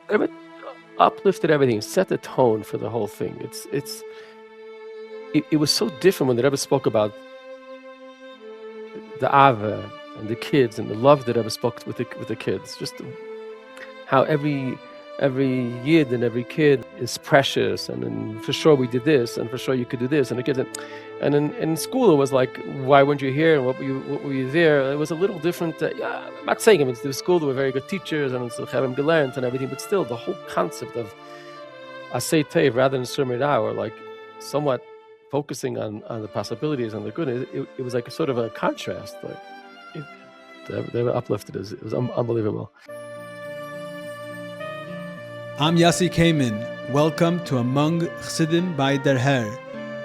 Rebbe uplifted everything, set the tone for the whole thing. It was so different when the Rebbe spoke about the Ava and the kids and the love that Rebbe spoke with the kids. Just how every yid and every kid is precious, and then for sure we did this, and for sure you could do this, and the kids, and in school it was like, why weren't you here, and what were you there? It was a little different. Yeah, I'm not saying it. The school, there were very good teachers, and it's Chabad gelernt and everything, but still the whole concept of asay tev rather than surmid or like somewhat focusing on the possibilities and the good. It was like a sort of a contrast. Like they were uplifted. It was unbelievable. I'm Yossi Kamen. Welcome to Among Chassidim by Der Her,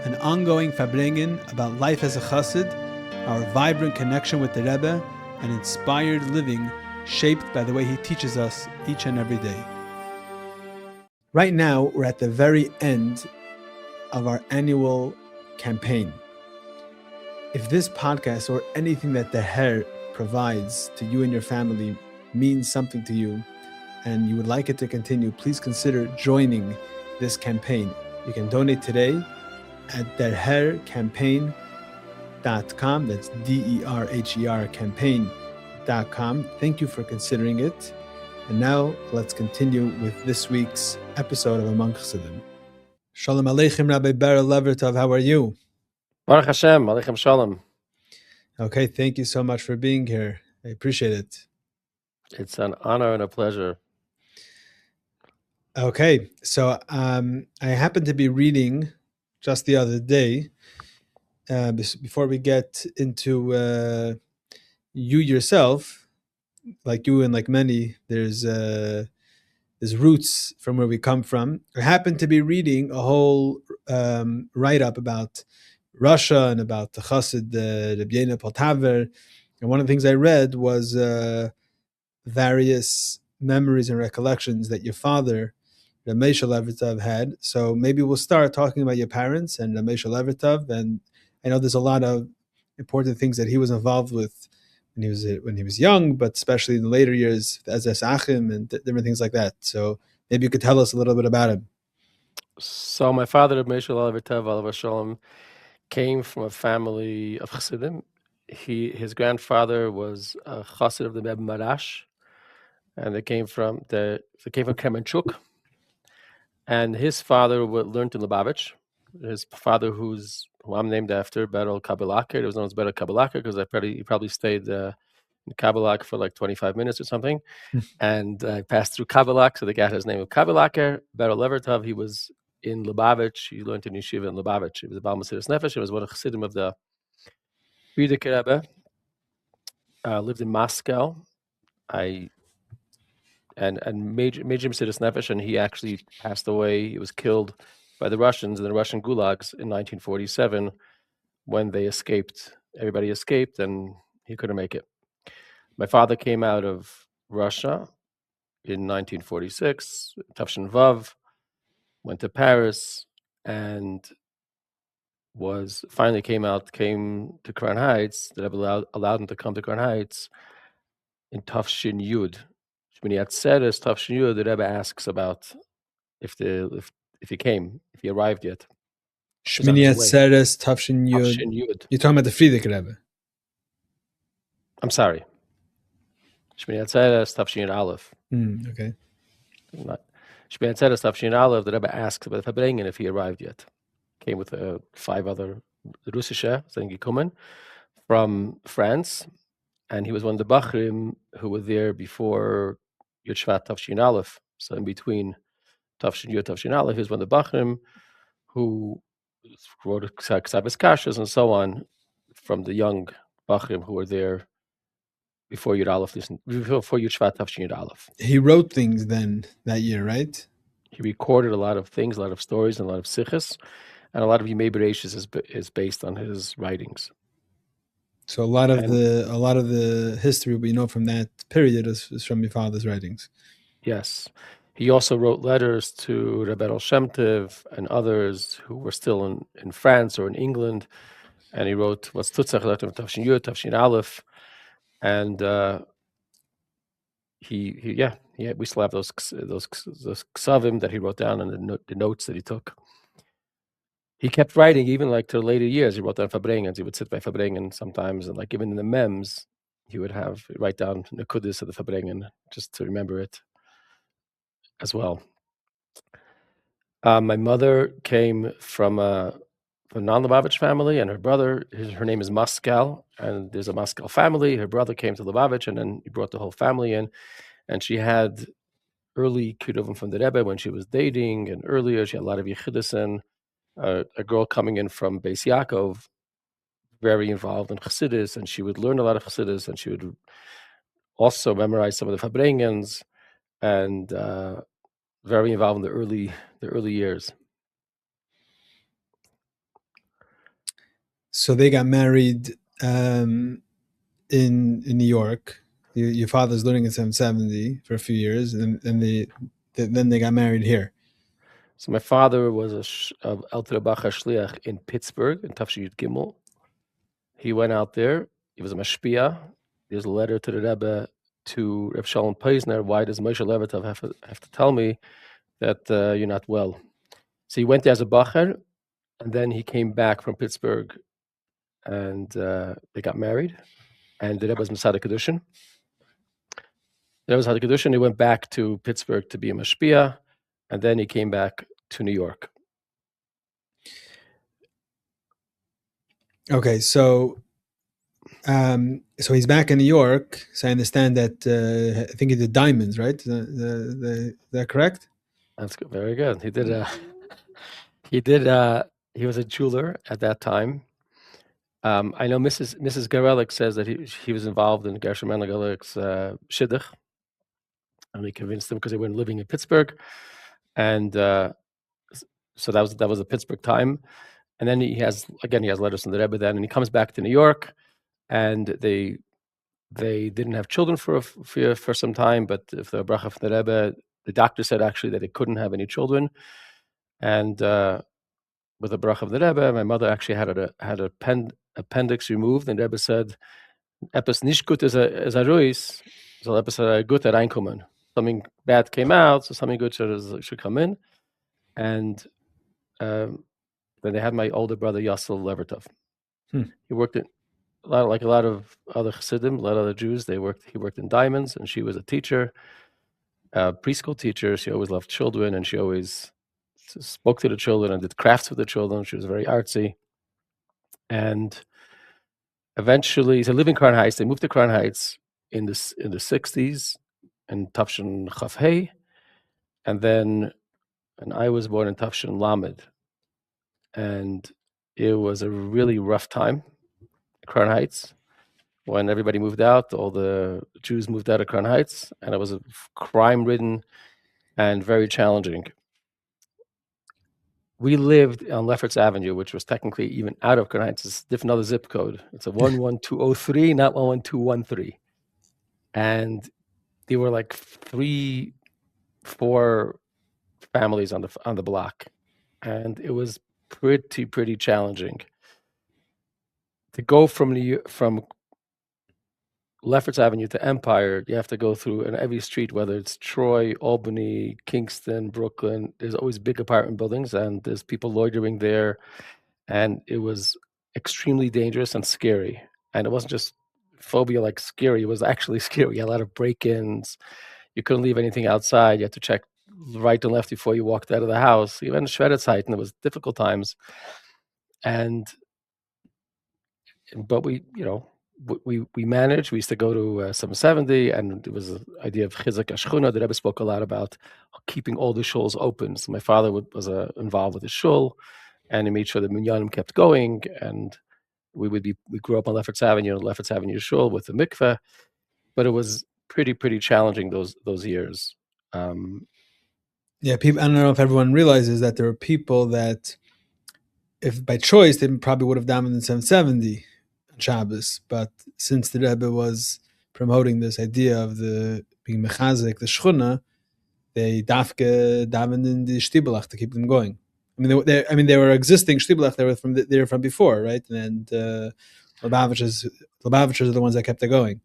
an ongoing farbrengen about life as a chassid, our vibrant connection with the Rebbe, and inspired living shaped by the way he teaches us each and every day. Right now, we're at the very end of our annual campaign. If this podcast or anything that Der Her provides to you and your family means something to you, and you would like it to continue, please consider joining this campaign. You can donate today at derhercampaign.com. That's DERHER campaign.com. Thank you for considering it. And now let's continue with this week's episode of Among Chassidim. Shalom Aleichem, Rabbi Berel Levertov. How are you? Baruch Hashem, Aleichem Shalom. Okay, thank you so much for being here. I appreciate it. It's an honor and a pleasure. Okay, so I happened to be reading just the other day, before we get into you yourself, like you and like many, there's roots from where we come from. I happened to be reading a whole write-up about Russia and about the Chassid Rebbe Poltaver, and one of the things I read was various memories and recollections that your father, Reb Moshe Levertov, had. So maybe we'll start talking about your parents and Reb Moshe Levertov. And I know there's a lot of important things that he was involved with when he was young, but especially in the later years, Ezras Achim and different things like that. So maybe you could tell us a little bit about him. So my father, Reb Moshe Levertov, Alav Shalom, came from a family of Chassidim. His grandfather was a Chassid of the Rebbe Marash, and they came from Kremenchuk. And his father learned in Lubavitch. His father, who I'm named after, Berel Kabbalaka. It was known as Berel Kabbalaka because he probably stayed in Kabbalak for like 25 minutes or something. And I passed through Kabbalak, so they got his name of Kabbalaka. Berel Levertov, he was in Lubavitch. He learned in yeshiva in Lubavitch. He was a Baal Mesiras Nefesh. He was one of the Chassidim of the Frierdiker Rebbe. Lived in Moscow. And major Mesiras Nefesh, and he actually passed away. He was killed by the Russians in the Russian gulags in 1947 when they escaped. Everybody escaped, and he couldn't make it. My father came out of Russia in 1946, Tafshin Vav, went to Paris, and came to Crown Heights. That allowed him to come to Crown Heights in Tafshin Yud. When he had said as Tafshin Yud, the Rebbe asks about if he arrived yet. Shmini Atzeres Tafshin Yud. You're talking about the Frierdiker Rebbe. I'm sorry. Shmini Atzeres Tafshin Yud Aleph. Okay. Shmini Atzeres Tafshin Aleph, the Rebbe asks about the Farbrengen if he arrived yet. Came with 5 other Russische, saying gekommen, from France, and he was one of the Bachrim who were there before Yud Shvat Tafshin Aleph. So in between Tafshin Yud Tafshin Aleph, he was one of the Bachrim who wrote Ksabes Kashas and so on from the young Bachrim who were there before Yud Shvat Tafshin Yud Aleph. He wrote things then that year, right? He recorded a lot of things, a lot of stories, and a lot of sichos, and a lot of Yimei Bereishis is based on his writings. So a lot of the history we know from that period is from your father's writings. Yes. He also wrote letters to Rebbe Berel Levertov and others who were still in France or in England. And he wrote what's Tutzach Tafshin Yud, Tafshin Aleph. And we still have those ksavim that he wrote down and the notes that he took. He kept writing even like to later years. He wrote down Fabrengens. He would sit by Fabrengen sometimes, and like even in the mems, he would write down Nekudis of the Fabrengen just to remember it as well. My mother came from a non-Lubavitch family, and her brother, her name is Maskal, and there's a Maskal family. Her brother came to Lubavitch, and then he brought the whole family in, and she had early Kiruvim from the Rebbe when she was dating, and earlier she had a lot of Yechidus. A girl coming in from Beis Yaakov, very involved in Chassidus, and she would learn a lot of Chassidus, and she would also memorize some of the Fabrengens, and very involved in the early years. So they got married in New York. Your father's learning in 770 for a few years, and then they got married here. So my father was a Alter Bacha Shliach in Pittsburgh in Tafshir Gimmel. He went out there. He was a mashpia. There's a letter to the Rebbe to Reb Shalom Peisner. Why does Moshe Levertov have to tell me that you're not well? So he went there as a bacher, and then he came back from Pittsburgh, and they got married. And the Rebbe was Masada Kedushin. The Rebbe was Masada Kedushin. He went back to Pittsburgh to be a mashpia, and then he came back to New York. Okay, so he's back in New York. So I understand that I think he did diamonds, right? Is that correct? That's good. Very good. He did. He was a jeweler at that time. I know Mrs. Garelik says that he was involved in Gershom Garelik's shidduch, and he convinced him because they weren't living in Pittsburgh, and so that was a Pittsburgh time. And then he has letters from the Rebbe then, and he comes back to New York, and they didn't have children for some time, but if the bracha from the Rebbe, the doctor said actually that they couldn't have any children, and with the bracha of the Rebbe, my mother actually had an appendix removed, and the Rebbe said, "Epis nicht gut is a ruis, so epis gut reinkommen." Something bad came out, so something good should come in, and then they had my older brother Yisroel Levertov. He worked in a lot of other Chassidim, a lot of other Jews. He worked in diamonds, and she was a teacher, preschool teacher. She always loved children, and she always spoke to the children and did crafts with the children. She was very artsy. And eventually, they live in Crown Heights. They moved to Crown Heights in the 60s, in Tafshin Chaf Hey, and I was born in Tafshin Lamed. And it was a really rough time, Crown Heights, when everybody moved out. All the Jews moved out of Crown Heights, and it was crime-ridden and very challenging. We lived on Lefferts Avenue, which was technically even out of Crown Heights. It's another zip code. It's a 11203, not 11213. And there were like 3-4 families on the block, and it was pretty challenging to go from Lefferts Avenue to Empire. You have to go through in every street, whether it's Troy, Albany, Kingston, Brooklyn. There's always big apartment buildings, and there's people loitering there, and it was extremely dangerous and scary. And it wasn't just phobia like scary, it was actually scary. A lot of break-ins. You couldn't leave anything outside. You had to check right and left before you walked out of the house. Even Shvedetzeit, and it was difficult times. But we managed. We used to go to 770, and it was an idea of chizuk ashchuna. The Rebbe spoke a lot about keeping all the shuls open. So my father was involved with the shul, and he made sure the minyanim kept going. And we grew up on Lefferts Avenue shul with the mikvah, but it was pretty challenging those years. People. I don't know if everyone realizes that there are people that, if by choice, they probably would have davened in 770 on Shabbos, but since the Rebbe was promoting this idea of the being mechazik, the shchuna, they dafke davened in the shtibelach to keep them going. They were existing shtibelach. They were from before, right? And Lubavitchers are the ones that kept it going.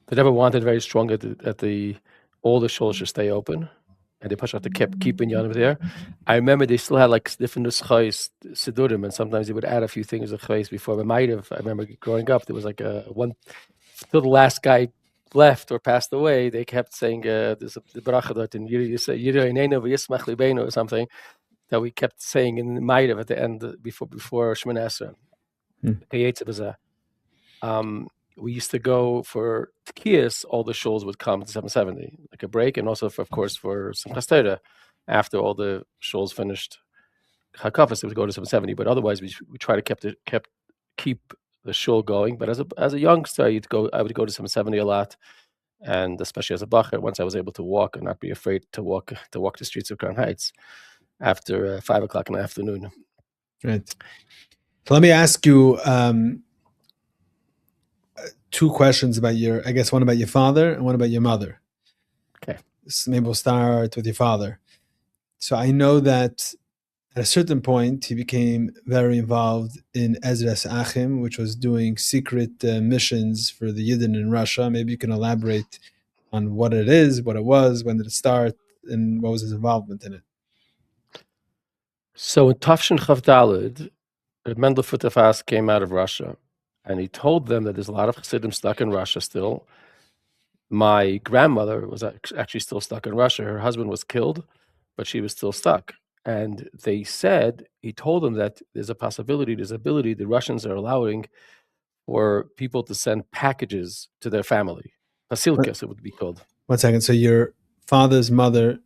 The Rebbe wanted very strong at the all the shuls should stay open, and they push out to keep Inyanim there. I remember they still had like different nuschais, sidurim, and sometimes they would add a few things of chais before. But might have. I remember growing up, there was like a one till the last guy left or passed away. They kept saying there's the bracha that in you say Yirei v'yismach libeinu or something that we kept saying in might have at the end before Shemoneh Esrei. We used to go for Tkiyas, all the shuls would come to 770, like a break, and also, of course, for Simchas Torah, after all the shuls finished Hakafas, they would go to 770. But otherwise, we try to keep the shul going. But as a youngster, I would go to 770 a lot, and especially as a bacher, once I was able to walk and not be afraid to walk the streets of Crown Heights after 5 o'clock in the afternoon. Right. So let me ask you two questions about one about your father and one about your mother. Okay. So maybe we'll start with your father. So I know that at a certain point, he became very involved in Ezras Achim, which was doing secret missions for the Yidden in Russia. Maybe you can elaborate on what it is, what it was, when did it start, and what was his involvement in it. So in Tafshin Chav Daled, Reb Levertov came out of Russia, and he told them that there's a lot of Chassidim stuck in Russia still. My grandmother was actually still stuck in Russia. Her husband was killed, but she was still stuck. And he told them that there's a ability, the Russians are allowing for people to send packages to their family. Pasilkas, it would be called. 1 second. So your father's mother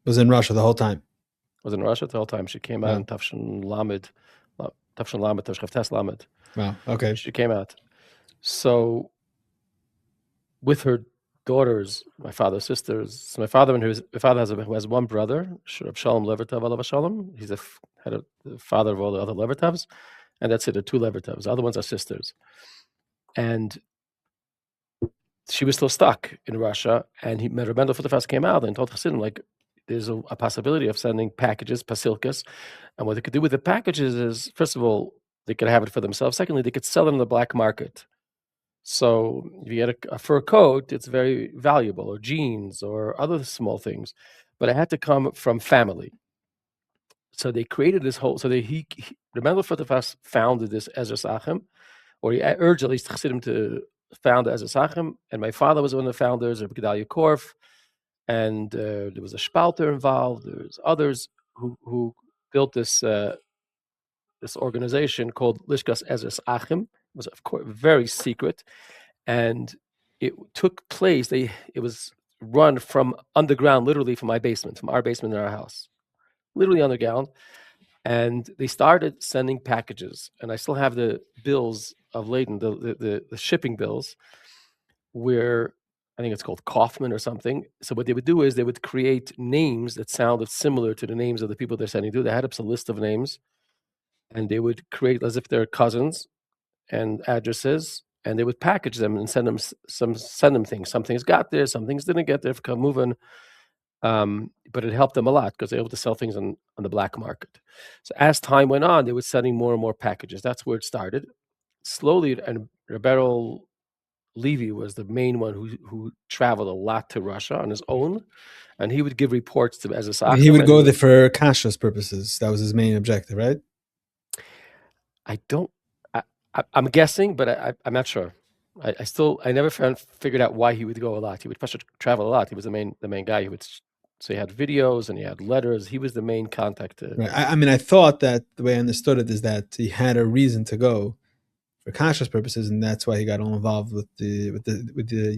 was in Russia the whole time? Was in Russia the whole time. She came out in Tafshin Lamed, Tafshin Lamed. Wow, okay. She came out. So with her daughters, my father's sisters. So my father has one brother, Rabbi Levertov alav shalom. He's the father of all the other Levertovs, and that's it. The two Levertovs. The other ones are sisters, and she was still stuck in Russia. And Rebbe Levertov came out and told Chassidim, like, there's a possibility of sending packages, pasilkas, and what they could do with the packages is, first of all, they could have it for themselves. Secondly, they could sell them in the black market. So if you get a fur coat, it's very valuable, or jeans, or other small things, but it had to come from family. So they created this whole. So Rebbe Levertov founded this Ezras Achim, or he urged at least Chassidim to found Ezras Achim, and my father was one of the founders, Reb Gedalia Korf, and there was a Spalter involved. There's others who built this organization called Lishkas Ezras Achim. It was, of course, very secret, and it took place. It was run from underground, literally from my basement, from our basement in our house, literally underground. And they started sending packages, and I still have the bills of laden, the shipping bills, where I think it's called Kaufman or something. So what they would do is they would create names that sounded similar to the names of the people they're sending to. They had up a list of names, and they would create as if they're cousins and addresses, and they would package them and send them things. Some things got there, some things didn't get there. Come moving. But it helped them a lot because they were able to sell things on the black market. So as time went on, they were sending more and more packages. That's where it started. Slowly, and Rabbi Berel Levertov was the main one who traveled a lot to Russia on his own, and he would give reports to Ezras Achim. He would go there for kashrus purposes. That was his main objective, right? I'm guessing, but I'm not sure. I never figured out why he would go a lot. He would travel a lot. He was the main guy. So he had videos and he had letters. He was the main contact. Right. I mean, I thought that the way I understood it is that he had a reason to go for kashrus purposes, and that's why he got all involved with the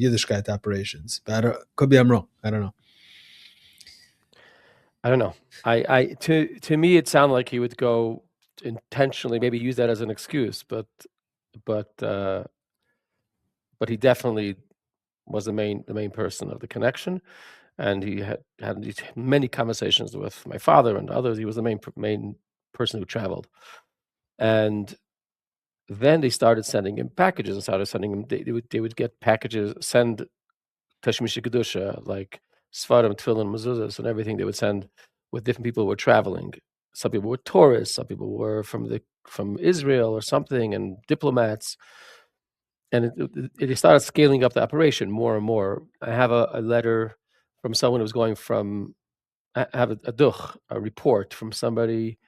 Yiddishkeit operations. But I'm wrong. I don't know. To me, it sounded like he would go intentionally, maybe use that as an excuse, but he definitely was the main person of the connection, and he had many conversations with my father and others. He was the main person who traveled, and then they started sending him packages and started sending him. They would get packages, send Tashmish Kedusha, like Svarim, Tefillin, Mezuzahs, and everything. They would send with different people who were traveling. Some people were tourists, some people were from Israel or something, and diplomats. and it started scaling up the operation more and more. I have a letter from someone who was going from, I have a duch, a report from somebody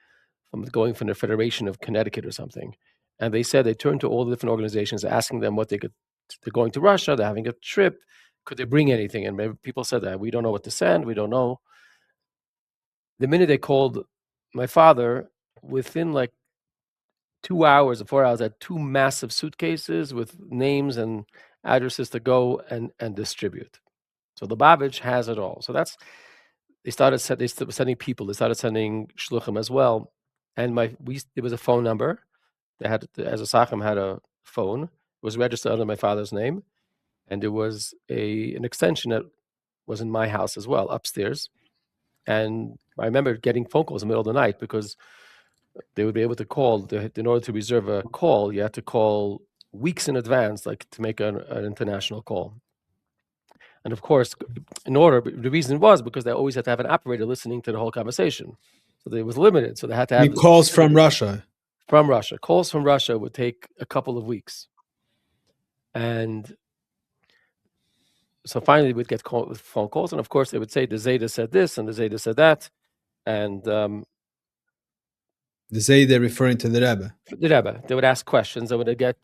from going from the Federation of Connecticut or something. And they said they turned to all the different organizations asking them what they could, they're going to Russia, they're having a trip, could they bring anything? And maybe people said that we don't know what to send, we don't know. The minute they called my father, within like 2 hours or 4 hours, I had two massive suitcases with names and addresses to go and distribute. So the Babbage has it all. So that's, they started sending people, they started sending shluchim as well. And there was a phone number. They had, as a Sachem had a phone. It was registered under my father's name. And there was an extension that was in my house as well, upstairs. And I remember getting phone calls in the middle of the night because they would be able to call. In order to reserve a call, you had to call weeks in advance, like to make an international call. And of course, the reason was because they always had to have an operator listening to the whole conversation. So it was limited. So they had to have calls from Russia. From Russia. Calls from Russia would take a couple of weeks. And so finally we'd get phone calls. And of course they would say the Zayda said this and the Zayda said that. And the Zayda referring to the Rebbe. The Rebbe. They would ask questions. They would get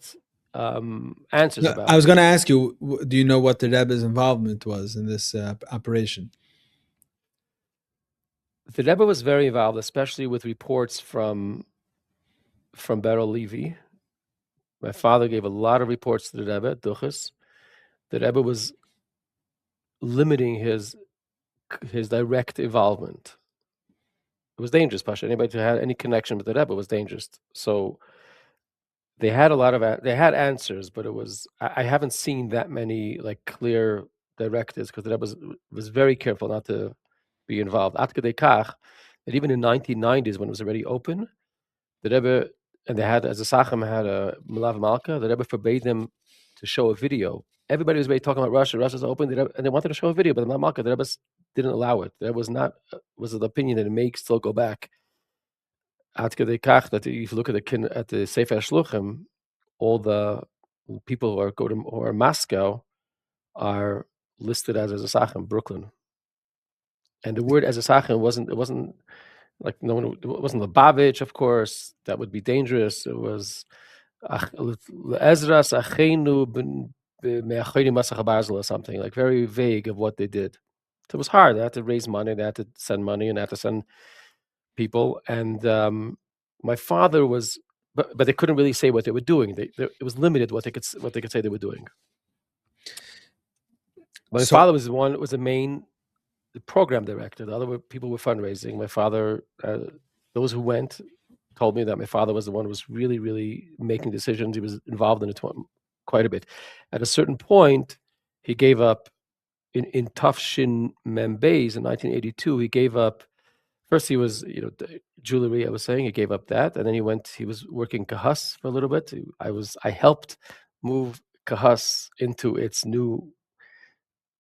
answers about I was going to ask you, do you know what the Rebbe's involvement was in this operation? The Rebbe was very involved, especially with reports from Berel Levi. My father gave a lot of reports to the Rebbe, duchas. The Rebbe was limiting his direct involvement. It was dangerous, Pasha. Anybody who had any connection with the Rebbe was dangerous. So they had they had answers, but it was, I haven't seen that many like clear directives because the Rebbe was very careful not to be involved. At Kedei Kach, that even in 1990s when it was already open, the Rebbe, and they had, as a Sachem had a Malav Malka, the Rebbe forbade them to show a video. Everybody was already talking about Russia. Russia's open, and they wanted to show a video, but the Malav Malka, the Rebbe didn't allow it. There was the opinion that it may still go back. At Kedei Kach, that if you look at the Sefer Shluchim, all the people who are Moscow are listed as a Sachem, Brooklyn. And the word as a Sachem wasn't like, no one, it wasn't Lubavitch, of course, that would be dangerous. It was Ezras Achim or something, like very vague of what they did. So it was hard. They had to raise money, they had to send money, and they had to send people. And my father was, but they couldn't really say what they were doing. It was limited what they could say they were doing. My father was the main program director. The other people were fundraising. My father, those who went, told me that my father was the one who was really, really making decisions. He was involved in it quite a bit. At a certain point, he gave up. In Tafshin Membeis in 1982, he gave up. First, he was, jewelry. I was saying he gave up that, and then he was working Kahas for a little bit. I helped move Kahas into its new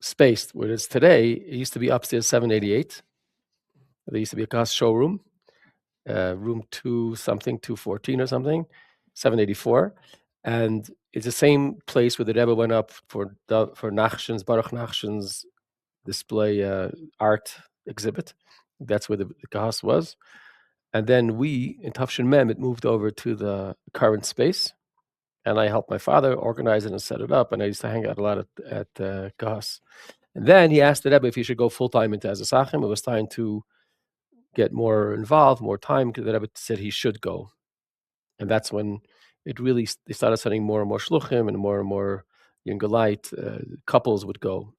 space where it is today. It used to be upstairs 788. There used to be a Kahas showroom, room 214 or something, 784, and it's the same place where the Rebbe went up for Nachshon's, Baruch Nachshon's display art exhibit. That's where the Kahas was. And then in Tafshin Mem, it moved over to the current space. And I helped my father organize it and set it up. And I used to hang out a lot at Kahas. And then he asked the Rebbe if he should go full-time into Ezras Achim. It was time to get more involved, more time, because the Rebbe said he should go. And that's when they started sending more and more shluchim and more younger light couples would go.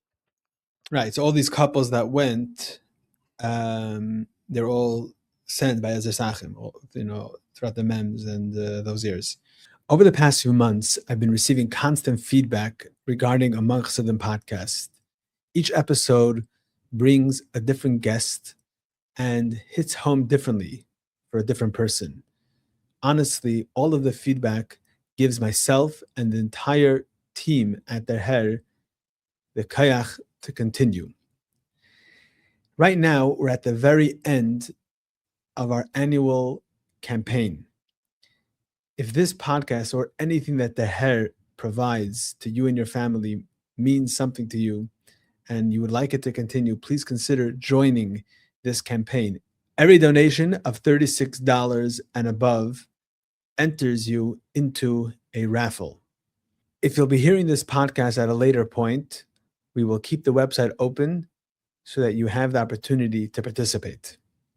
Right. So all these couples that went, they're all sent by Ezras Achim, throughout the mems and those years. Over the past few months, I've been receiving constant feedback regarding Among Chassidim podcast. Each episode brings a different guest and hits home differently for a different person. Honestly, all of the feedback gives myself and the entire team at Der Her the kayach to continue. Right now, we're at the very end of our annual campaign. If this podcast or anything that Der Her provides to you and your family means something to you, and you would like it to continue, please consider joining this campaign. Every donation of $36 and above enters you into a raffle. If you'll be hearing this podcast at a later point, we will keep the website open so that you have the opportunity to participate.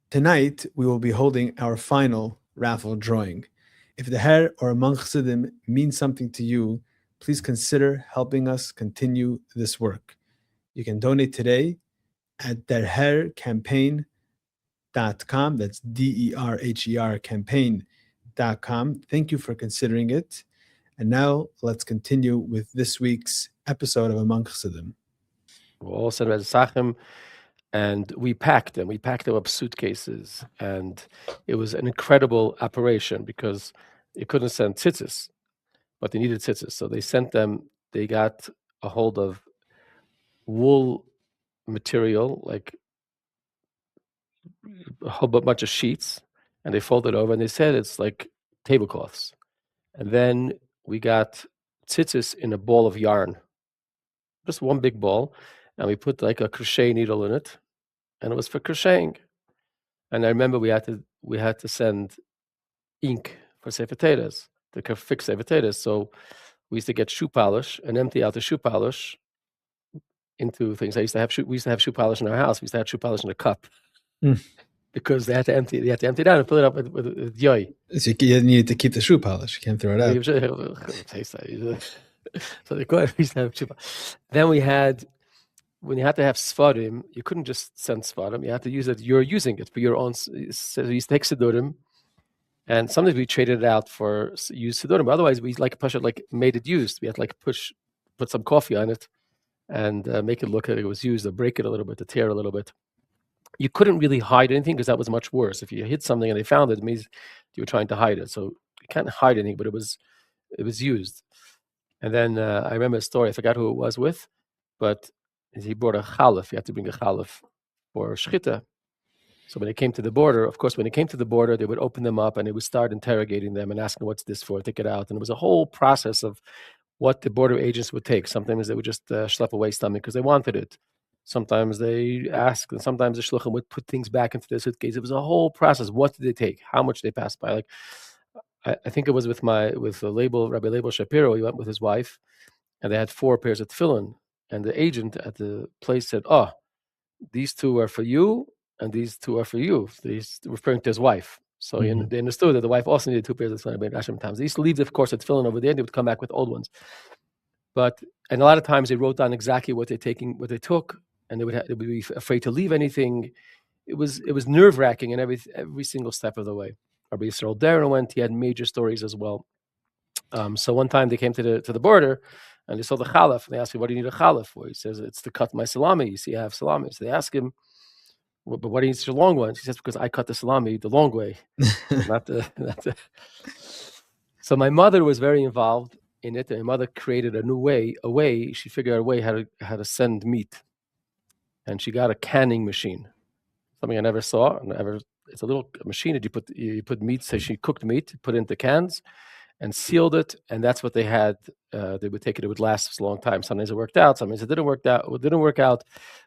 Tonight, we will be holding our final raffle drawing. If the Her or Among Chassidim means something to you, please consider helping us continue this work. You can donate today at derhercampaign.com. That's DERHER campaign.com. Thank you for considering it. And now let's continue with this week's episode of Among Chassidim. We all said Ezras Achim, and we packed them. We packed them up suitcases, and it was an incredible operation because they couldn't send tzitzis, but they needed tzitzis. So they sent them, they got a hold of wool material, like a whole bunch of sheets, and they folded over, and they said it's like tablecloths. And then we got tzitzis in a ball of yarn, just one big ball, and we put like a crochet needle in it, and it was for crocheting. And I remember we had to send ink for Sefer Torahs to fix Sefer Torahs. So we used to get shoe polish and empty out the shoe polish into things. We used to have shoe polish in our house. We used to have shoe polish in a cup because they had to empty it out and fill it up with yoy. So you need to keep the shoe polish. You can't throw it out. So we used to have shoe polish. Then when you had to have svarim, you couldn't just send svarim. You had to use it. You're using it for your own. So you used to take sidurim, and sometimes we traded it out for used sidurim. But otherwise, we made it used. We had to put some coffee on it, and make it look like it was used, or break it a little bit, to tear a little bit. You couldn't really hide anything because that was much worse. If you hid something and they found it, it means you were trying to hide it. So you can't hide anything, but it was used. And then I remember a story. I forgot who it was with, but he brought a chalif. You had to bring a chalif for shchita. So when it came to the border, of course, they would open them up and they would start interrogating them and asking, "What's this for?" Take it out. And it was a whole process of what the border agents would take. Sometimes they would just schlep away stomach because they wanted it. Sometimes they asked, and sometimes the shluchim would put things back into their suitcase. It was a whole process. What did they take? How much they passed by? Like, I think it was with the label Rabbi Levertov Shapiro. He went with his wife, and they had 4 pairs of tefillin. And the agent at the place said, "Oh, these 2 are for you, and these 2 are for you." He's referring to his wife. So they understood that the wife also needed 2 pairs of tefillin. They used to leave, of course, the tefillin over there, and they would come back with old ones. And a lot of times they wrote down exactly what they took, and they would be afraid to leave anything. It was nerve-wracking in every single step of the way. Rabbi Yisroel Darren went. He had major stories as well. So one time they came to the border, and they saw the chalif, and they asked him, "What do you need a chalif for?" He says, "It's to cut my salami. You see, I have salami." So they ask him, "Well, but what do you need such a long one?" He says, "Because I cut the salami the long way, not the." So my mother was very involved in it, and my mother created a way. She figured out a way how to send meat, and she got a canning machine, something I never saw. It's a little machine that you put meat. So she cooked meat, put it into cans, and sealed it, and that's what they had. They would take it; it would last a long time. Sometimes it worked out, sometimes it didn't work out.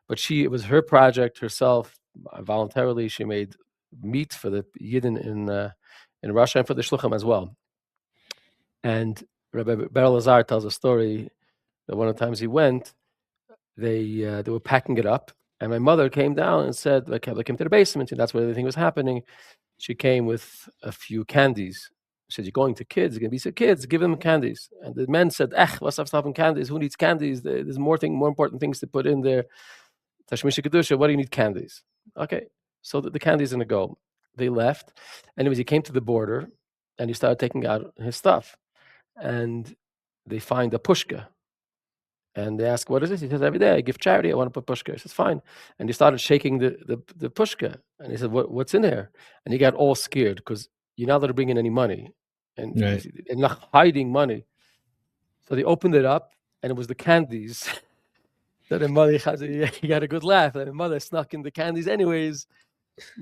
But it was her project herself. Voluntarily, she made meat for the Yidden in Russia and for the Shluchim as well. And Rabbi Berel Levertov tells a story that one of the times he went, they were packing it up, and my mother came down and said, they came to the basement, and that's where everything was happening. She came with a few candies. She said, "You're going to kids, you're going to be some kids, give them candies." And the men said, "What's up stopping candies? Who needs candies? There's more important things to put in there. Tashmisha Kedusha, what do you need candies?" Okay, so the candies in a go. They left. Anyways, he came to the border, and he started taking out his stuff. And they find a pushka. And they ask, "What is this?" He says, "Every day I give charity. I want to put pushka." He says, "Fine." And he started shaking the pushka. And he said, "What's in there?" And he got all scared because you're not allowed to bring in any money. And not hiding money. So they opened it up, and it was the candies. So the mother, he got a good laugh. And the mother snuck in the candies anyways.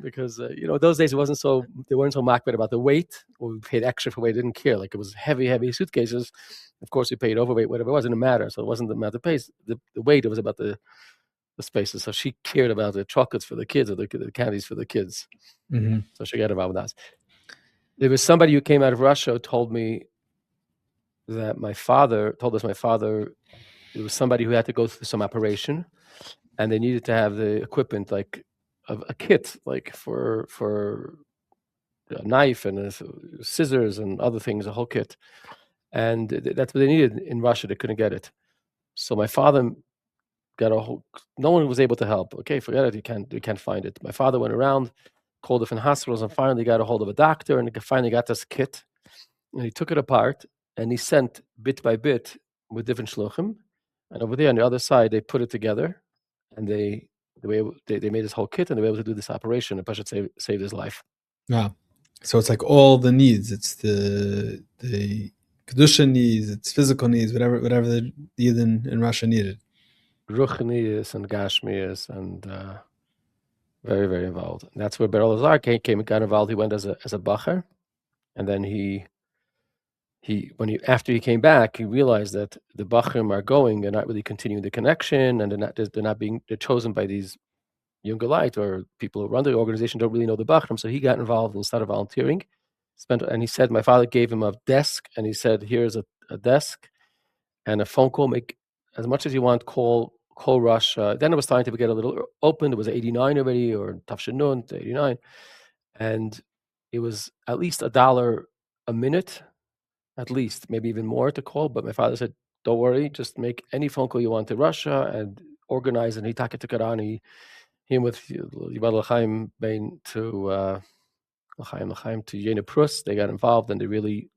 Because those days they weren't so makbid about the weight, or we paid extra for weight. They didn't care. Like, it was heavy suitcases. Of course, we paid overweight, whatever it was, it didn't matter. So it wasn't the amount of pace, the weight, it was about the spaces. So she cared about the chocolates for the kids or the candies for the kids. Mm-hmm. So she got involved with that. There was somebody who came out of Russia who told me that my father, there was somebody who had to go through some operation and they needed to have the equipment, like a kit, like for a knife and scissors and other things, a whole kit. And that's what they needed in Russia. They couldn't get it. So my father got no one was able to help. Okay, forget it. You can't find it. My father went around, called different hospitals, and finally got a hold of a doctor, and finally got this kit. And he took it apart, and he sent bit by bit with different shluchim. And over there on the other side, they put it together, and they made this whole kit, and they were able to do this operation. And Pashat saved his life. Wow. So it's like all the needs. It's the kedusha needs, it's physical needs, whatever the Yidden in Russia needed. Ruchnius and Gashmius and very, very involved. And that's where Berel Levertov came and got involved. He went as a bacher, and then after he came back, he realized that the bachrim are going, they're not really continuing the connection, and they're chosen by these younger light or people who run the organization don't really know the bachrim. So he got involved and started volunteering. And he said my father gave him a desk, and he said, "Here's a desk and a phone call. Make as much as you want. Call Russia." Then it was starting to get a little open. It was 89 already, or Tafshinun to 89, and it was at least $1 a minute, at least, maybe even more to call. But my father said, "Don't worry, just make any phone call you want to Russia and organize." And he took it to Karani, him with Yisroel Achim to Yena Prus. They got involved and they really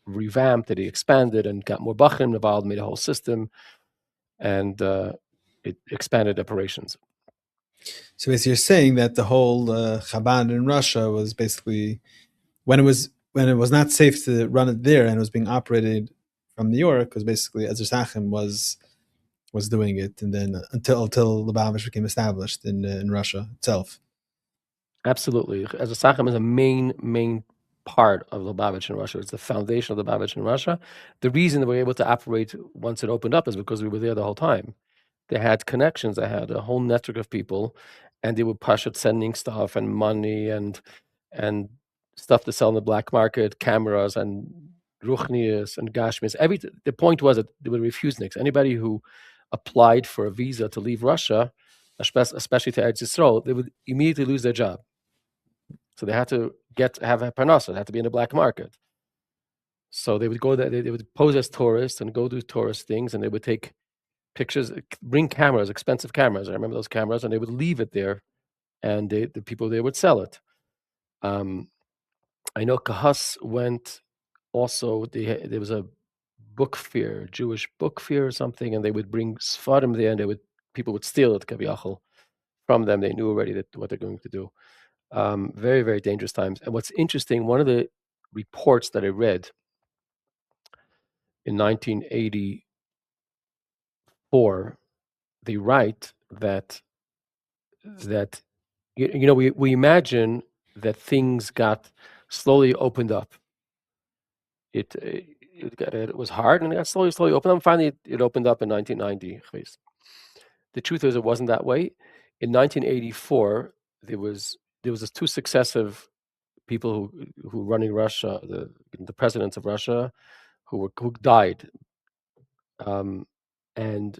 revamped it. He expanded and got more bachrim involved, made a whole system, and it expanded operations. So basically, you're saying that the whole Chabad in Russia was basically when it was not safe to run it there and it was being operated from New York, because basically Ezras Achim was doing it, and then until Lubavitch became established in Russia itself. Absolutely, Ezras Achim is a main part of Lubavitch in Russia. It's the foundation of Lubavitch in Russia. The reason that we were able to operate once it opened up is because we were there the whole time. They had connections. They had a whole network of people, and they were pashat sending stuff and money and stuff to sell in the black market, cameras and ruchnias and gashmis. The point was that they would refuse nix. Anybody who applied for a visa to leave Russia, especially to Eretz Yisroel, they would immediately lose their job. So they had to have a parnasa. They had to be in the black market. So they would go there. They would pose as tourists and go do tourist things, and they would take pictures, bring cameras, expensive cameras. I remember those cameras, and they would leave it there, and the people there would sell it. I know Kahas went also. There was a book fair, Jewish book fair or something, and they would bring Sfarim there, and people would steal it, Kaviyachal, from them. They knew already what they're going to do. Very, very dangerous times. And what's interesting, one of the reports that I read in 1984, they write that we imagine that things got slowly opened up. It was hard, and it got slowly opened up. Finally, it opened up in 1990. The truth is, it wasn't that way. In 1984, there was two successive people who running Russia, the presidents of Russia, who died, and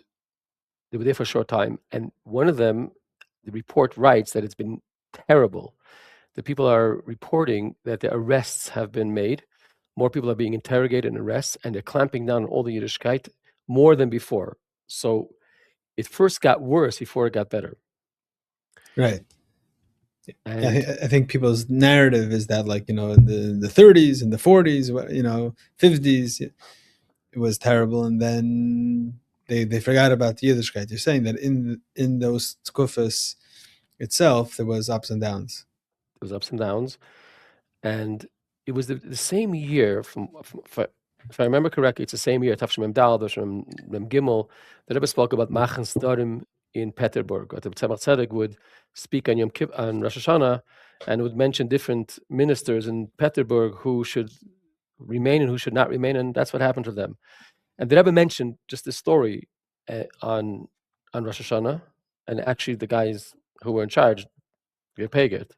they were there for a short time. And one of them, the report writes that it's been terrible. The people are reporting that the arrests have been made. More people are being interrogated and arrested, and they're clamping down on all the Yiddishkeit more than before. So it first got worse before it got better. Right. And I think people's narrative is that, like, in the 30s and the 40s, 50s, it was terrible, and then they forgot about the Yiddishkeit. You're saying that in those tkufas itself, there was ups and downs. There was ups and downs, and it was the same year. If I remember correctly, it's the same year. Tafshim Mem Dal, Tafshim Mem Gimmel. The Rebbe spoke about Machane Starim in Petersburg. The Tzemach Tzedek would speak on Yom Kippur, on Rosh Hashanah, and would mention different ministers in Petersburg who should remain and who should not remain, and that's what happened to them. And the Rebbe mentioned just this story on Rosh Hashanah, and actually the guys who were in charge, the Peget,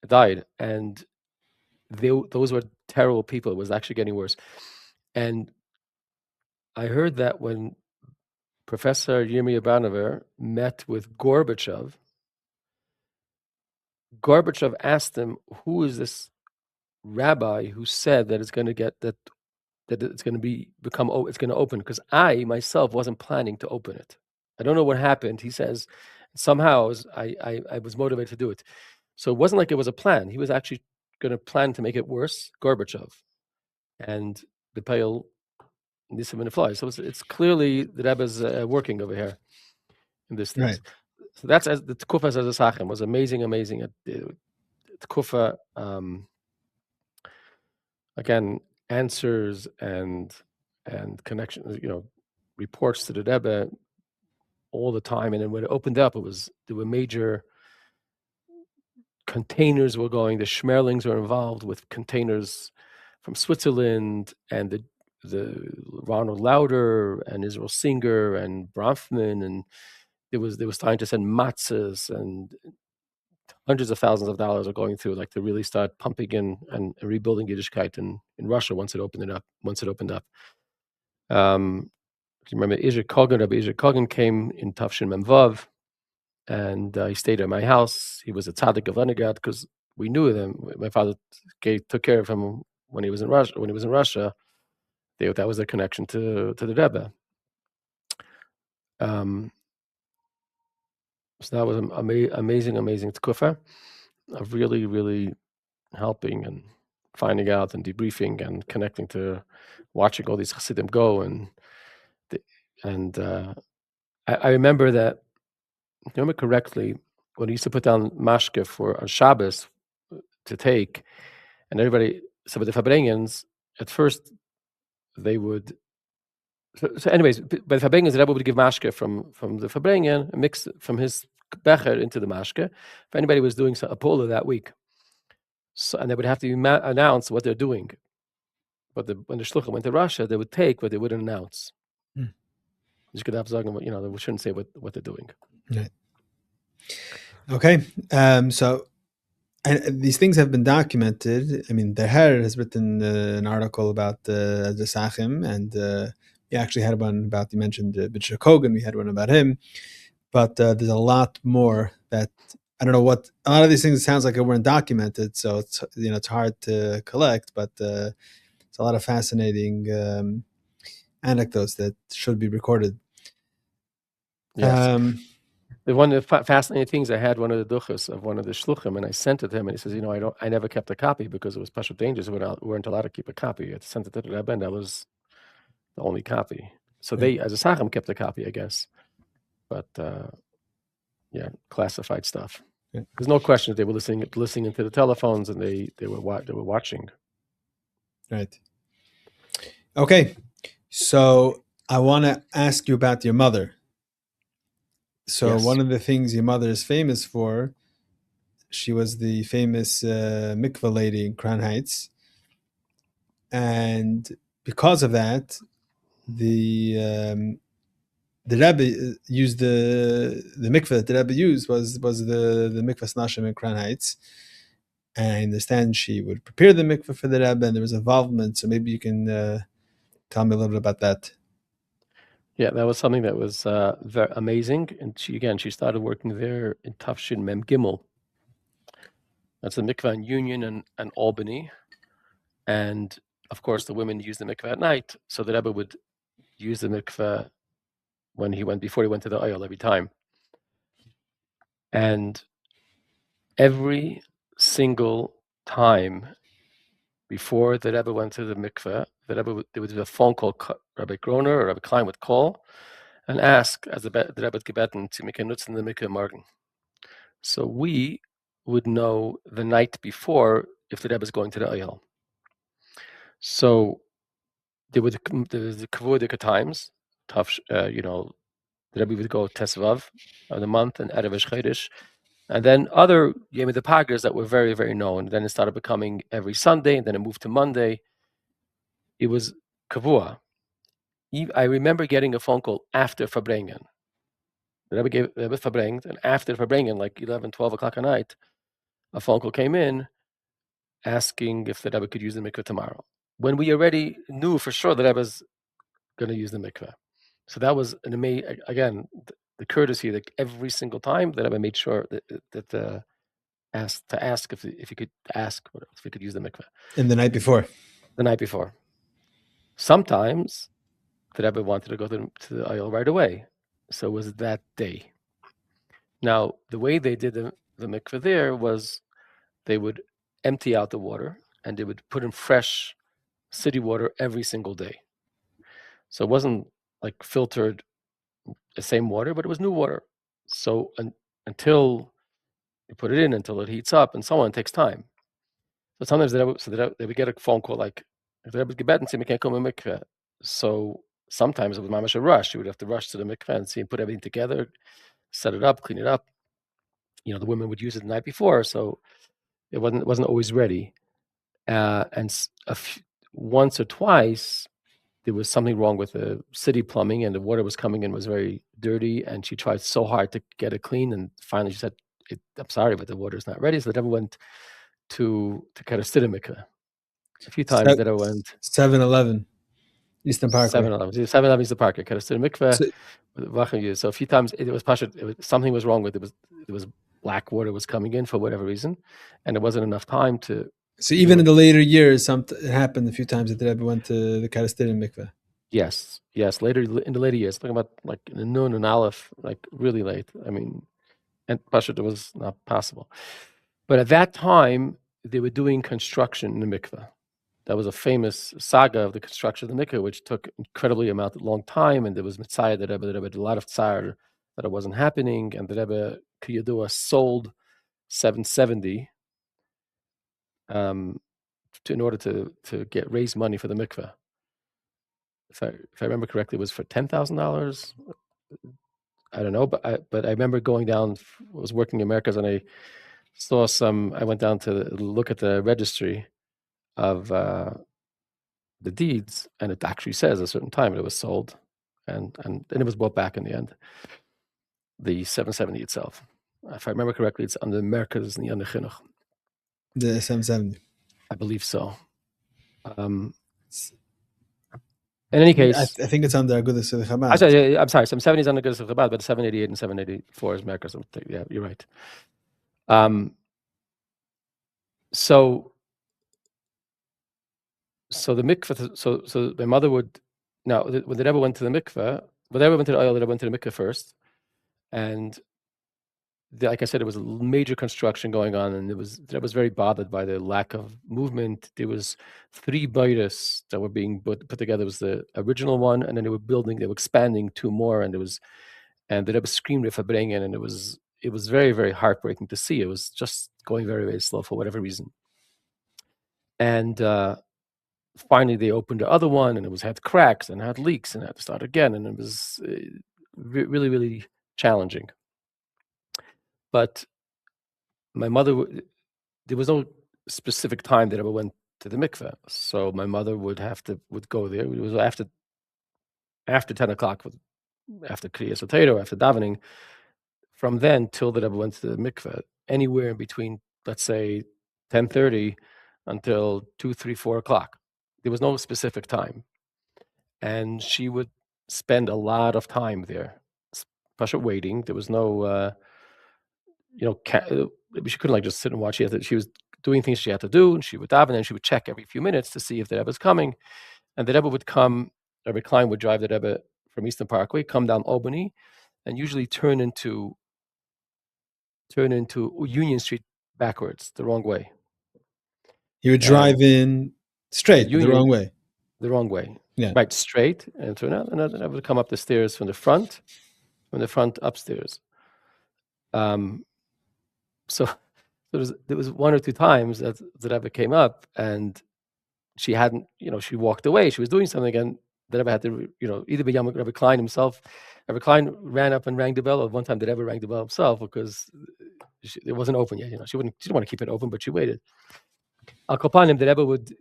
died, and those were terrible people. It was actually getting worse. And I heard that when Professor Yirmi Abanover met with Gorbachev asked him, "Who is this rabbi who said that it's going to get that it's going to it's going to open?" Because I myself wasn't planning to open it. I don't know what happened. He says somehow I was motivated to do it. So it wasn't like it was a plan. He was actually going to plan to make it worse, Gorbachev, and the pale Nisim and the flies. So it's clearly the Rebbe's working over here in this thing. Right. So that's as the Tkufa as Ezras Achim was amazing. Tkufa again answers and connections, reports to the Rebbe all the time. And then when it opened up, there were major containers were going. The Schmerlings were involved with containers from Switzerland, and the Ronald Lauder and Israel Singer and Bronfman, and there was time to send matzahs, and hundreds of thousands of dollars are going through, like, to really start pumping in and rebuilding Yiddishkeit in Russia once it opened up. You remember Rabbi Kogan came in Tafshin Memvav, and he stayed at my house. He was a tzaddik of Leningrad because we knew them. My father took care of him when he was in Russia. That was their connection to the Rebbe. So that was an amazing tkufa of really, really helping and finding out and debriefing and connecting to watching all these Hasidim go. I remember that, if I remember correctly, when he used to put down mashke on Shabbos to take, and everybody, so with the Fabrengens, at first they would. So anyways, by the Fabrengens, the Rebbe would give mashke from the Fabrengen, mix from his becher into the mashke. If anybody was doing a pola that week, so, and they would have to announce what they're doing. But when the shluchim went to Russia, they would take, but they wouldn't announce. You could have sagen, they shouldn't say what they're doing. Right. Okay. So, and these things have been documented. I mean, the Herr has written an article about the Ezras Achim, and we actually had one about, you mentioned B'Shir Kogan, we had one about him, but there's a lot more that, I don't know what, a lot of these things, it sounds like it weren't documented, so it's, it's hard to collect, but it's a lot of fascinating anecdotes that should be recorded. Yes. One of the fascinating things, I had one of the duchas of one of the shluchim, and I sent it to him, and he says, I never kept a copy because it was special dangers. We weren't allowed to keep a copy. I sent it to the Rebbe, and that was the only copy. So they, as a Sachem, kept a copy, I guess. But classified stuff. Yeah. There's no question that they were listening into the telephones, and they were watching. Right. Okay. So I want to ask you about your mother. So yes. One of the things your mother is famous for, she was the famous mikvah lady in Crown Heights, and because of that, the Rebbe used the mikvah that the Rebbe used was the mikvah Nashim in Crown Heights, and I understand she would prepare the mikvah for the Rebbe, and there was involvement. So maybe you can tell me a little bit about that. Yeah, that was something that was very amazing. And she started working there in Tafshin Mem Gimmel. That's the mikvah in Union and Albany. And of course, the women used the mikvah at night. So the Rebbe would use the mikvah before he went to the oil every time. And every single time before the Rebbe went to the mikvah, there would be a phone call. Rabbi Groner or Rabbi Klein would call and ask, as the Rebbe gebeten, to make a nutz in the mikvah morgen. So we would know the night before if the Rebbe is going to the oil. So there was the kavudika times, tough, the Rebbe would go Tesvav of the month and Erev Chodesh, and then other Yom the Pagers that were very, very known. Then it started becoming every Sunday, and then it moved to Monday. It was kavua. I remember getting a phone call after Farbrengen. The Rebbe gave Rebbe Farbrengen, and after Farbrengen, like 11, 12 o'clock at night, a phone call came in asking if the Rebbe could use the mikveh tomorrow. When we already knew for sure the Rebbe's going to use the mikveh. So that was an amazing, again, the courtesy that every single time that Rebbe made sure that ask if he could ask if he could use the mikveh. And the night before. The night before. Sometimes the Rebbe wanted to go to the oil right away. So it was that day. Now, the way they did the mikveh there was they would empty out the water and they would put in fresh city water every single day. So it wasn't like filtered the same water, but it was new water. So until you put it in, until it heats up and so on, it takes time. So sometimes they would get a phone call like, so sometimes it was mamash a rush. You would have to rush to the mikveh and see and put everything together, set it up, clean it up. The women would use it the night before, so it wasn't always ready. And once or twice, there was something wrong with the city plumbing, and the water was coming in was very dirty. And she tried so hard to get it clean, and finally she said, "I'm sorry, but the water is not ready." So they never went to kind of mikveh. A few times that I went 7-Eleven, Eastern Parkway. 7-Eleven. 7-Eleven is the park. Kind of mikveh. So a few times it was something was wrong with it. There was black water was coming in for whatever reason, and there wasn't enough time to. So even in the later years, it happened a few times that the Rebbe went to the Karastim mikveh. Yes. Later in the later years, talking about like in the Nun and Aleph, like really late. I mean, and Pashut, it was not possible. But at that time, they were doing construction in the mikveh. That was a famous saga of the construction of the mikveh, which took incredibly long time, and there was Mitzayah, the Rebbe did a lot of tsar that it wasn't happening, and the Rebbe Kiyadua sold 770 in order to raise money for the mikveh. If I remember correctly, it was for $10,000. I don't know, but I remember going down. I was working in Americas, and I saw I went down to look at the registry of the deeds, and it actually says a certain time it was sold, and it was bought back in the end. The 770 itself, if I remember correctly, it's under Americas and the under Chinuch. The 770. I believe so. In any case, I think it's under Agudas of Chabad. I'm sorry, 770 is under Agudas of Chabad, but 788 and 784 is Americas. Yeah, you're right. So the mikveh. So my mother would now when the Rebbe went to the mikveh, when the Rebbe went to the oil, the Rebbe went to the mikveh first, and like I said, there was a major construction going on, and I was very bothered by the lack of movement. There was 3 baitas that were being put together. It was the original one, and then they were expanding 2 more, and the Rebbe screamed if Farbrengen, and it was very, very heartbreaking to see. It was just going very, very slow for whatever reason. And finally, they opened the other one, and it had cracks and had leaks, and had to start again, and it was really, really challenging. But my mother, there was no specific time that I went to the mikveh, so my mother would go there. It was after 10 o'clock, after Kriyas Otero, after davening. From then till that I went to the mikveh, anywhere in between, let's say 10:30 until 2, 3, 4 o'clock. There was no specific time, and she would spend a lot of time there, especially waiting. There was no. She couldn't just sit and watch. She was doing things she had to do, and she would daven, and she would check every few minutes to see if the Rebbe was coming. And the Rebbe would come. Rabbi Klein would drive the Rebbe from Eastern Parkway, come down Albany, and usually turn into Union Street backwards, the wrong way. He would drive in straight, the wrong way. The wrong way. Yeah. Right, straight, and turn out, and then I would come up the stairs from the front upstairs. So there was 1 or 2 times that Rebbe came up, and she hadn't, she walked away. She was doing something, and the Rebbe had to, either be Rabbi Klein himself. Rabbi Klein ran up and rang the bell. One time the Rebbe rang the bell himself because it wasn't open yet. She didn't want to keep it open, but she waited. Al Kopanim, the Rebbe would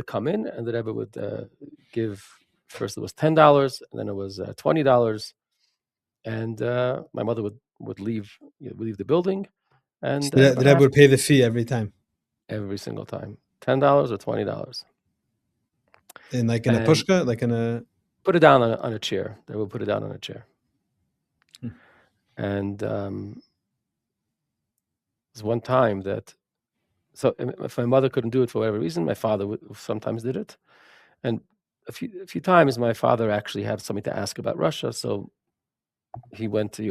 come in, and the Rebbe would give first it was $10, and then it was $20, and my mother would leave the building, and So the Rebbe would pay the fee every time. Every single time, $10 or $20. In a pushka, like in a. Put it down on a chair. They would put it down on a chair. And there's one time that, so if my mother couldn't do it for whatever reason, my father sometimes did it. And a few times, my father actually had something to ask about Russia, so he opened the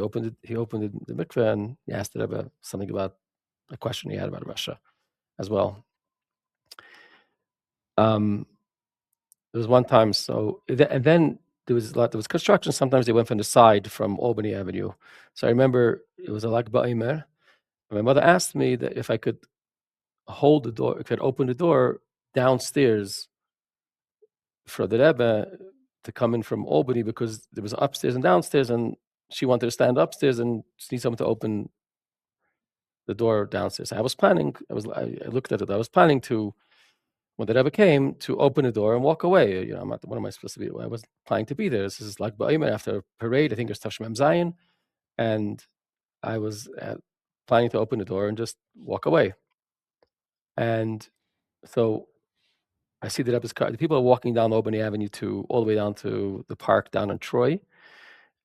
mikveh, and he asked the Rebbe something about a question he had about Russia as well. There was one time, and then there was construction. Sometimes they went from the side from Albany Avenue. So I remember it was a Lag Ba'omer. My mother asked me that if I could hold the door, if I could open the door downstairs for the Rebbe to come in from Albany, because there was upstairs and downstairs, and she wanted to stand upstairs and just need someone to open the door downstairs. I looked at it. I was planning to, when the Rebbe came, to open the door and walk away. What am I supposed to be? I wasn't planning to be there. This is like Ba'omer after a parade. I think it was Tavshim Zayin, and I was planning to open the door and just walk away. And so I see the Rebbe's car. The people are walking down Albany Avenue all the way down to the park down on Troy,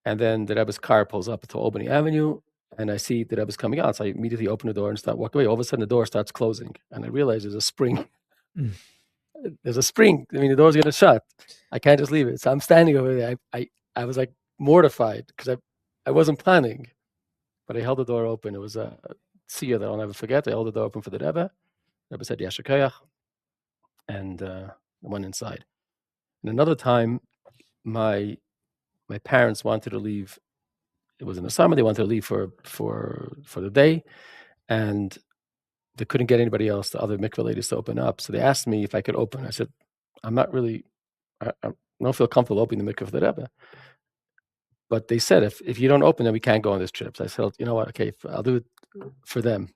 and then the Rebbe's car pulls up to Albany Avenue, and I see the Rebbe's coming out. So I immediately open the door and start walking away. All of a sudden, the door starts closing, and I realize there's a spring. There's a spring. I mean, the door's going to shut. I can't just leave it. So I'm standing over there. I was like mortified because I wasn't planning, but I held the door open. It was a siyah that I'll never forget. I held the door open for the Rebbe. The Rebbe said Yasher Koyach, and I went inside. And another time, my parents wanted to leave. It was in the summer. They wanted to leave for the day, and they couldn't get anybody else, the other mikvah ladies, to open up. So they asked me if I could open. I said, I'm not really, I don't feel comfortable opening the mikvah for the Rebbe. But they said, if you don't open, then we can't go on this trip. So I said, you know what? Okay, I'll do it for them.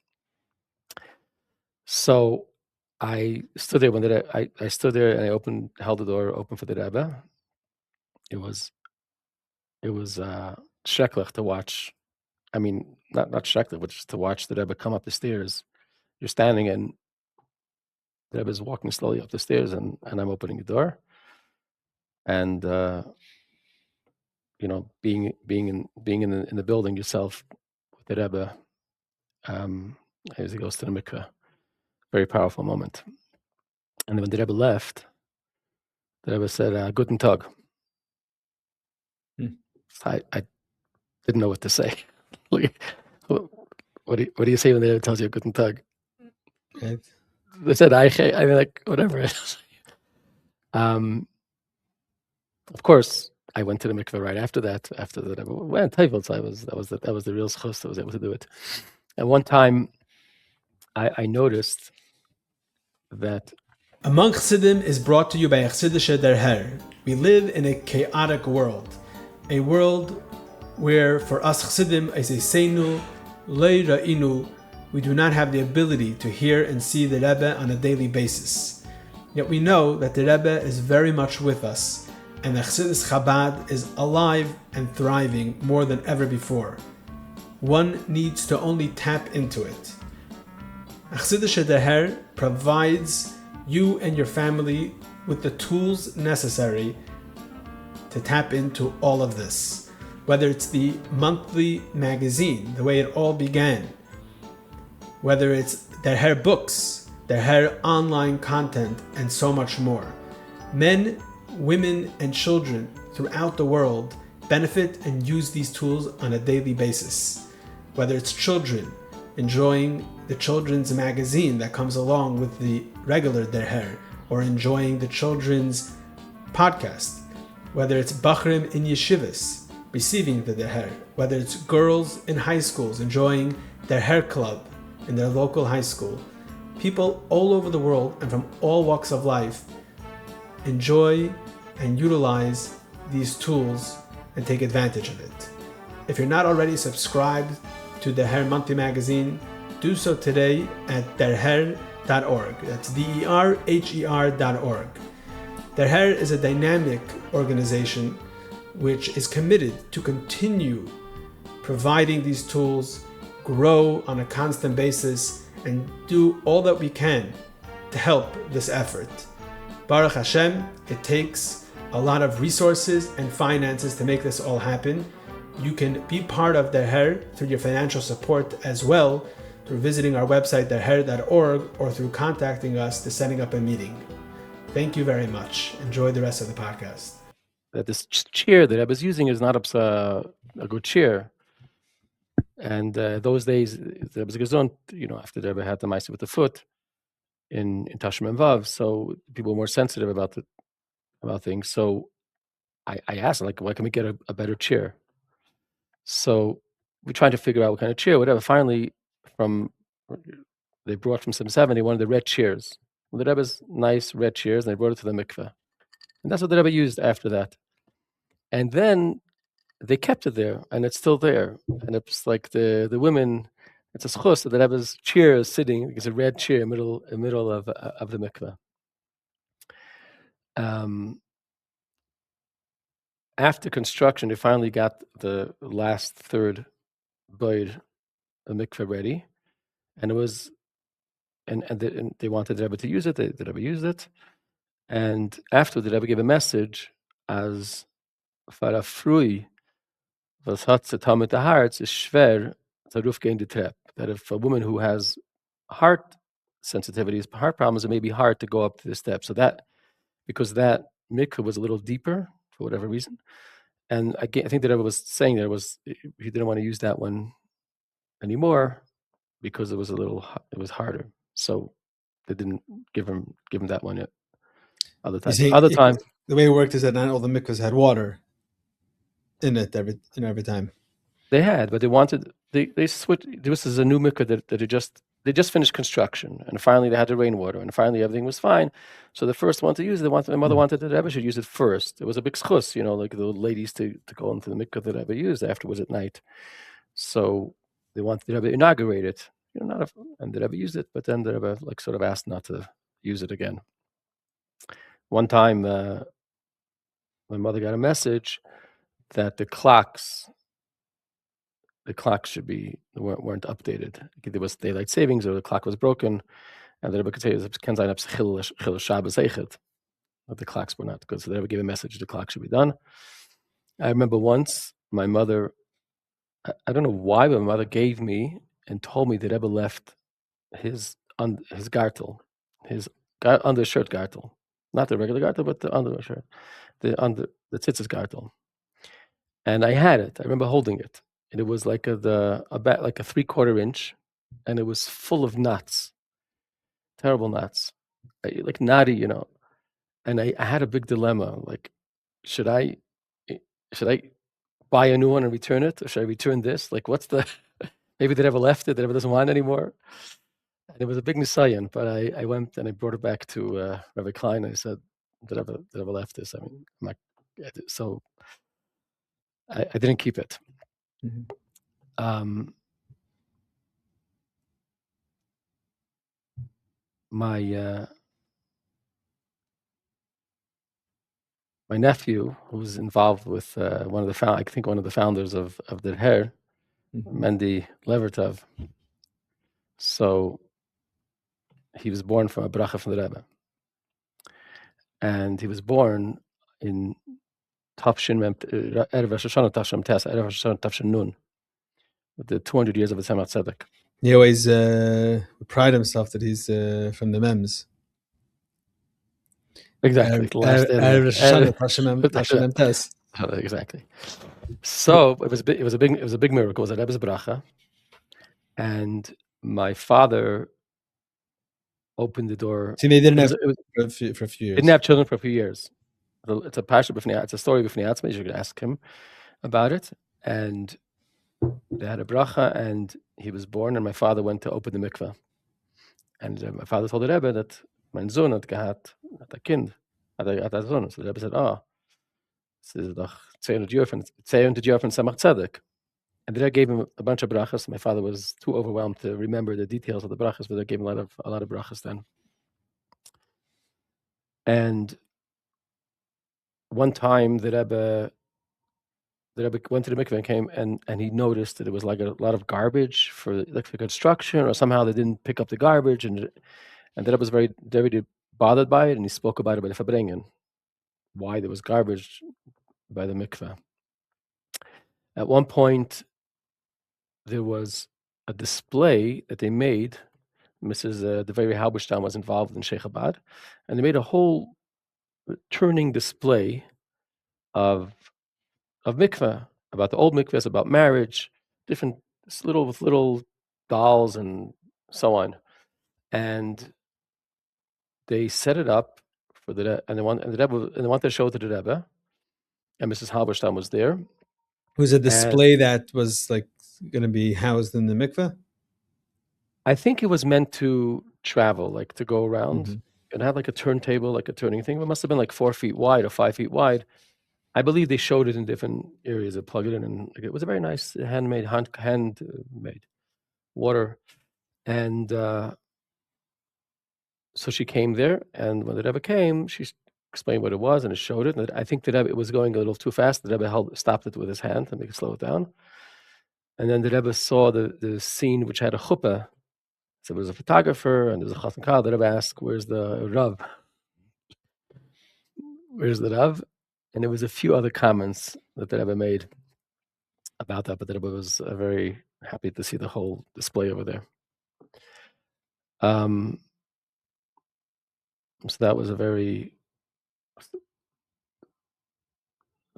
So I stood there I stood there and I held the door open for the Rebbe. It was shreklech to watch. I mean, not shreklech, but just to watch the Rebbe come up the stairs. You're standing and the Rebbe is walking slowly up the stairs, and I'm opening the door. And being in the building yourself with the Rebbe, as he goes to the mikveh, very powerful moment. And when the Rebbe left, the Rebbe said, "Guten Tag." So I didn't know what to say. What do you say when the Rebbe tells you Guten Tag? Right. They said, I mean, like, whatever. Of course, I went to the mikveh right after that. After that, I went to Tevel, so that was the real schus. I was able to do it. And one time, I noticed that Among Chassidim is brought to you by Chassidische Der Herr. We live in a chaotic world, a world where for us Chassidim is a seinu, lei ra'inu. We do not have the ability to hear and see the Rebbe on a daily basis. Yet we know that the Rebbe is very much with us, and the Chassidus Chabad is alive and thriving more than ever before. One needs to only tap into it. Chassidische Der Herr provides you and your family with the tools necessary to tap into all of this. Whether it's the monthly magazine, the way it all began, whether it's Der Herr books, Der Herr online content, and so much more. Men, women, and children throughout the world benefit and use these tools on a daily basis. Whether it's children enjoying the children's magazine that comes along with the regular Der Herr, or enjoying the children's podcast, whether it's Bachrim in yeshivas receiving the Der Herr, whether it's girls in high schools enjoying Der Herr club in their local high school. People all over the world and from all walks of life enjoy and utilize these tools and take advantage of it. If you're not already subscribed to the Herr Monthly Magazine, do so today at derher.org. That's derher.org. Der Herr is a dynamic organization which is committed to continue providing these tools, grow on a constant basis, and do all that we can to help this effort. Baruch Hashem, it takes a lot of resources and finances to make this all happen. You can be part of Der Herr through your financial support as well, through visiting our website derher.org or through contacting us to setting up a meeting. Thank you very much. Enjoy the rest of the podcast. That this chair that I was using is not a good chair. And those days, there was a gesund, after the Rebbe had the Meister with the foot in Tashim and Vav, so people were more sensitive about things. So I asked, like, why can we get a better chair? So we tried to figure out what kind of chair, whatever. Finally, they brought from 770 one of the red chairs. The Rebbe's nice red chairs, and they brought it to the mikveh. And that's what the Rebbe used after that. And then they kept it there, and it's still there. And it's like the women, it's a schus that the Rebbe's chair is sitting. It's a red chair in the middle of the mikveh. After construction, they finally got the last third boyd, the mikveh ready, and it was, and they wanted the Rebbe to use it. The Rebbe used it, and after the Rebbe gave a message as "Fara frui, was hat ze tam mit der Herz is schwer to ruf gegen die Treppe." That if a woman who has heart sensitivities, heart problems, it may be hard to go up to the steps. So that, because that mikveh was a little deeper for whatever reason, and I think that Rebbe was saying that he didn't want to use that one anymore because it was harder. So they didn't give him that one yet. Other times, the way it worked is that not all the mikvahs had water in it every time. They had, but they switched. This is a new mikvah that they just finished construction, and finally they had the rainwater, and finally everything was fine. So the first one to use it, my mother wanted that the Rebbe should use it first. It was a big schus, like the ladies to go into the mikvah that the Rebbe used afterwards at night. So they wanted the Rebbe to inaugurate it, and the Rebbe used it, but then the Rebbe sort of asked not to use it again. One time, my mother got a message that the clocks weren't updated. There was daylight savings, or the clock was broken, and the Rebbe could say that the clocks were not good. So the Rebbe gave a message: the clock should be done. I remember once my mother, I don't know why, but my mother gave me and told me that Rebbe left his gartel, his undershirt gartel, not the regular gartel, but the undershirt, the tzitzis gartel. And I had it. I remember holding it, and it was like a 3/4 inch, and it was full of knots, terrible knots, like knotty, And I had a big dilemma: like, should I buy a new one and return it, or should I return this? Like, what's the maybe they never left it, they never doesn't want it anymore. And it was a big nisayon, but I went and I brought it back to Rabbi Klein. And I said, did I ever left this? I mean, so I didn't keep it. Mm-hmm. My nephew, who was involved with one of the founders of the Herr, mm-hmm. Rabbi Levertov. So he was born from a bracha from the Rebbe, and he was born in Tafshin Erev Rosh Hashanah Tafshin Tes Erev Rosh Hashanah Tafshin Nun, with the 200 years of the Tzemach Tzedek. He always pride himself that he's from the Mems. Exactly. Exactly. So it was a big miracle. It was a Rebbe's bracha, and my father opened the door. See, they didn't have for a few years. Didn't have children for a few years. It's a story b'fnei atzma. You could ask him about it. And they had a bracha, and he was born, and my father went to open the mikveh. And my father told the Rebbe that mein Sohn hat a kind, hat a Sohn. So the Rebbe said, this is doch 200 Jahre from Tzemach Tzedek. And the Rebbe gave him a bunch of brachas. My father was too overwhelmed to remember the details of the brachas, but they gave him a lot of brachas then. And one time the Rebbe went to the mikveh and came and he noticed that there was like a lot of garbage for construction, or somehow they didn't pick up the garbage, and the Rebbe was very bothered by it, and he spoke about it by the Fabrengen, why there was garbage by the mikveh. At one point, there was a display that they made. Mrs. Deveri Halberstam was involved in Chabad, and they made a whole turning display of mikveh, about the old mikvahs, about marriage, different little dolls and so on, and they set it up for and they wanted to show it to the Rebbe, and Mrs. Halberstam was there. It was a And display that was like going to be housed in the mikveh. I think it was meant to travel, like to go around. It had like a turntable, like a turning thing. It must have been like 4 feet wide or 5 feet wide. I believe they showed it in different areas. They plugged it in, and it was a very nice handmade water. And so she came there, and when the Rebbe came, she explained what it was, and it showed it. And I think the Rebbe, it was going a little too fast. The Rebbe stopped it with his hand to make it slow it down. And then the Rebbe saw the scene, which had a chuppah. So there was a photographer, and there was a chatan kal. The Rebbe asked, "Where's the Rav? Where's the Rav?" And there was a few other comments that the Rebbe made about that, but the Rebbe was very happy to see the whole display over there. So that was a very,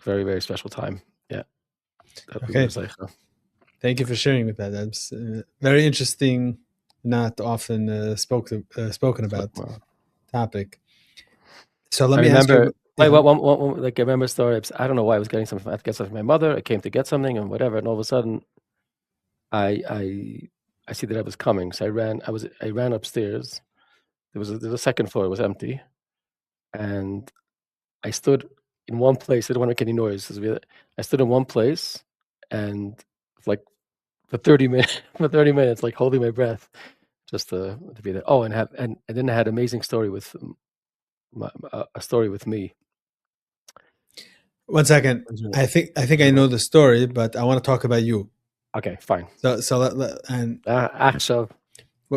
very, very special time. Yeah. Okay. Thank you for sharing with that. That's very interesting, not often spoken about topic. So let me ask you. Wait, one, like I remember a story. I don't know why I was getting something. I had to get something from my mother. I came to get something and whatever, and all of a sudden, I see that I was coming. So I ran upstairs. There's a second floor. It was empty, and I stood in one place. I didn't want to make any noise. I stood in one place, and like for 30 minutes, like holding my breath, just to be there. Oh, and then I had an amazing story with a story with me. 1 second. I think I know the story, but I want to talk about you. Okay, fine. Well,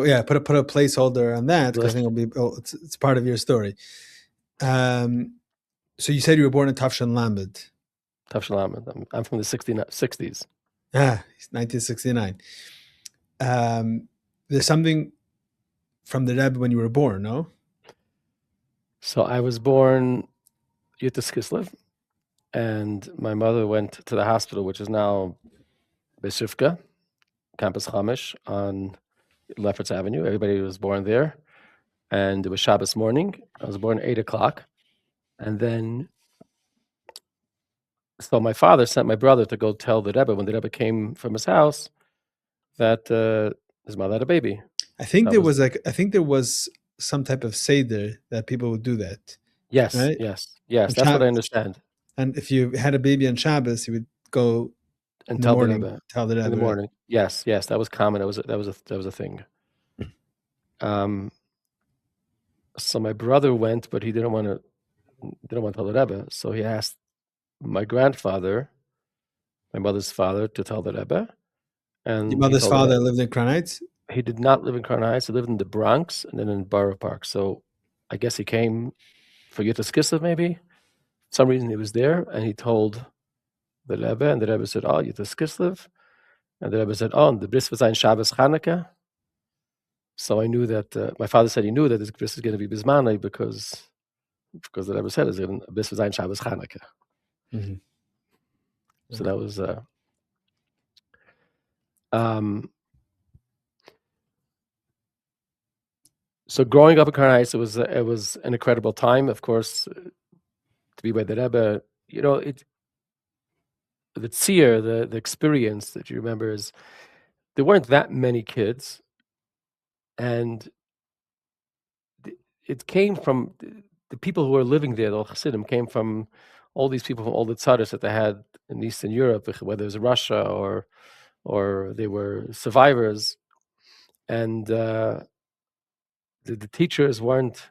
yeah, put a placeholder on that because I think it's part of your story. So you said you were born in Tafshan Lamed. Tafshan Lamed. I'm from the 60s. 1969. There's something from the Rebbe when you were born, no? So I was born Yutas Kislev, and my mother went to the hospital, which is now Besivka, Campus Chamish on Lefferts Avenue. Everybody was born there, and it was Shabbos morning. I was born at 8 o'clock, and then so my father sent my brother to go tell the Rebbe when the Rebbe came from his house that his mother had a baby. I think there was some type of seder that people would do that. Yes, right? yes. That's what I understand. And if you had a baby on Shabbos, you would go and tell the Rebbe. In the morning. Yes, that was common. That was a thing. So my brother went, but he didn't want to tell the Rebbe. So he asked my grandfather, my mother's father, to tell the Rebbe. And your mother's father lived in Crown Heights? He did not live in Crown Heights. He lived in the Bronx and then in Borough Park. So I guess he came for Yutas Kislev, maybe. For some reason he was there, and he told the Rebbe, and the Rebbe said, "Oh, Yutas Kislev," and the Rebbe said, "Oh, and the bris was on Shabbos Chanukah." So I knew that my father said he knew that this bris is going to be bismanai because the Rebbe said it's going to bris was on Shabbos Chanukah. Mm-hmm. So that was. So growing up in Crown Heights, it was an incredible time, of course, to be by the Rebbe. The tzir, the experience that you remember is there weren't that many kids, and it came from the people who were living there. The Chassidim came from all these people from all the tzaddis that they had in Eastern Europe, whether it was Russia or they were survivors, and the teachers weren't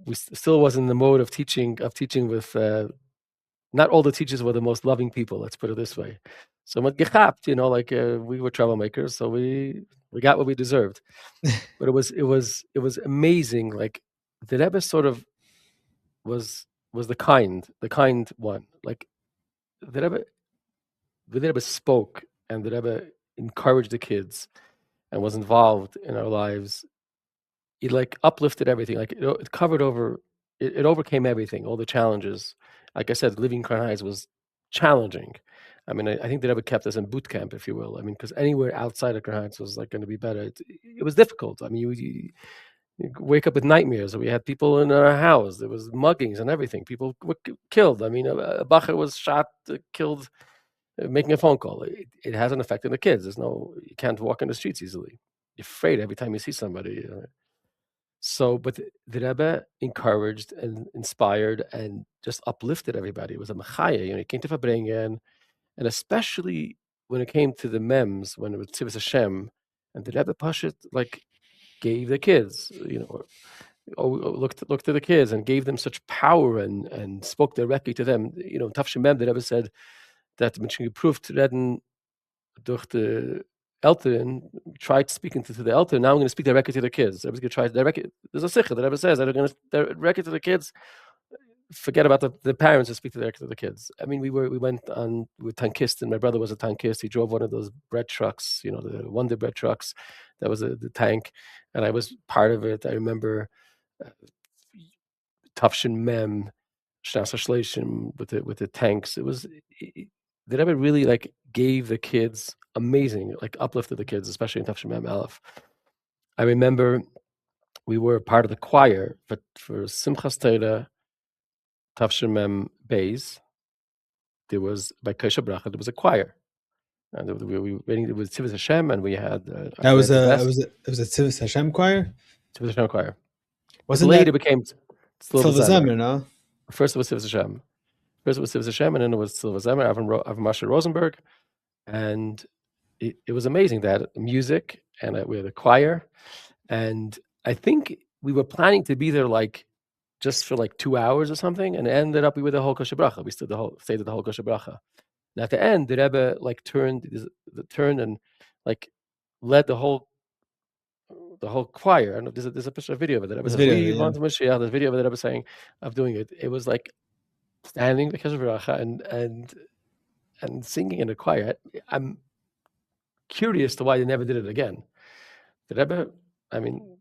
we still was in the mode of teaching with. Not all the teachers were the most loving people. Let's put it this way. So we gechapt, like we were troublemakers, so we got what we deserved. But it was amazing. Like the Rebbe sort of was the kind one. Like the Rebbe spoke, and the Rebbe encouraged the kids, and was involved in our lives. It like uplifted everything. Like it covered over. It overcame everything, all the challenges. Like I said, living in Crown Heights was challenging. I mean, I think the Rebbe kept us in boot camp, if you will. I mean, because anywhere outside of Crown Heights was like going to be better. It was difficult. I mean, you wake up with nightmares. We had people in our house. There was muggings and everything. People were killed. I mean, a bacher was shot, killed, making a phone call. It has an effect on the kids. You can't walk in the streets easily. You're afraid every time you see somebody. So, but the Rebbe encouraged and inspired and just uplifted everybody. It was a Machane, he came to Fabringen, and especially when it came to the mems, when it was Tzivos Hashem, and the Rebbe Pashut like gave the kids, looked to the kids and gave them such power and spoke directly to them. Tafshim Mem, the Rebbe said that when she proved redden durch the Eltern, tried speaking to the Eltern. Now I'm going to speak directly to the kids. I was going to try directly. There's a sikha that Rebbe says that I'm going to directly to the kids. Forget about the parents and speak directly to the kids. I mean, we went on with tankist, and my brother was a tankist. He drove one of those bread trucks, the Wonder Bread trucks. That was the tank, and I was part of it. I remember Tafshin Mem, Shnasa Shleishim with the tanks. It was the Rebbe really like gave the kids amazing, like uplifted the kids, especially in Tafshin Mem Aleph. I remember we were part of the choir for Simchas Torah Tafshin Mem Beis. There was by Kosher Bracha. There was a choir, and we were waiting. It was Tzivos Hashem, and we had it was a Tzivos Hashem choir. Tzivos Hashem choir. Wasn't later that became Tzilva Zemer? No. First it was Tzivos Hashem. And then it was Tzilva Zemer, Avram Moshe Rosenberg, and it was amazing. That music, and we had a choir, and I think we were planning to be there like just for like 2 hours or something, and it ended up we were the whole Kosher Bracha. We stayed the whole Kosher Bracha. And at the end, the Rebbe like turned and like led the whole choir. I don't know, there's a picture, a video of it. The Rebbe says, "We want to Mashiach." There's a video of the Rebbe saying of doing it. It was like standing the Kosher Bracha and singing in the choir. I'm curious to why they never did it again. The Rebbe, I mean,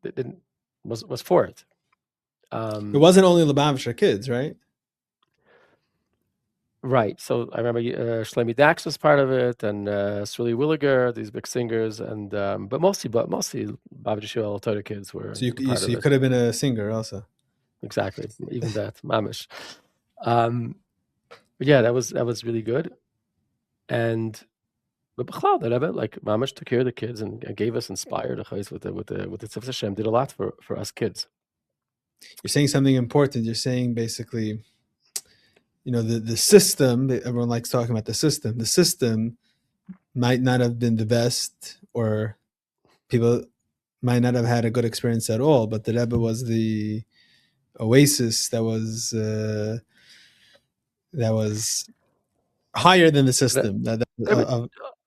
was for it. It wasn't only Lubavitcher kids, right? Right. So I remember Shlomi Dax was part of it, and Srili Williger, these big singers, and but mostly Lubavitcher Torah kids were. So you could have been a singer also. Exactly, even that mamish. But yeah, that was really good, but B'chlal, the Rebbe, like mamish, took care of the kids and gave us inspired with the Tzivos Hashem, did a lot for us kids. You're saying something important. You're saying basically, the system, everyone likes talking about the system. The system might not have been the best, or people might not have had a good experience at all, but the Rebbe was the oasis that was higher than the system. That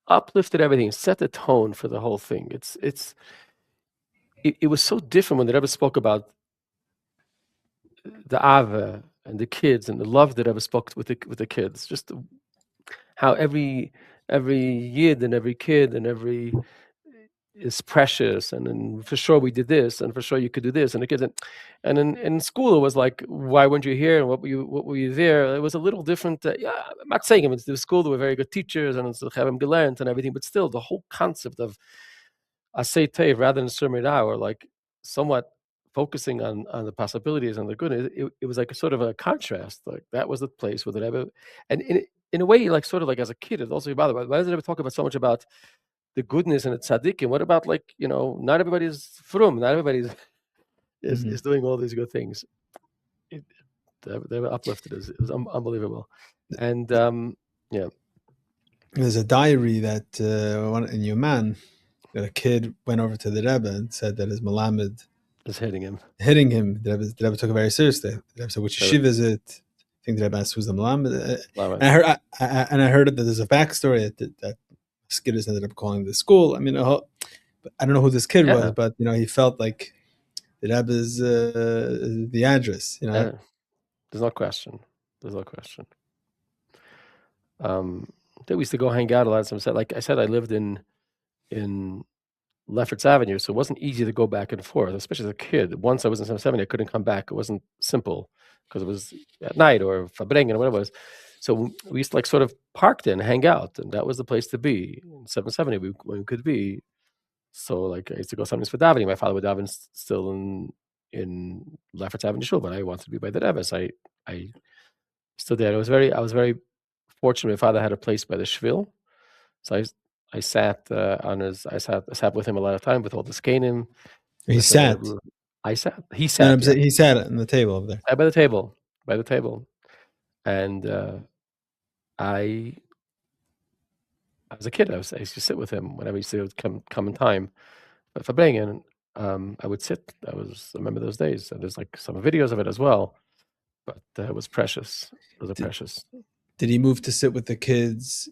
uplifted everything, set the tone for the whole thing. It was so different when the Rebbe spoke about the Ava and the kids and the love that Rebbe spoke with the kids. Just how every yid and every kid and every is precious, and then for sure we did this, and for sure you could do this, and the kids, and in school it was like, why weren't you here, and what were you there? It was a little different. I'm not saying it was the school, there were very good teachers and it's Chabad gelernt and everything, but still the whole concept of Asay Teiv rather than Surmei or like somewhat focusing on the possibilities and the goodness. It was like a sort of a contrast. Like that was the place where the Rebbe, and in a way, like sort of like as a kid, it also bothered. Why does the Rebbe talk about so much about the goodness and the tzaddikim? What about like not everybody's frum, not everybody's is doing all these good things. They were uplifted. It was unbelievable, and yeah. There's a diary that in Yuman that a kid went over to the Rebbe and said that his Malamed Just hitting him. Hitting him. The Rebbe took it very seriously. The Rebbe said, which yeshiva is it? I think the Rebbe asked who's the Malam. And I heard that there's a backstory that Skidders ended up calling the school. I mean, I don't know who this kid was, but he felt like the Rebbe's the address. There's no question. They used to go hang out a lot. As like I said, I lived in Lefferts Avenue, so it wasn't easy to go back and forth, especially as a kid. Once I was in 770, I couldn't come back. It wasn't simple because it was at night or Fabrengen or whatever it was. So we used to sort of park there and hang out, and that was the place to be. In 770, we could be. So I used to go sometimes for davening. My father would daven still in Lefferts Avenue Shul, but I wanted to be by the Rebbe, so I stood there. I was very fortunate. My father had a place by the Shvil, so I sat I sat with him a lot of time with all the skanim. He sat. I sat. He sat. No, he sat on the table over there. By the table, and I as a kid, I used to sit with him whenever he used to come in time. But for bringing, I would sit. I remember those days. And there's some videos of it as well. But it was precious. Precious. Did he move to sit with the kids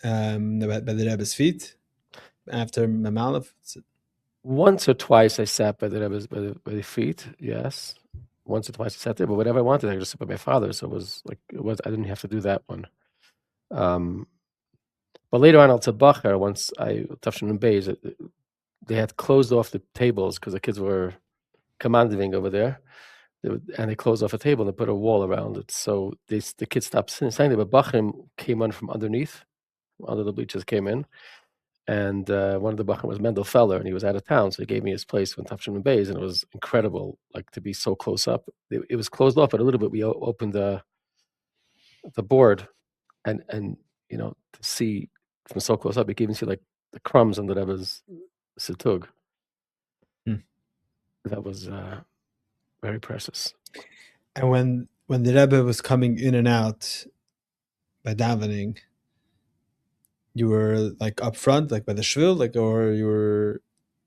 by the Rebbe's feet after Mamalef? Once or twice I sat by the Rebbe's by the feet. Yes, once or twice I sat there. But whenever I wanted, I could just sit by my father. So it was. I didn't have to do that one. But later on, Al-Tabachar, once I Tafshin and Beis, they had closed off the tables because the kids were commanding over there. And they closed off a table and they put a wall around it. So the kids stopped saying that, but Bachrim came on from underneath, under the bleachers came in. And one of the Bachrim was Mendel Feller, and he was out of town. So he gave me his place when Tafshin and Beis, and it was incredible, to be so close up. It was closed off, but a little bit we opened the board and to see from so close up, you can even see the crumbs on the Rebbe's situg. That was very precious. And when the Rebbe was coming in and out by davening, you were up front, by the shvil, or you were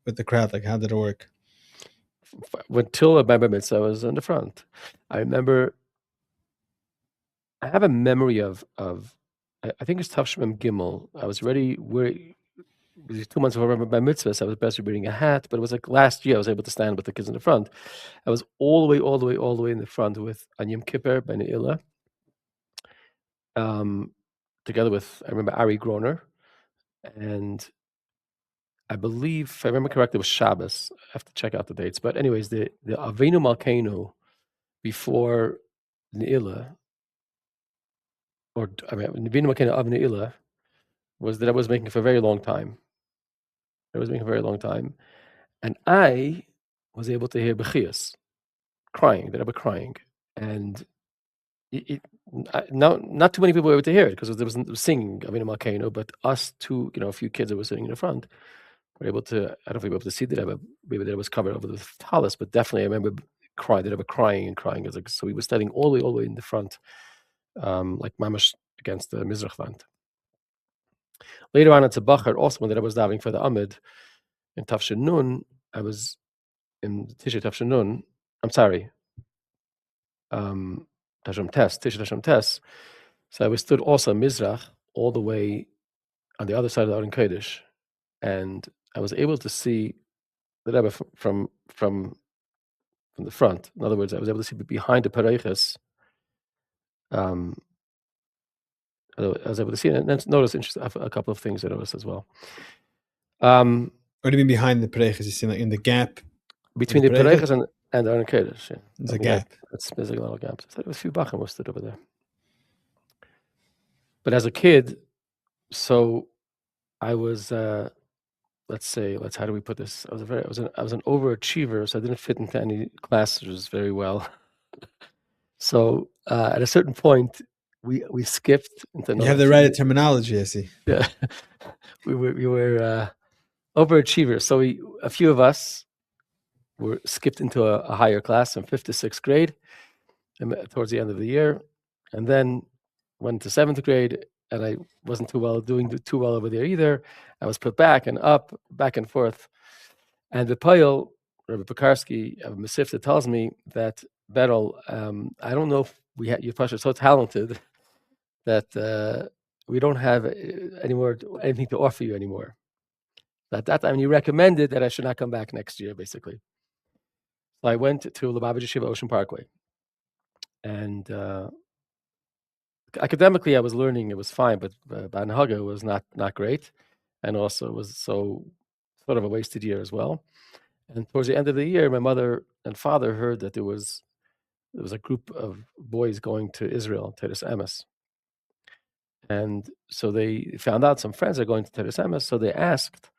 with the crowd? How did it work? Until my bar mitzvah, I was in the front. I remember. I have a memory of I think it's Tavshmem Gimmel. I was ready. It was 2 months before my mitzvah, so I was basically wearing a hat. But it was last year I was able to stand with the kids in the front. I was all the way in the front with Yom Kippur Ben Ila. Together with, I remember, Ari Groner, and I believe, if I remember correctly, it was Shabbos. I have to check out the dates. But anyways, the Avinu Malkeinu before Ne'ilah, Avinu Malkeinu of Ne'ilah, was that I was making for a very long time. And I was able to hear Bechiyas, crying, the Rebbe crying. And not too many people were able to hear it because there was singing Avinu Malkeinu, but us two, a few kids that were sitting in the front were able to, I don't know if we were able to see the Rebbe, maybe the Rebbe was covered over the talus, but definitely I remember the Rebbe crying and crying. It was so we were standing all the way in the front, like mamash against the Mizrach Wand. Later on, it's a Bachar, also when the Rebbe was davening for the Amid in Tafshin Nun, I was in Tisha Tafshin Nun, I'm sorry, Tisha Tasham Tes. So I was stood also Mizrach, all the way on the other side of the Aron Kodesh, and I was able to see the Rebbe from the front. In other words, I was able to see behind the Pareiches. I was able to see it, and then notice a couple of things I noticed as well. What do you mean behind the Pareiches? You see in the gap between the Pareiches and the Aron Kodesh. Yeah. There's a gap. There's a little gap. So there was a few Bachim stood over there. But as a kid, so I was, how do we put this? I was an overachiever, so I didn't fit into any classes very well. So at a certain point, we skipped into. You have the right terminology, I see. Yeah, we were overachievers. So a few of us were skipped into a higher class from 5th to 6th grade, towards the end of the year, and then went to 7th grade. And I wasn't doing too well over there either. I was put back and up, back and forth. And the Payal, Rabbi Pekarsky of Mesivta tells me that Berel, I don't know if you are so talented that we don't have anything to offer you anymore. At that time, you recommended that I should not come back next year, basically. So I went to Lubavitch Yeshiva Ocean Parkway, and academically I was learning; it was fine, but Banhaga was not great, and also it was sort of a wasted year as well. And towards the end of the year, my mother and father heard that there was a group of boys going to Israel, Teres Emes. And so they found out some friends are going to Teres Emes, so they asked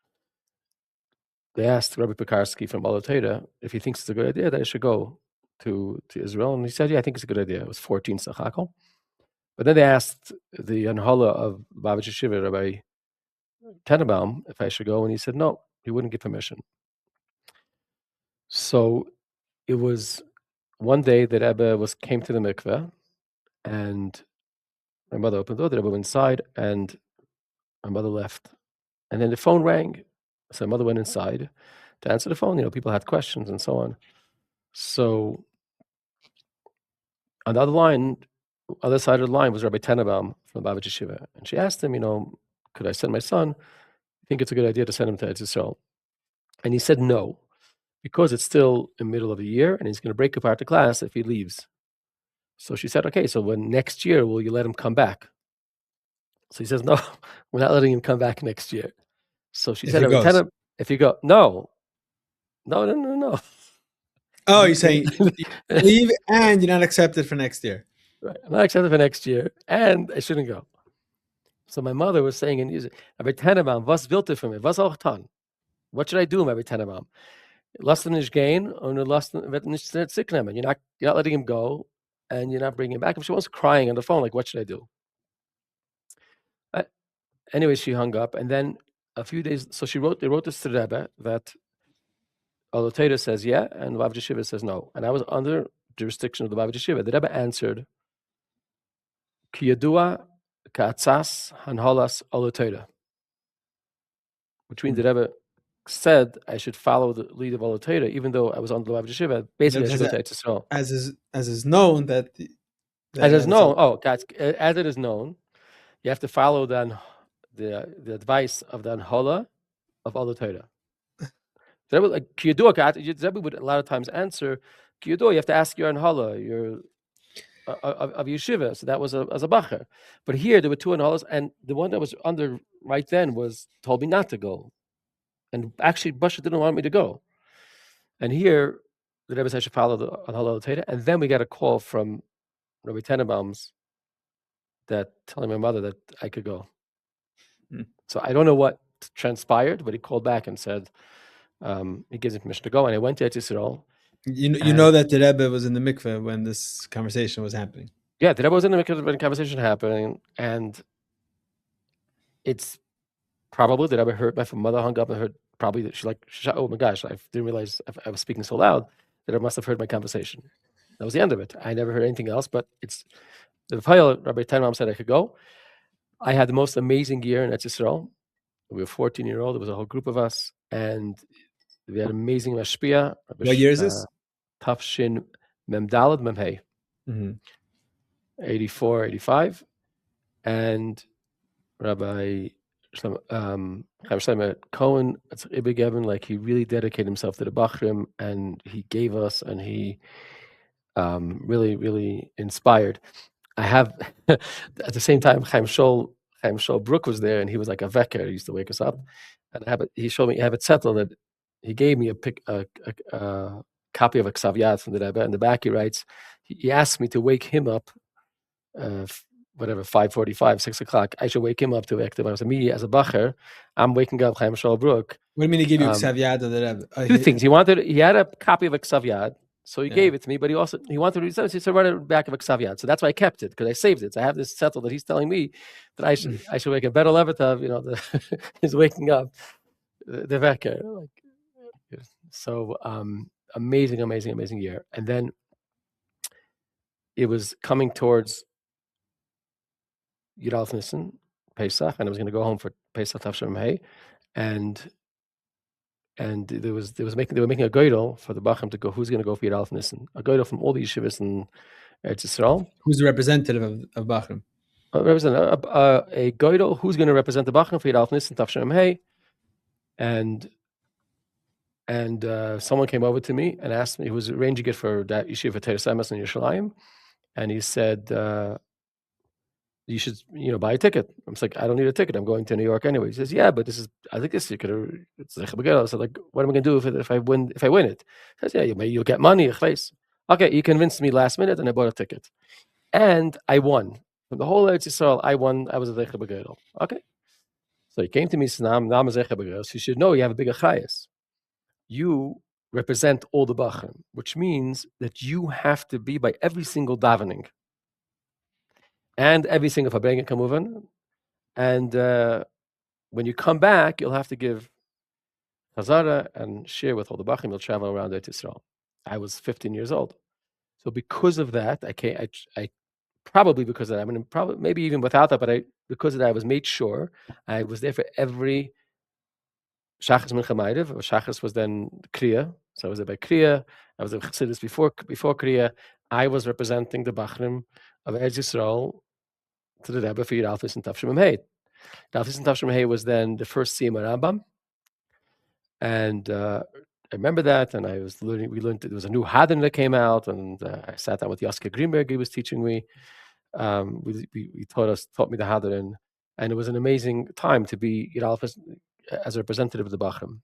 Rabbi Pekarsky from Aloteda if he thinks it's a good idea that I should go to Israel. And he said, yeah, I think it's a good idea. It was 14 Sachakel. But then they asked the Anhala of Lubavitch Yeshiva, Rabbi Tenenbaum, if I should go, and he said no, he wouldn't give permission. So it was one day that Rebbe came to the mikveh, and my mother opened the door, the Rebbe went inside, and my mother left. And then the phone rang. So my mother went inside to answer the phone. People had questions and so on. So on the other side of the line was Rabbi Tenenbaum from Lubavitch Yeshiva. And she asked him, could I send my son? I think it's a good idea to send him to Yisroel. And he said no, because it's still in the middle of the year, and he's going to break apart the class if he leaves. So she said, okay, so when next year, will you let him come back? So he says, no, we're not letting him come back next year. So she said, if you go, no. Oh, you're saying you leave and you're not accepted for next year. Right, I'm not accepted for next year, and I shouldn't go. So my mother was saying in music, Rabbi Tenenbaum, was wilt für mich? Was auch tan? What should I do, Rabbi Tenenbaum? Lass ihn nicht gehen, und wird nicht sick nehmen. You're not letting him go, and you're not bringing him back. And she was crying on the phone, like, what should I do? Anyway, she hung up, and then a few days, so they wrote this to the Rebbe that Aloteda says yeah, and Lubavitch Yeshiva says no. And I was under jurisdiction of the Lubavitch Yeshiva. The Rebbe answered, Ki yadua ka'atzas hanholas Aloteda, which means the Rebbe said I should follow the lead of Aloteda, even though I was on the Lubavitch Yeshiva. Basically, I should go to Yisroel. As is known as it is known. As it is known, you have to follow the advice of the Anhola of Aloteda. The Rebbe would a lot of times answer, you have to ask your Anhala, of yeshiva. So that was as a bacher. But here there were two Anhalas, and the one that was under right then told me not to go. And actually, Basha didn't want me to go. And here, the Rebbe said I should follow the Anhala Aloteda. And then we got a call from Rabbi Tenenbaum's that telling my mother that I could go. So I don't know what transpired, but he called back and said, he gives me permission to go, and I went to Yisroel. You know that the Rebbe was in the mikveh when this conversation was happening. Yeah, the Rebbe was in the mikveh when the conversation happening, and it's probably the Rebbe heard. My mother hung up and heard probably that she oh my gosh, I didn't realize I was speaking so loud that I must have heard my conversation. That was the end of it. I never heard anything else. But it's the Rabbi Tenenbaum said I could go. I had the most amazing year in Yisroel. We were 14-year-old. There was a whole group of us, and we had amazing mashpia. What year is this? Tafshin Memdalad Memhei. 84, 85. And Rabbi Chaim Shlomo Cohen, it's Rebbe Gavin, like he really dedicated himself to the Bachrim, and he gave us, and he really, really inspired. I have, at the same time, Chaim Shol Brook was there, and he was like a veker. He used to wake us up. And he showed me, I have it settled that he gave me a copy of a Ksav Yad from the Rebbe. In the back, he writes, he asked me to wake him up, 5:45, 6 o'clock. I should wake him up to Ektiv. I was immediately as a bacher. I'm waking up Chaim Shol Brook. What do you mean he gave you Ksav Yad of the Rebbe? Two things. He had a copy of a Ksav Yad. So he gave it to me, but he wanted to read it. He said, write it back of a Ksav Yad. So that's why I kept it, because I saved it. So I have this settled that he's telling me that I should wake up. Berel Levertov, is waking up the veker. So amazing year. And then it was coming towards Yud Aleph Nisan, Pesach, and I was going to go home for Pesach Tafshin Mei, and and they were making a geidel for the Bachim to go. Who's going to go for Yud Aleph Nissen? A geidel from all the yeshivas in Eretz Yisrael. Who's the representative of Bachrim? Represent a geidel who's going to represent the Bachim for Yud Aleph Nissen Tafshem Hey, and someone came over to me and asked me, who was arranging it for that yeshiva Teres Emes in Yerushalayim, and he said, you should, buy a ticket. I'm like, I don't need a ticket. I'm going to New York anyway. He says, yeah, but I think this you could. It's like I said, like, what am I going to do if I win it? He says, yeah, you'll get money. Okay, you convinced me last minute, and I bought a ticket, and I won from the whole Eretz Yisrael. I won. I was a Zeicha B'Geidel. Okay, so he came to me. Said, "Nam Zeicha B'Geidel." So you should know you have a bigger chayas. You represent all the Bachrim, which means that you have to be by every single davening. And every single Fabrengen Kamuvan. And when you come back, you'll have to give Chazara and share with all the Bachim. You'll travel around Eretz Yisrael. I was 15 years old. So because of that, I probably because of that, probably maybe even without that, but because of that, I was made sure I was there for every Shachas Mincha Ma'ariv. Shachas was then Kriya. So I was there by Kriya. I was in Chassidus before Kriya. I was representing the Bachrim of Eretz Yisrael to the Rebbe for Yud Aleph Nissen Tafshem Hey. Yud Aleph Nissen Tafshem Hey was then the first Siyum Rambam, and I remember that. And we learned there was a new Hadron that came out, and I sat down with Yaska Greenberg. He was teaching me. He taught me the Hadron, and it was an amazing time to be Yud Aleph as a representative of the Bachrim.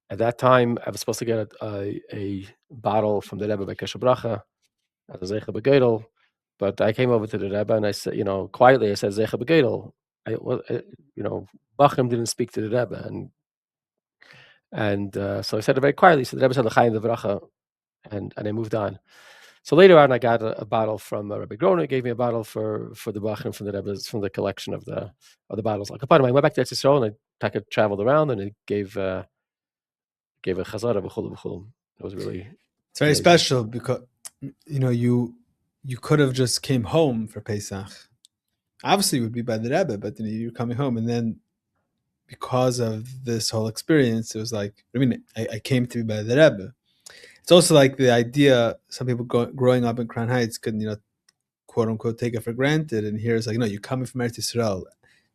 At that time, I was supposed to get a bottle from the Rebbe by Keshe Bracha as a Zeicha B'Geidel. But I came over to the Rebbe and I said, quietly, I said, Zeicha B'Geidel. Bachrim didn't speak to the Rebbe. And so I said it very quietly. So the Rebbe said, L'chaim L'vracha, and I moved on. So later on, I got a bottle from Rabbi Groner. He gave me a bottle for the Bachrim from the Rebbe's, from the collection of the bottles. Like, I went back to Yisroel and I traveled around and he gave a chazara v'chulu. It was really... It's very special because, you could have just came home for Pesach. Obviously, it would be by the Rebbe, but you're coming home, and then because of this whole experience, it was like, I came to be by the Rebbe. It's also like the idea some people growing up in Crown Heights could, quote unquote, take it for granted. And here it's like, you're coming from Eretz Yisrael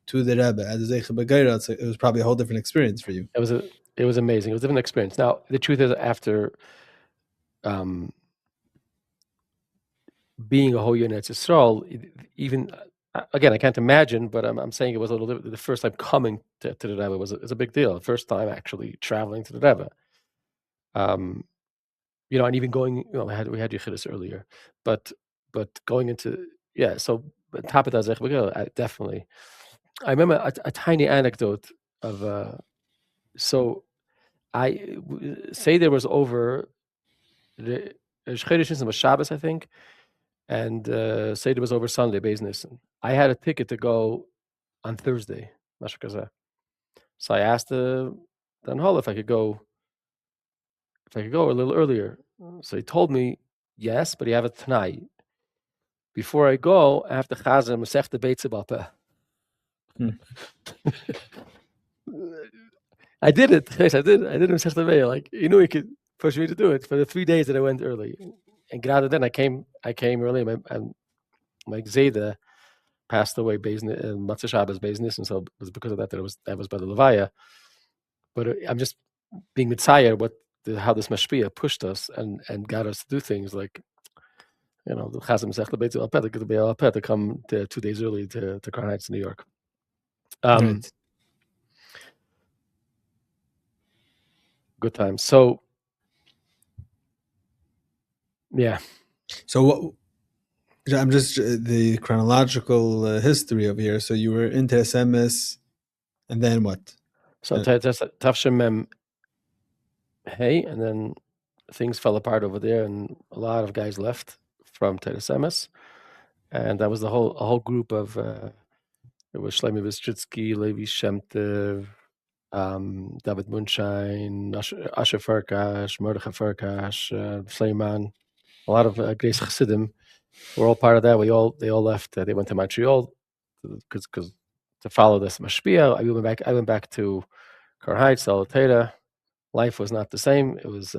to the Rebbe as a Zeicha B'Geidel. It was probably a whole different experience for you. It was amazing. It was a different experience. Now, the truth is, after being a whole year in Eretz Yisrael, even again, I can't imagine, but I'm saying it was a little different. The first time coming to the Rebbe was a big deal. The first time actually traveling to the Rebbe, and even going, we had Yechidus earlier, but going into So on top of that, definitely. I remember a tiny anecdote of I say there was over the Chiddush was Shabbos, I think. And Seder was over Sunday, business. I had a ticket to go on Thursday, so I asked the Hall if I could go a little earlier. So he told me yes, but you have a tonight. Before I go, I have to chazer Masechta Beitza B'Alpeh. I did it. Yes, I did. I did Masechta Beitza. Like, he could push me to do it for the 3 days that I went early. And rather than I came early. My Zayda passed away Matzah Shabbos business, and so it was because of that was by the Levaya. But I'm just being mitzayir how this mashpia pushed us and got us to do things like, the Chazam Masechta Beitza B'Alpeh to come 2 days early to Crown Heights, New York. Right. Good time. So, yeah. So what? I'm just the chronological history over here. So you were in Teres Emes, and then what? So Tafshem Mem Hey, and then things fell apart over there, and a lot of guys left from Teres Emes, and that was a whole group of. It was Shlomo Bistritsky, Levi Shemtev, David Munshine, Asher Farkash, Mordechai Farkash, Sleiman, a lot of Grace Chassidim were all part of that. They all left. They went to Montreal because to follow this mashpia. I went back to Kar Heights, Salatera, life was not the same. It was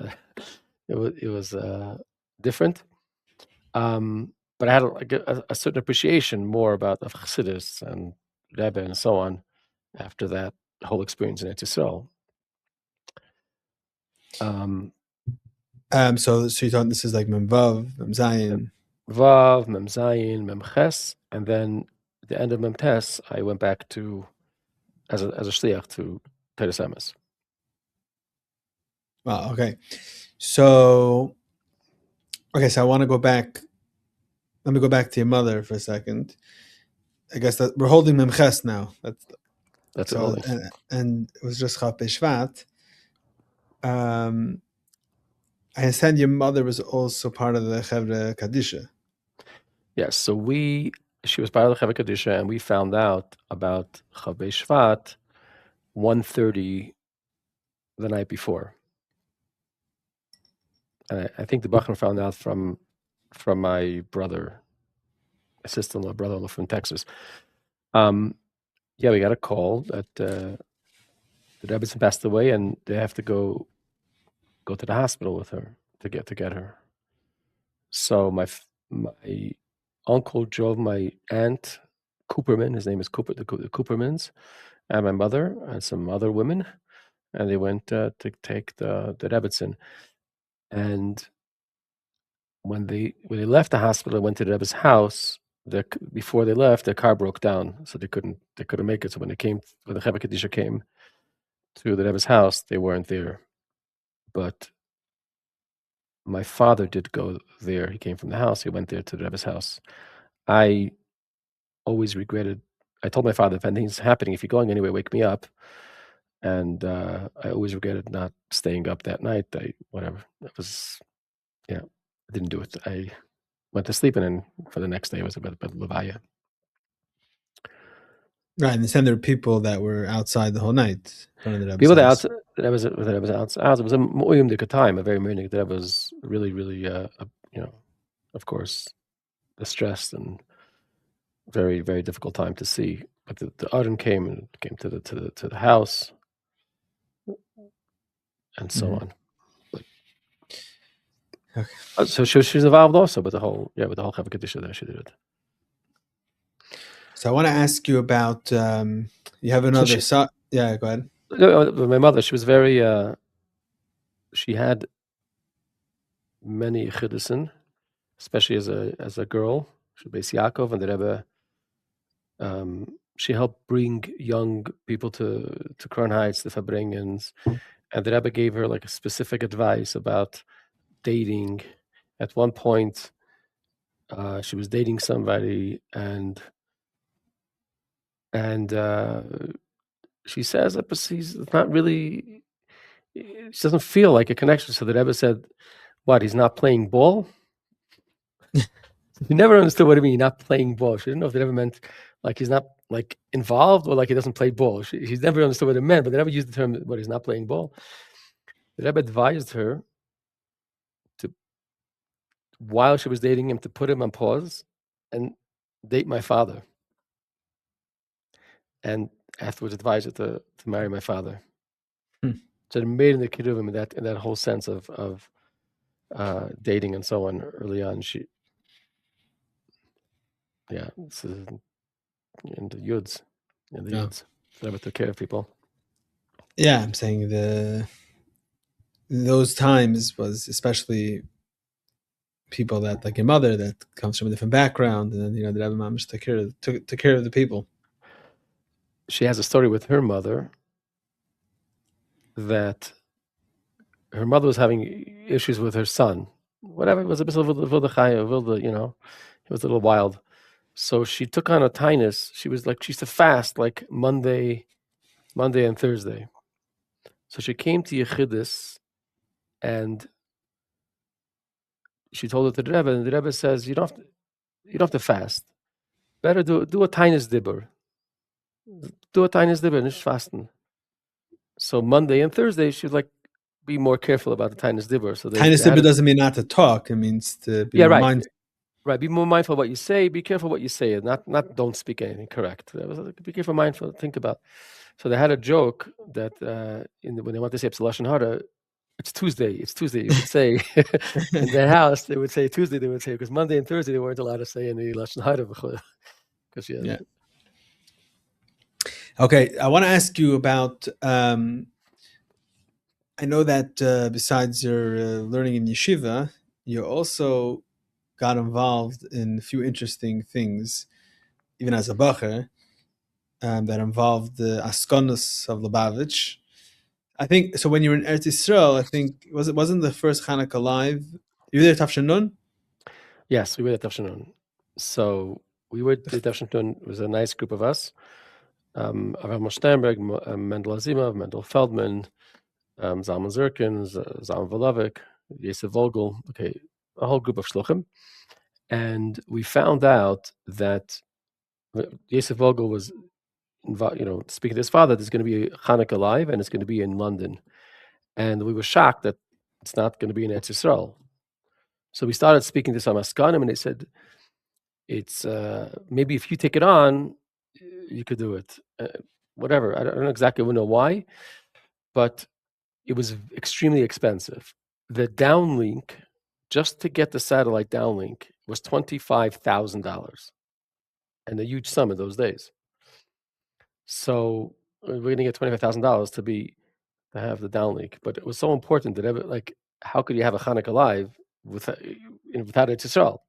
different. But I had a certain appreciation more about of Chassidus and Rebbe and so on after that whole experience in Eretz Yisrael. So you thought this is like Mem Vav, Mem Zayin. Vav, Mem Zayin, Mem Ches, and then at the end of Mem Tes, I went back to as a shliach to Teres Emes. Wow. Okay. So I want to go back. Let me go back to your mother for a second. I guess that we're holding Mem Ches now. That's so, it. and it was just Chaf B'Shvat. I understand your mother was also part of the Chevra Kadisha. Yes, so she was part of the Chevra Kadisha, and we found out about Chaf B'Shvat 1:30 the night before. And I think the Bachman found out from my brother, my sister-in-law, brother-in-law from Texas. We got a call that the Rebbe passed away, and they have to go to the hospital with her to get her. So my uncle drove my aunt Cooperman. His name is Cooper. The Coopermans, and my mother and some other women, and they went to take the Rebbetzin. And when they left the hospital and went to the Rebbe's house, before they left, their car broke down, so they couldn't make it. So when the Chevra Kadisha came to the Rebbe's house, they weren't there. But my father did go there. He came from the house. He went there to the Rebbe's house. I always regretted. I told my father, if anything's happening, if you're going anywhere, wake me up. And I always regretted not staying up that night. I didn't do it. I went to sleep, and then for the next day, it was about Levaya. Right, and then there were people that were outside the whole night. People that outside. That was outside. It was a moyimdik time, a very moyimdik. That was really, really, of course, distressed and very, very difficult time to see. But the Aron came to the house, and so on. But, okay. So she's involved also with the whole Chevra Kadisha there. She did it. So I want to ask you about you have another son. Yeah, go ahead. My mother, she was very. She had many chiddusin, especially as a girl. She was Beis Yaakov, and the Rebbe. She helped bring young people to Crown Heights, the Fabringans, and the Rebbe gave her like a specific advice about dating. At one point, she was dating somebody, and she says that he's not really. She doesn't feel like a connection. So the Rebbe said, "What? He's not playing ball." She never understood what it means, not playing ball. She didn't know if it ever meant like he's not like involved or like he doesn't play ball. She's never understood what it meant, but they never used the term "what he's not playing ball." The Rebbe advised her to, while she was dating him, to put him on pause and date my father, and afterwards advised her to marry my father. So it made in the Kiruvim in that whole sense of dating and so on early on. This is in the Yuds. Yuds. The Rebbe took care of people. Yeah, I'm saying those times was especially people that like your mother that comes from a different background, and then the Rebbe Mamish took care of the people. She has a story with her mother that her mother was having issues with her son. Whatever, it was a bit of a it was a little wild. So she took on a tinus. She used to fast like Monday and Thursday. So she came to Yechidus, and she told it to the Rebbe, and the Rebbe says, "You don't have to fast. Better do a tinus dibber. Do a tinus dibber, nicht fasten." So Monday and Thursday, she would be more careful about the tinus dibber. So tinus dibber doesn't mean not to talk; it means to be more mindful. Right, be more mindful of what you say. Be careful what you say. Not don't speak anything. Correct. Be careful, mindful. Think about. So they had a joke that when they want to say Lashon Hara, it's Tuesday. It's Tuesday. You could say in their house they would say Tuesday. They would say because Monday and Thursday they weren't allowed to say any Lashon Hara because Yeah. Okay, I want to ask you about. I know that besides your learning in yeshiva, you also got involved in a few interesting things, even as a bacher, that involved the Askonus of Lubavitch. I think so. When you were in Eretz Yisrael, I think wasn't the first Hanukkah live. You were there Tafshin Nun? Yes, we were at Tafshin. So we were at Tafshin. It was a nice group of us. Avraham Sternberg, Mendel Azimov, Mendel Feldman, Zalman Zirkin, Zalman Volovik, Yosef Vogel. Okay, a whole group of shluchim. And we found out that Yosef Vogel was, speaking to his father. There's going to be a Hanukkah live, and it's going to be in London. And we were shocked that it's not going to be in Eretz Yisrael. So we started speaking to some Askanim, and they said, it's maybe if you take it on, you could do it. Whatever. I don't exactly know why, but it was extremely expensive. The downlink, just to get the satellite downlink, was $25,000, and a huge sum in those days. So we're going to get $25,000 to have the downlink, but it was so important that how could you have a Hanukkah live without Eretz Yisrael?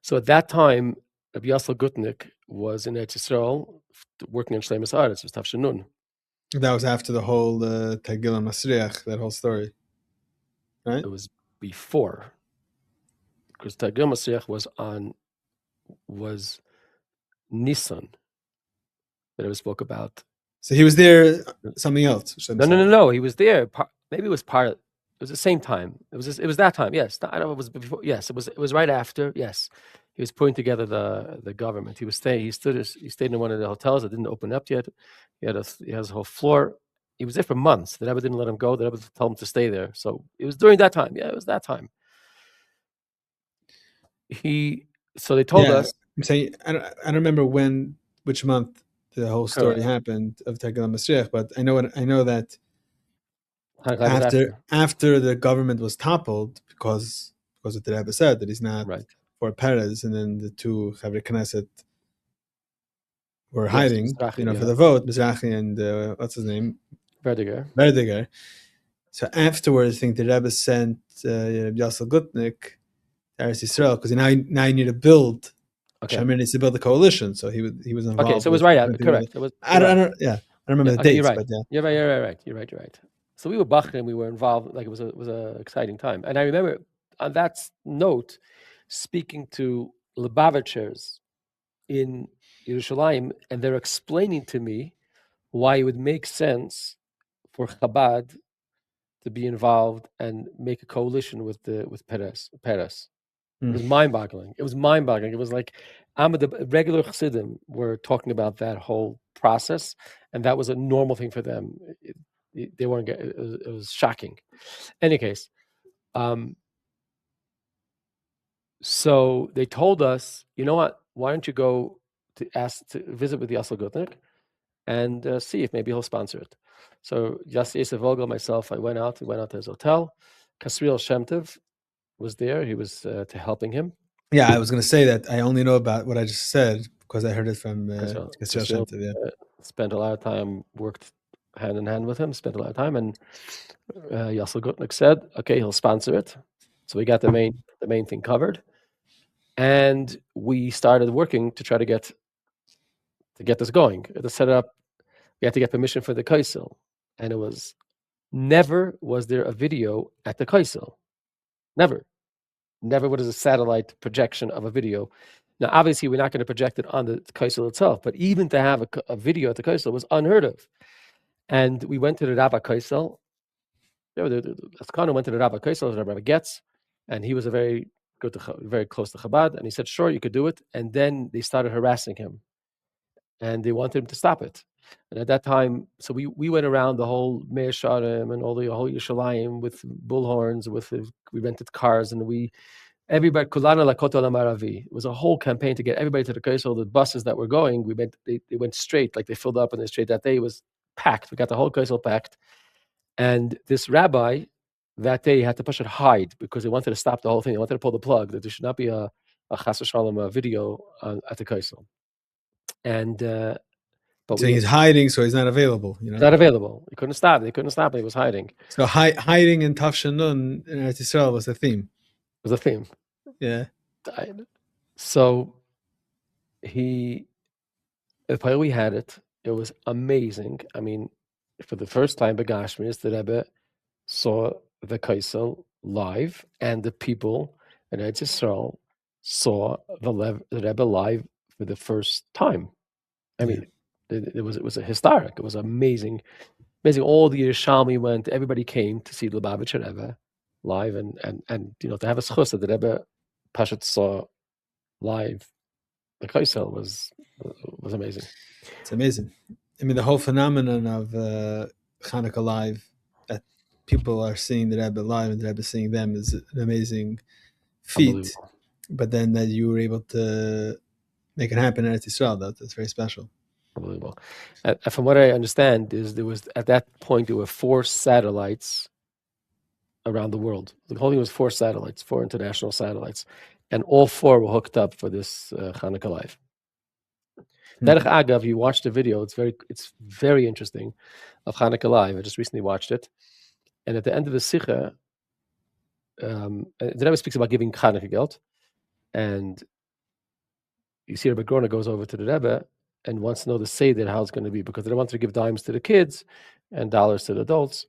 So at that time, Rabbi Yasel Gutnick was in Eretz Yisrael working on Shleimus Haaretz. It was Tafshin Nun. That was after the whole Tegillah Masriach, that whole story, right? It was before, because Tegillah Masriach was Nisan that I spoke about. So he was there. Something else. No. He was there. Maybe it was part. It was the same time. It was that time. Yes, I don't know. It was before. Yes, it was right after. Yes, he was putting together the government. He was staying. He stayed in one of the hotels that didn't open up yet. He has a whole floor. He was there for months. The Rebbe didn't let him go. The Rebbe told him to stay there. So it was during that time. Yeah, it was that time. So they told us. I'm saying I don't remember which month the whole story happened of Tegillah Masriach, but I know that after the government was toppled because of the Rebbe said that he's not for Perez, and then the two Chavei Knesset were hiding, for the vote, Mizrahi and what's his name, Verdiger. So afterwards, I think the Rebbe sent Yasel Gutnick to Eretz Yisrael because now you need to build. Shamir needs to build a coalition, so he was involved. Okay, so it was right after. Correct. I don't remember the dates, you're right. But yeah. You're right. So we were bachar and we were involved. Like it was a exciting time. And I remember on that note speaking to Lubavitchers in Yerushalayim, and they're explaining to me why it would make sense for Chabad to be involved and make a coalition with Peres. It was mind-boggling. It was like the regular Chassidim were talking about that whole process, and that was a normal thing for them. They weren't. It was shocking. Any case, so they told us, you know what? Why don't you go to visit with Yasel Gutnick and see if maybe he'll sponsor it. So Yosef Vogel, myself, we went out to his hotel. Kasriel Shemtev was there. He was helping him. Yeah, I was going to say that I only know about what I just said because I heard it from Kasriel Shemtev. Yeah. Spent a lot of time, worked hand in hand with him, spent a lot of time, and Yasel Gutnick said, okay, he'll sponsor it. So we got the main thing covered. And we started working to try to get this going. To set it up, we had to get permission for the Kaisel. And it was never was there a video at the Kaisel. Never was a satellite projection of a video. Now, obviously, we're not going to project it on the Kaisel itself, but even to have a video at the Kaisel was unheard of. And we went to the Rabbi Kaisel. Askana went to the Rabbi Kaisel, the Rabbi Getz, and he was very close to Chabad, and he said, sure, you could do it. And then they started harassing him, and they wanted him to stop it. And at that time, so we went around the whole Meir Sharim and the whole Yerushalayim with bullhorns, we rented cars, and we everybody, Kulana Lakoto Lamaravi. It was a whole campaign to get everybody to the Kaisel. The buses that were going, they went straight, like they filled up and they straight. That day it was packed. We got the whole Kaisel packed. And this rabbi, that day, had to push it hide because they wanted to stop the whole thing. They wanted to pull the plug, that there should not be a Chas v'Shalom video at the Kaisel. And, but So he's hiding, so he's not available. Not available. He couldn't stop. They couldn't stop him. He was hiding. So hiding in Tafshanun in Eretz Yisrael was the theme. It was a theme. Yeah. So we had it. It was amazing. I mean, for the first time, Begashmis, the Rebbe saw the Kaisel live, and the people in Eretz Yisrael saw the Rebbe live for the first time. I mean, it was a historic. It was amazing. All the Yerushalmi went. Everybody came to see the Lubavitcher Rebbe live, and to have a schus that the Rebbe Pashat saw live the Kaisel was amazing. It's amazing. I mean, the whole phenomenon of Hanukkah live, that people are seeing the Rebbe live and the Rebbe seeing them, is an amazing feat. But then that you were able to make it happen in Eretz Yisrael, that's very special. Unbelievable. From what I understand, there was at that point there were 4 satellites around the world. The whole thing was 4 satellites, 4 international satellites, and all 4 were hooked up for this Hanukkah live. Derech Agav, you watch the video. It's very interesting of Hanukkah live. I just recently watched it, and at the end of the Sikha, the Rebbe speaks about giving Hanukkah geld, and you see Rebbe Grona goes over to the Rebbe and wants to know the Seder, how it's going to be, because they wanted to give dimes to the kids and dollars to the adults.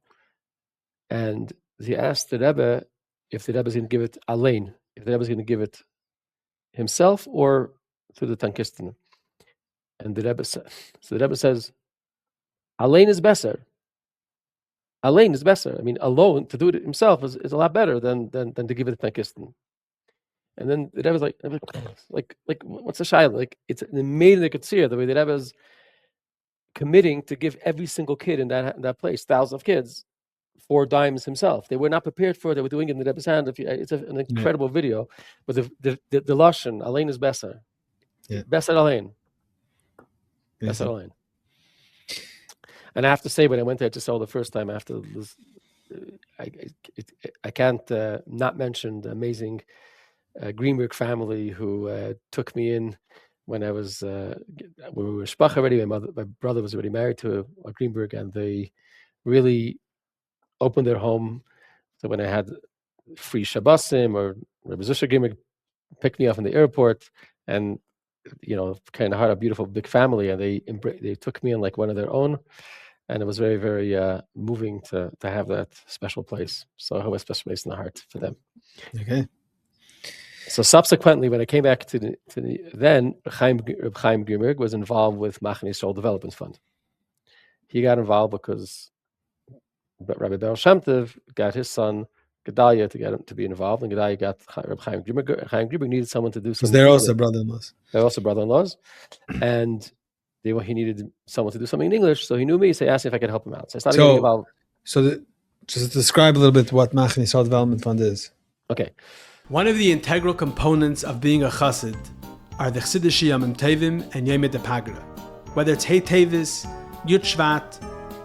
And he asked the Rebbe if the Rebbe is going to give it Alain, if the Rebbe is going to give it himself or to the Tankisten. And the Rebbe says, Alain is better. Alain is better. I mean, alone, to do it himself is a lot better than to give it to Tankisten. And then the Rebbe's like, what's the shayla? Like, it's an amazing Katsir, the way the Rebbe is committing to give every single kid in that place, thousands of kids, 4 dimes himself. They were not prepared for it. They were doing it in the Rebbe's hand. It's an incredible video. But the Lashon, Alain is better. Yeah. Better Alain. Better Alain. And I have to say, when I went there to sell the first time after this, I can't not mention the amazing Greenberg family who took me in when I was when we were shpach already. My brother was already married to a Greenberg, and they really opened their home. So when I had free Shabbosim, or Rebbe Zusha Greenberg picked me up in the airport, and kind of had a beautiful big family, and they took me in like one of their own, and it was very, very moving to have that special place. So I have a special place in the heart for them. Okay. So subsequently, when I came back then Reb Chaim Greenberg was involved with Machane Yisrael Development Fund. He got involved because Rabbi Berel Levertov got his son Gedalia to get him to be involved, and Gedalia got Reb Chaim Greenberg. Chaim Greenberg needed someone to do something. They're also brother-in-laws. They're also brother-in-laws, and he needed someone to do something in English. So he knew me, so he asked me if I could help him out. So I started getting involved. So just describe a little bit what Machane Yisrael Development Fund is. Okay. One of the integral components of being a chassid are the Chassidish Yomim Tovim and Yom Pagra. Whether it's Hey Tevis, Yud Shvat,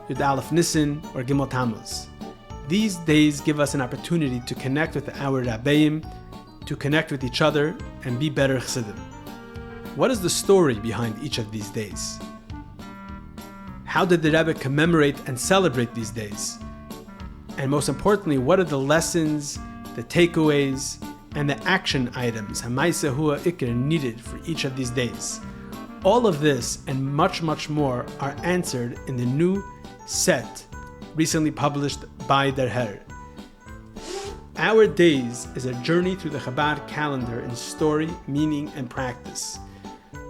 Yud Aleph Nisan, or Gimmel Tammuz. These days give us an opportunity to connect with our Rabbeim, to connect with each other, and be better chassidim. What is the story behind each of these days? How did the Rebbe commemorate and celebrate these days? And most importantly, what are the lessons, the takeaways, and the action items Hamaisa Hua Iker needed for each of these days? All of this and much, much more are answered in the new set recently published by Der Herr. Our Days is a journey through the Chabad calendar in story, meaning, and practice.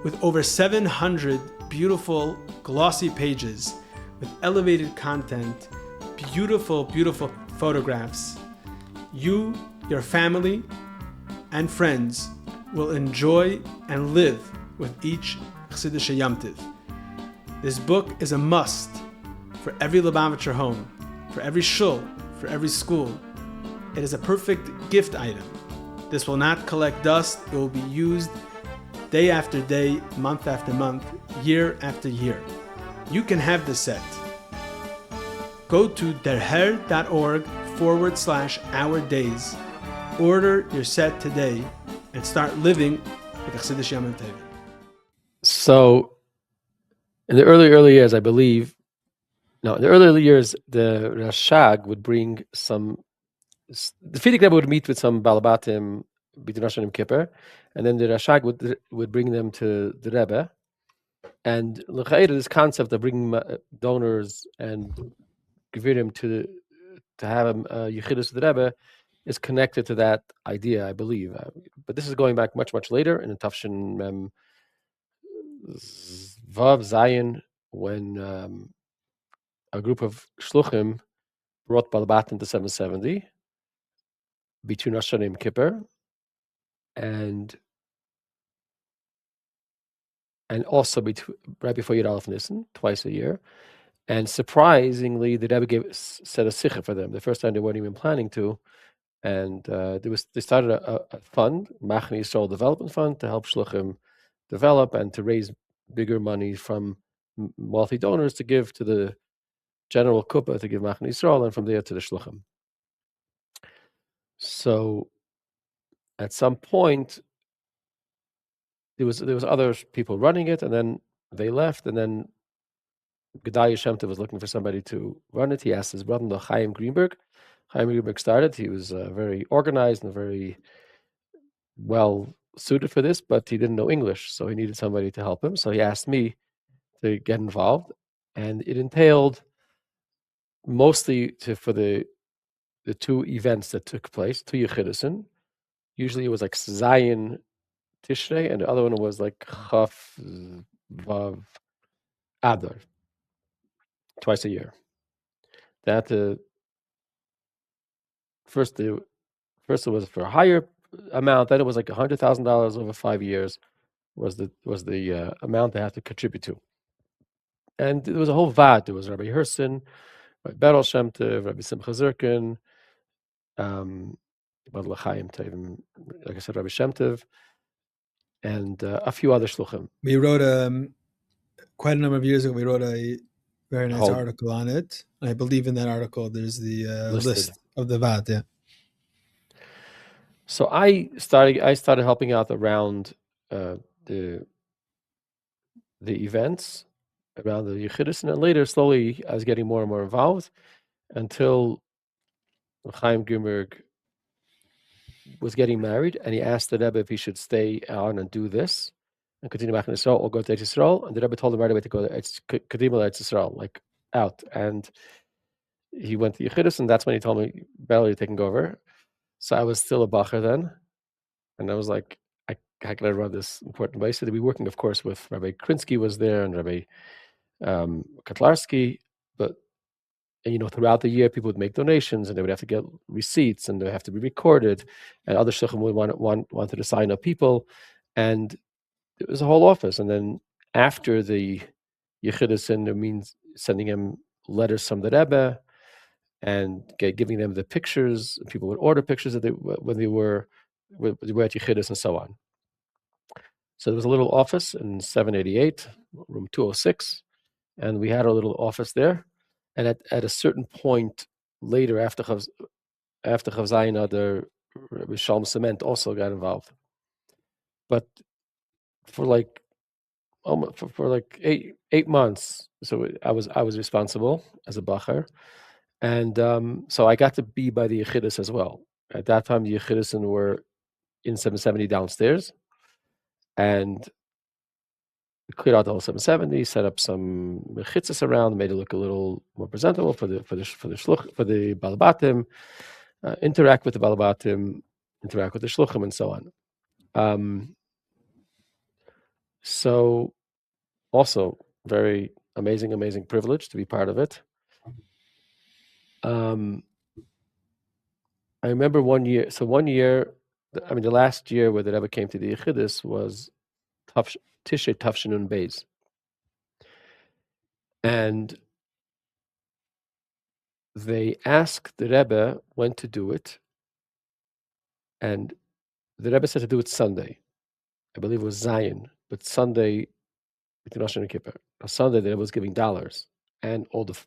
With over 700 beautiful, glossy pages with elevated content, beautiful, beautiful photographs, you, your family, and friends will enjoy and live with each Chassidish Yom Tov. This book is a must for every Lubavitcher home, for every shul, for every school. It is a perfect gift item. This will not collect dust. It will be used day after day, month after month, year after year. You can have the set. Go to derher.org/our days. Order your set today and start living with the Chassidish Yom Tov. So, in the early years, I believe, in the early years, the Rashag would bring some. The Frierdiker Rebbe would meet with some Balabatim between Rosh and Kippur, and then the Rashag would bring them to the Rebbe. And this concept of bringing donors and Gevirim to have a Yechidus with the Rebbe is connected to that idea, I believe. But this is going back much, much later in the Tafshin Vav Zayin, when a group of Shluchim brought Balabatim to 770 between Rosh Hashanah and Kippur, and also right before Yud Aleph Nisan, twice a year. And surprisingly, the Rebbe set a sikha for them. The first time they weren't even planning to, and they started a fund, Machane Yisroel Development Fund, to help Shluchim develop and to raise bigger money from wealthy donors to give to the general kuppah, to give Machane Yisroel, and from there to the Shluchim. So at some point, there was other people running it, and then they left, and then Gedalia Shem Tov was looking for somebody to run it. He asked his brother Chaim Greenberg. Chaim Greenberg started. He was very organized and very well suited for this, but he didn't know English, so he needed somebody to help him. So he asked me to get involved, and it entailed mostly for the two events that took place, two Yechidusin. Usually it was like Zayin Tishrei, and the other one was like Chaf Vav Adar, twice a year. That first it was for a higher amount. Then it was like $100,000 over 5 years was the amount they had to contribute to. And there was a whole vat. There was Rabbi Herson, Rabbi Berel Shem Tov, Rabbi Simcha Zirkin, like I said, Rabbi Shem Tov, and a few other shluchim. We wrote quite a number of years ago. We wrote a very nice article on it. I believe in that article there's the list of the vat. Yeah. So I started helping out around the events, around the Yechidus, and then later, slowly, I was getting more and more involved until Chaim Greenberg was getting married, and he asked the Rebbe if he should stay on and do this and continue back in Israel or go to Yisroel. And the Rebbe told him right away to go to Kadima to Yisroel, like out. And he went to Yechidus, and that's when he told me, Berel, you're taking over. So I was still a bacher then, and I was like, how can I run this important place? So to be working, of course, with Rabbi Krinsky was there and Rabbi Kotlarski, but throughout the year, people would make donations, and they would have to get receipts, and they have to be recorded, and other shluchim would wanted to sign up people, and it was a whole office. And then after the Yechidus, it means sending him letters from the Rebbe and giving them the pictures. People would order pictures when they were at Yechidus and so on. So there was a little office in 788, room 206, and we had our little office there. And at a certain point later, after Chav Zayin, the Shalom Cement also got involved. But for like 8 months, so I was responsible as a bacher, and so I got to be by the Yechidus as well. At that time, the Yechidus were in 770 downstairs, and we cleared out the whole 770, set up some mechitzas around, made it look a little more presentable for the balabatim, interact with the balabatim, interact with the shluchim, and so on. So, also very amazing privilege to be part of it. I remember one year. So the last year where the Rebbe came to the Yechidus was Tishrei Tafshinun Beis. And they asked the Rebbe when to do it. And the Rebbe said to do it Sunday. I believe it was Zion, but Sunday between Rosh and Kippur. On Sunday, the Rebbe was giving dollars, and all the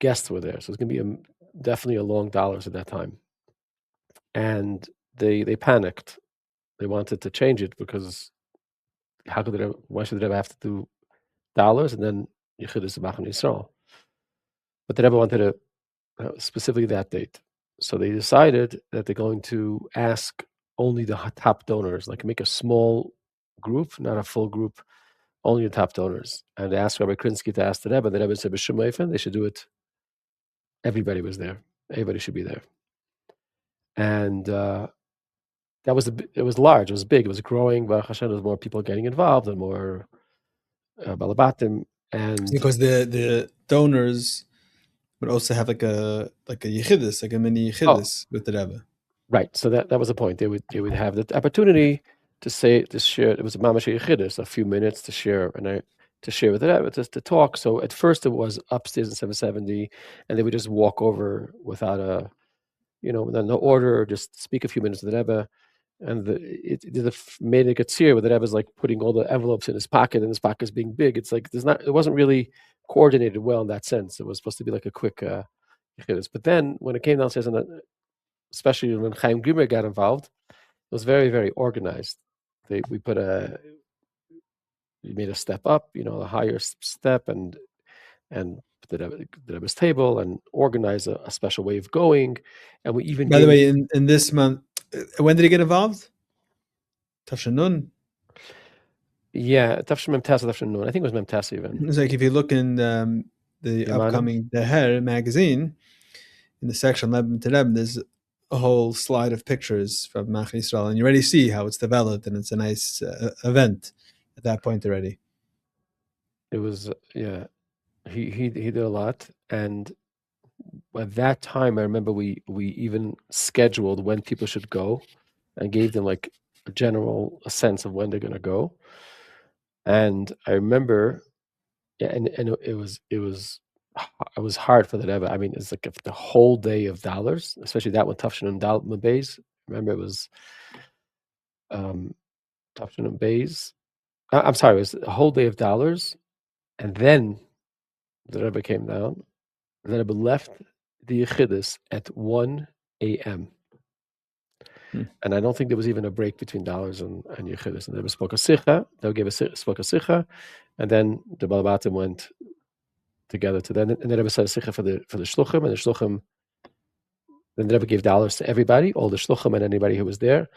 guests were there. So it's going to be definitely a long dollars at that time. And they panicked. They wanted to change it because why should the Rebbe have to do dollars and then Yechidus Machane Yisroel? But the Rebbe wanted to specifically that date. So they decided that they're going to ask only the top donors, like make a small group, not a full group, only the top donors. And they asked Rabbi Krinsky to ask the Rebbe, and the Rebbe said, B'Shem Eifen, they should do it. Everybody was there. Everybody should be there. And that was it was large, it was big, it was growing. Baruch Hashem, there was more people getting involved and more balabatim. And because the donors would also have like a yechidus, like a mini yechidus with the Rebbe. Right. So that was the point. They would have the opportunity to share. It was a mamash yechidus, a few minutes to share to share with the Rebbe, to talk. So at first it was upstairs in 770, and they would just walk over without no order, or just speak a few minutes to the Rebbe. And it made it clear where the Rebbe's like putting all the envelopes in his pocket, and his pocket's being big. It's like it wasn't really coordinated well in that sense. It was supposed to be like a quick yechidus. But then when it came downstairs, and especially when Chaim Gimmer got involved, it was very, very organized. We made a step up, a higher step, and the Rebbe's table, and organize a special way of going. And we even, by the way, in this month, when did he get involved? Tafshin Nun. Yeah, Tafshin Mem Tes, Tafshin Nun. I think it was Mem Tes even. It's like if you look in the upcoming Deher magazine, in the section Rebbe to Rebbe, there's a whole slide of pictures from Machane Yisroel, and you already see how it's developed, and it's a nice event at that point already. It was, yeah. He did a lot, and at that time, I remember we even scheduled when people should go, and gave them like a sense of when they're going to go. And I remember, yeah, and it was hard for the Rebbe. I mean, it's like the whole day of dollars, especially that one, Tafshin and Dal Beis. Remember, it was Tafshin and Beis. I'm sorry, it was a whole day of dollars, and then the Rebbe came down. The Rebbe left the Yechidus at 1 a.m. And I don't think there was even a break between dollars and Yechidus. And the Rebbe spoke a sicha. Spoke a sicha, and then the Balabatim went together to then. And the Rebbe said a sicha for the shluchim, and the shluchim. Then the Rebbe gave dollars to everybody, all the shluchim and anybody who was there.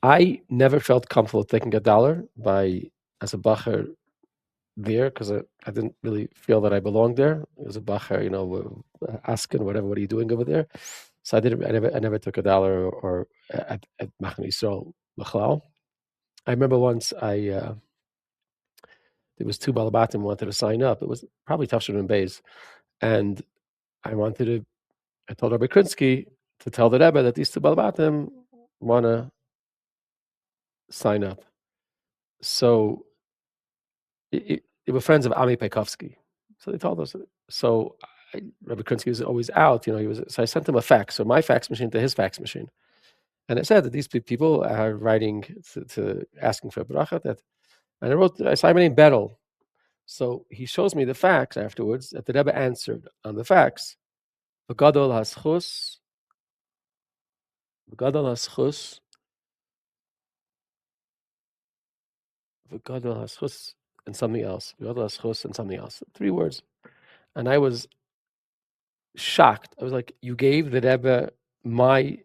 I never felt comfortable taking a dollar as a bacher there, because I didn't really feel that I belonged there. It was a bacher, asking whatever, what are you doing over there? So I never took a dollar or at Machane Yisroel Machlal. I remember once there was two balabatim wanted to sign up. It was probably Tafshin and Beis, and I told Rabbi Krinsky to tell the Rebbe that these two balabatim want to sign up. So they were friends of Ami Peikovsky. So they told us. So Rabbi Krinsky was always out. So I sent him a fax, or my fax machine to his fax machine. And it said that these people are writing to asking for a bracha. And I signed my name Berel. So he shows me the fax afterwards that the Rebbe answered on the fax. V'gadol haschus, and something else. V'gadol haschus and something else. 3 words. And I was shocked. I was like, you gave the Rebbe my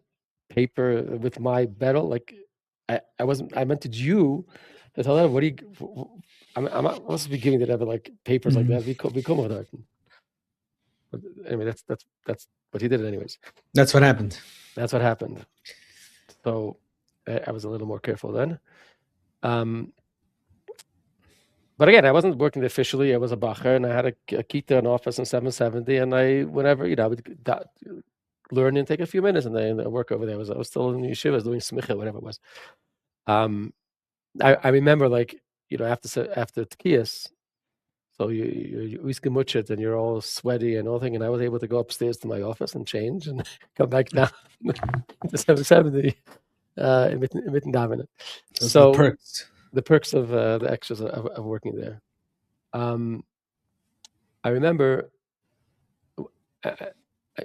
paper with my Berel? Like, I meant you to tell them, what do you, I'm not supposed to be giving the Rebbe like papers like that. But anyway, that's what he did anyways. That's what happened. So I was a little more careful then. But again, I wasn't working officially. I was a bacher, and I had a kita, an office in 770, and I would learn and take a few minutes, and then work over there. I was still in yeshiva, I was doing smicha, whatever it was. I remember, after Tkiyas, So you're uisgemutscht and you're all sweaty and all thing. And I was able to go upstairs to my office and change and come back down to 770 mitten davening. Those are the So perks. the perks of the extras of working there. I remember,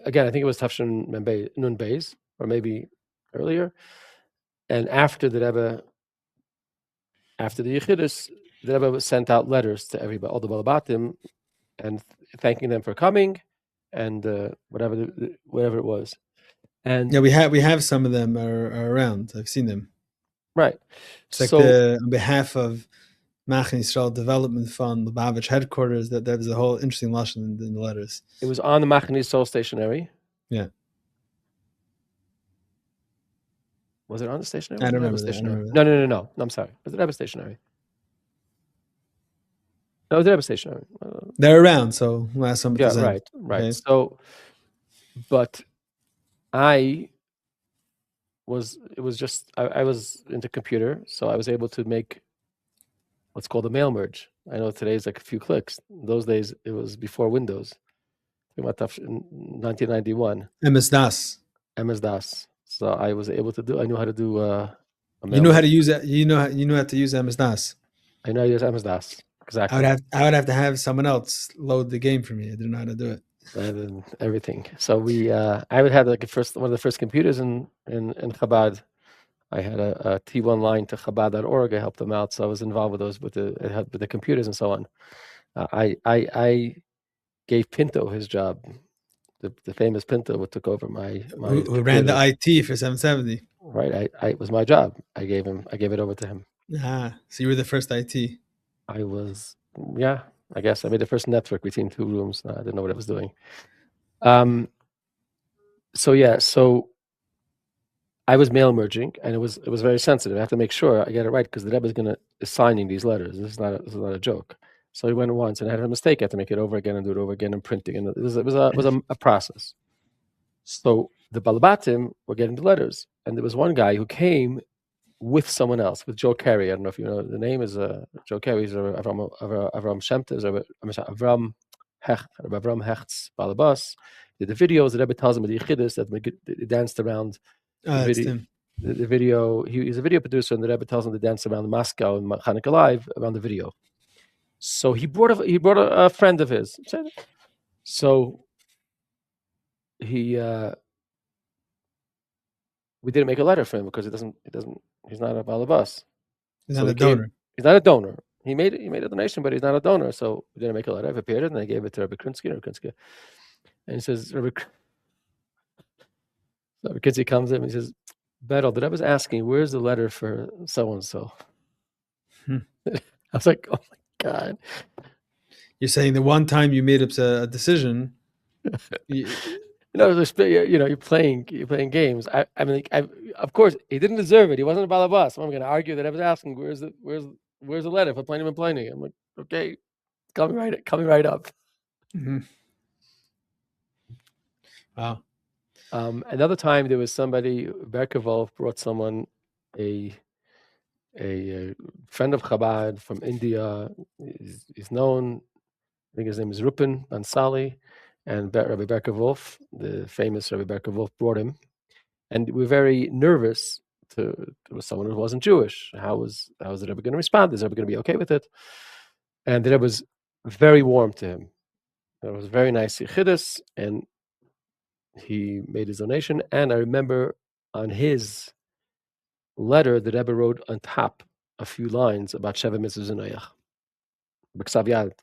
again, I think it was Tafshin Nun Beis, or maybe earlier. And after the Rebbe, after the Yechidus, the Rebbe was sent out letters to everybody, all the Balabatim, and thanking them for coming, and whatever it was. And Yeah, we have some of them are around. I've seen them. right. It's like So on behalf of Machane Yisrael Development Fund, Lubavitch headquarters. That there was a whole interesting lesson in the letters. it was on the Machane Soul stationery. Yeah. Was it on the stationery? I don't remember that. No. I'm sorry. Was it Rebbe stationery? No, it was Rebbe stationery. They're around, so last some. Yeah, right. Okay. So, but I was into computer, so I was able to make what's called a mail merge. I know today's like a few clicks. In those days, it was before Windows. In 1991. MS-DOS. MS-DOS. So I was able to do. I knew how to do. You know how to use it. You know how to use MS-DOS. I know how to use MS-DOS. Exactly. I would have to have someone else load the game for me. I didn't know how to do it. And everything. So I would have like one of the first computers in Chabad. I had a T1 line to Chabad.org. I helped them out, so I was involved with those with the computers and so on. I gave Pinto his job, the famous Pinto, who took over my who ran the IT for 770. Right, it was my job. I gave it over to him. So you were the first IT. I was, yeah. I guess I made the first network between two rooms. I didn't know what I was doing. So I was mail merging, and it was very sensitive. I have to make sure I get it right because the Rebbe is signing these letters. This is not a joke. So he went once and I had a mistake. I had to make it over again and do it over again and printing. And it was a process. So the Balabatim were getting the letters, and there was one guy who came with someone else, with Joe Carey. I don't know if you know, the name is Joe Carey's Avram Shemtes, Avram Hecht's Balabas. Did the videos. The Rebbe tells him with the Yechidus that they danced around the video. He's a video producer, and the Rebbe tells him to dance around Moscow and Machane Live around the video. So he brought a friend of his. So we didn't make a letter for him because he's not a balabas. He's not a donor. He's not a donor. He made a donation, but he's not a donor. So we didn't make a letter. I prepared it and I gave it to Rabbi Krinsky. And he says, Rabbi Krinsky comes in and he says, Berel, the Rebbe was asking, where's the letter for so-and-so? I was like, oh my God. You're saying the one time you made up a decision. You're playing games. I mean, of course, he didn't deserve it. He wasn't a balabas. So I'm going to argue that I was asking, where's the letter for planning and planning? I'm like, okay, coming right up. Mm-hmm. Wow. Another time there was somebody, Berkevov brought someone, a friend of Chabad from India. He's known. I think his name is Rupin Bansali. And Rabbi Berkevov, the famous Rabbi Berkevov, brought him. And we were very nervous to someone who wasn't Jewish. How was the Rebbe going to respond? Is the Rebbe going to be okay with it? And the Rebbe was very warm to him. It was very nice Yechidus, and he made his donation. And I remember on his letter, the Rebbe wrote on top a few lines about Sheva Mitzvah Zunayach. B'ksav Yad,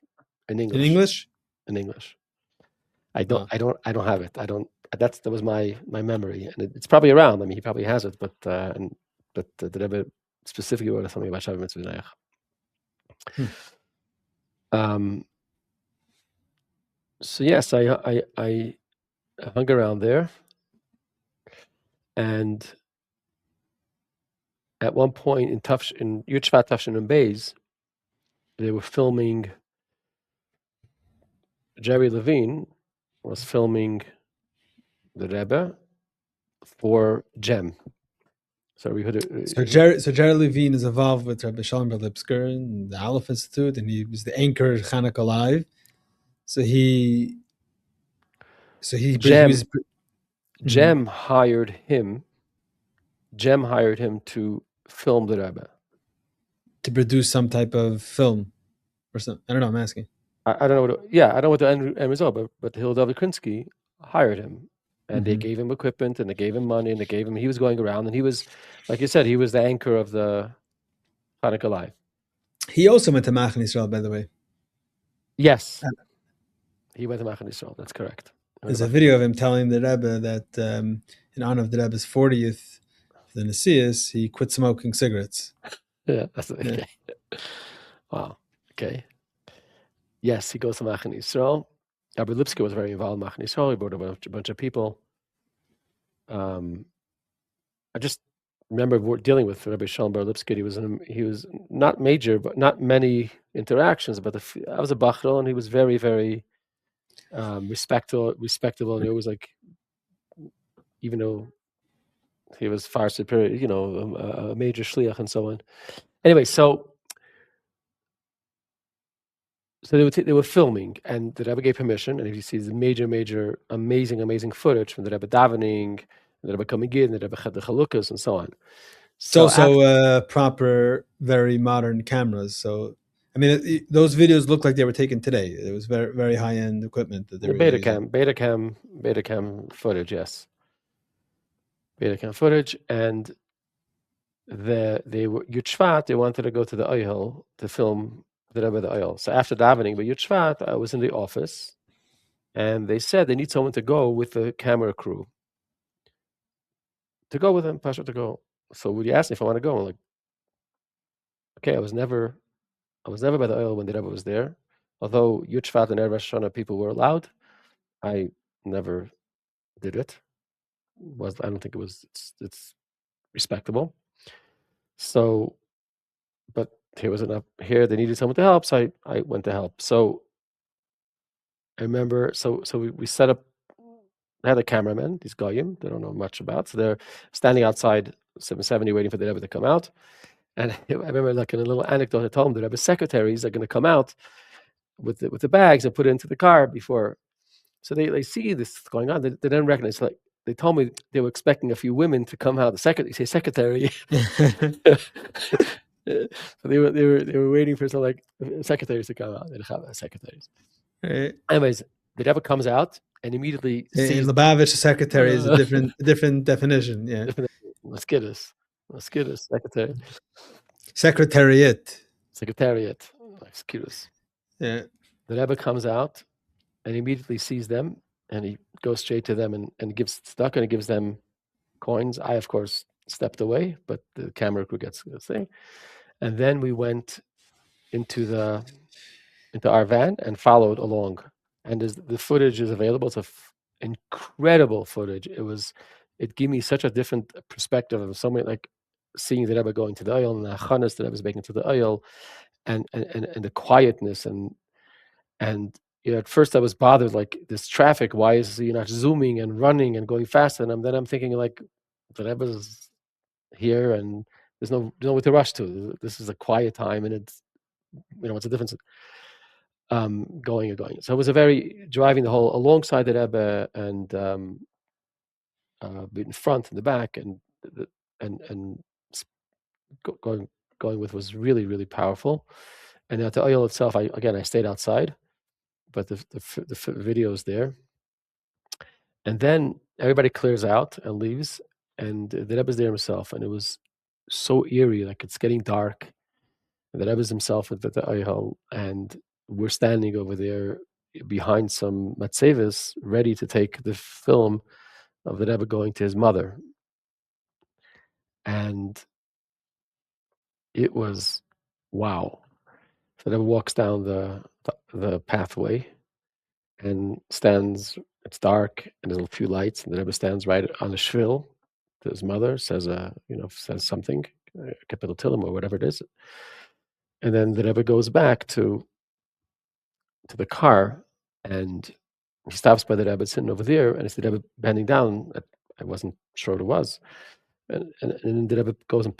in English. In English. I don't have it. That was my memory, and it's probably around. I mean, he probably has it, but the Rebbe specifically wrote something about Sheva Mitzvah Zunayach. So yes, I hung around there, and at one point in Yud Tafshin and Beis, they were filming. Jerry Levine was filming the Rebbe for Gem. So we heard So Jared Levine is involved with Rabbi Shalom Bar Lipsker and the Aleph Institute, and he was the anchor Chanukah Live. So he Jem was Jem hired him. Jem hired him to film the Rebbe. to produce some type of film or something. I don't know. I'm asking. I don't know I don't know what the end result, but Hildel Krinsky hired him, and they gave him equipment, and they gave him money, and they gave him. He was going around, and he was, like you said, he was the anchor of the Hanukkah Live. He also went to Machane Yisroel, by the way. Yes, he went to Machane Yisroel. That's correct. There's a video of him telling the Rebbe that in honor of the Rebbe's 40th, the Nesias, he quit smoking cigarettes. Yeah, that's okay. Yeah. Wow. Okay. Yes, he goes to Machane Yisroel. Rabbi Lipsker was very involved in Machane Yisroel. He brought a bunch of people. I just remember dealing with Rabbi Shalom Bar Lipsker. He was not major, but not many interactions. But I was a bachro, and he was very, very respectable, and he was like, even though he was far superior, a major shliach and so on. Anyway, so they were filming, and the Rebbe gave permission, and if you see the major, amazing footage from the Rebbe davening, and the Rebbe coming in, the Rebbe had the chalukas, and so on. It's also proper, very modern cameras. So, I mean, those videos look like they were taken today. It was very, very high-end equipment that they were using. Betacam footage, yes. Betacam footage, and they were Yud Shvat. They wanted to go to the Oyel to film the Rebbe the Oyel. So after davening, but Yud Shvat, I was in the office, and they said they need someone to go with the camera crew. To go with them, Pasha, to go. So would you ask me if I want to go? I'm like, okay, I was never by the Oyel when the Rebbe was there. Although Yud Shvat and Erev Rosh Hashanah people were allowed, I never did it. I don't think it was. It's respectable. So, but here was enough. Here they needed someone to help, so I went to help. So I remember. So we set up. I had a cameraman. These goyim they don't know much about. So they're standing outside 770 waiting for the Rebbe to come out. And I remember, like in a little anecdote, I told them the Rebbe's secretaries are going to come out with the bags and put it into the car before. So they see this going on. They didn't recognize. Like they told me they were expecting a few women to come out. The secretary. So they were waiting for some like secretaries to come out. They didn't have secretaries. Right. Anyways, the Rebbe comes out and immediately sees Lubavitch secretary is a different definition. Yeah. Let's get us secretary. Secretariat. Excuse. Yeah. The Rebbe comes out and immediately sees them, and he goes straight to them and gives tzedakah, and he gives them coins. I, of course, stepped away, but the camera crew gets the thing. And then we went into our van and followed along. And the footage is available. It's incredible footage. It gave me such a different perspective of something like seeing the Rebbe going to the oil and the achanas that I was making to the oil, and the quietness and at first I was bothered, like this traffic. Why is he not zooming and running and going fast? And then I'm thinking, like, the Rebbe's here and there's nowhere to rush to. This is a quiet time, and it's what's the difference? Going. So it was a very driving the whole alongside the Rebbe and in front and the back and going with was really, really powerful. And at the oil itself, I stayed outside, but the video is there. And then everybody clears out and leaves, and the Rebbe's there himself, and it was so eerie, like it's getting dark. And the Rebbe's himself at the oil, and we're standing over there behind some matzevis, ready to take the film of the Rebbe going to his mother. And it was wow. So the Rebbe walks down the pathway and stands. It's dark and there's a few lights, and the Rebbe stands right on the shvil to his mother, says something, capital Tillim or whatever it is, and then the Rebbe goes back to the car, and he stops by the Rebbe sitting over there, and it's the Rebbe bending down. I wasn't sure what it was, and then the Rebbe goes and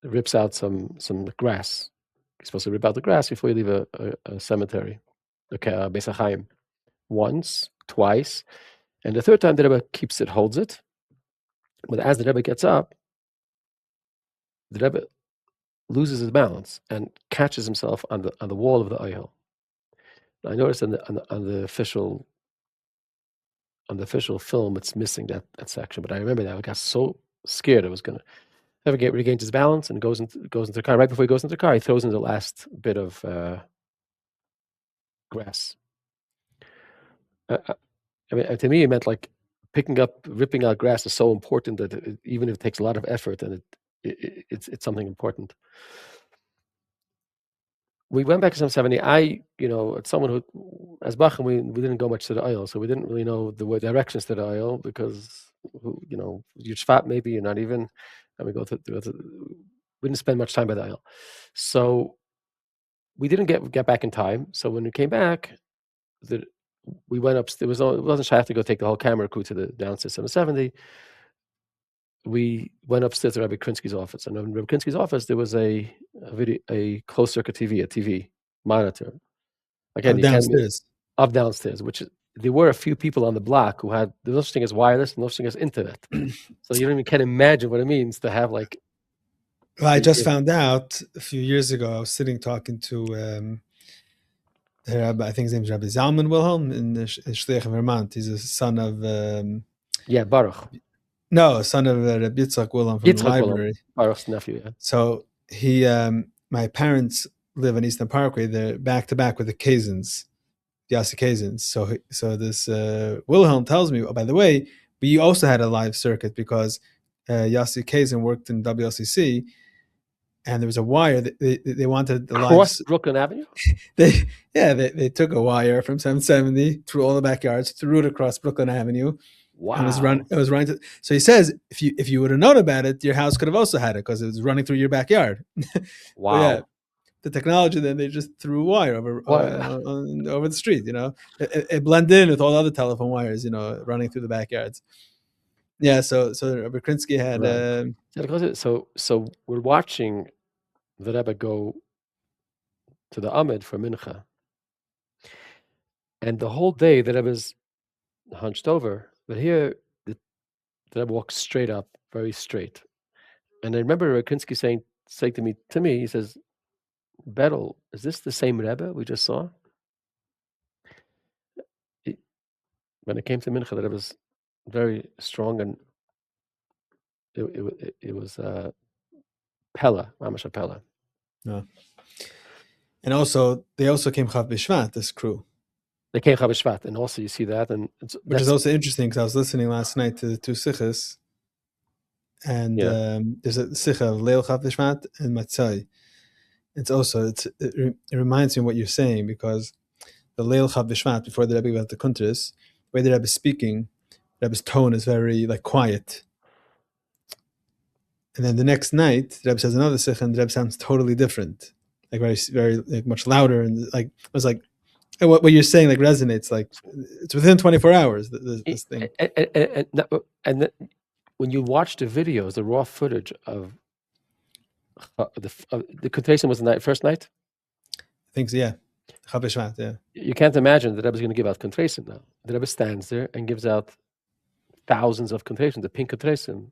rips out some grass. You're supposed to rip out the grass before you leave a cemetery, okay, Beis Achim. Once, twice, and the third time the Rebbe holds it. But as the Rebbe gets up, the Rebbe loses his balance and catches himself on the wall of the oil. I noticed on the official film, it's missing that section. But I remember that I got so scared I was gonna never regains his balance and goes into the car. Right before he goes into the car, he throws in the last bit of grass. I mean, to me, it meant like ripping out grass is so important that even if it takes a lot of effort, and it's something important. We went back to 770. It's someone who, as Bacham, we didn't go much to the oil, so we didn't really know the directions to the oil because, you're Shvat maybe, you're not even, and we we didn't spend much time by the oil. So we didn't get back in time. So when we came back, we went upstairs. It wasn't shy to go take the whole camera crew to the downstairs 770. We went upstairs to Rabbi Krinsky's office, and in Rabbi Krinsky's office there was a closed circuit TV, a TV monitor. Again, downstairs. Up downstairs, which there were a few people on the block who had the no such thing as wireless, no such thing as internet. So you don't even can imagine what it means to have like. Well, I just found out a few years ago. I was sitting talking to Rabbi, I think his name is Rabbi Zalman Wilhelm in Shliach in Vermont. He's a son of Baruch. No, son of Rabbi Yitzchak Wilhelm from the library. Baruch's nephew. Yeah. So he, my parents live on Eastern Parkway. They're back to back with the Kazins, the Yossi Kazins. So this Wilhelm tells me, oh, by the way, we also had a live circuit because Yossi Kazin worked in WLCC, and there was a wire that they wanted the cross Brooklyn Avenue. They took a wire from 770 through all the backyards, threw it across Brooklyn Avenue. Wow! It was running. So he says, if you would have known about it, your house could have also had it because it was running through your backyard. Wow! The technology, then they just threw a wire over the street. It blended in with all the other telephone wires. Running through the backyards. Yeah. So Rabbi Krinsky had. Right. So we're watching the Rebbe go to the Amid for Mincha, and the whole day the Rebbe's hunched over. But here, the Rebbe walks straight up, very straight. And I remember Rakinsky saying to me, he says, Berel, is this the same Rebbe we just saw? When it came to Mincha, the Rebbe was very strong, and it was Pella, Mamash Pella. Yeah. And also, they also came Chav B'Shvat, this crew. They came Chav B'Shvat, and also you see that, which is also interesting because I was listening last night to the two sichas, and there's a sicha of Leil Chav B'Shvat and Matzai. It reminds me of what you're saying because the Leil Chav B'Shvat before the Rebbe went to Kuntris, the way the Rebbe is speaking, the Rebbe's tone is very quiet. And then the next night, the Rebbe says another sicha, and the Rebbe sounds totally different, very, very much louder, and I was like. What you're saying resonates. It's within 24 hours. This thing. And when you watch the videos, the raw footage of the Kuntresim was the first night. I think so. Yeah, Chav B'Shvat. Yeah. You can't imagine that Rebbe is going to give out Kuntresim now. The Rebbe stands there and gives out thousands of Kuntresim, the pink Kuntresim,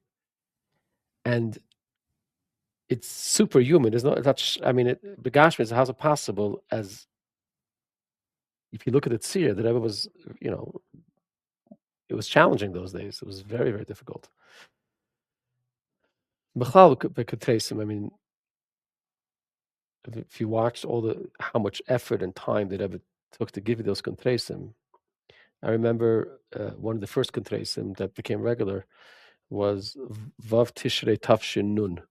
and it's superhuman. There's no touch. I mean, Begashmi is how's it possible as. If you look at it, the Rebbe was, it was challenging those days. It was very, very difficult. I mean, if you watched how much effort and time the Rebbe took to give you those kontresim, I remember one of the first kontresim that became regular was Vav Tishrei Tafshin Nun.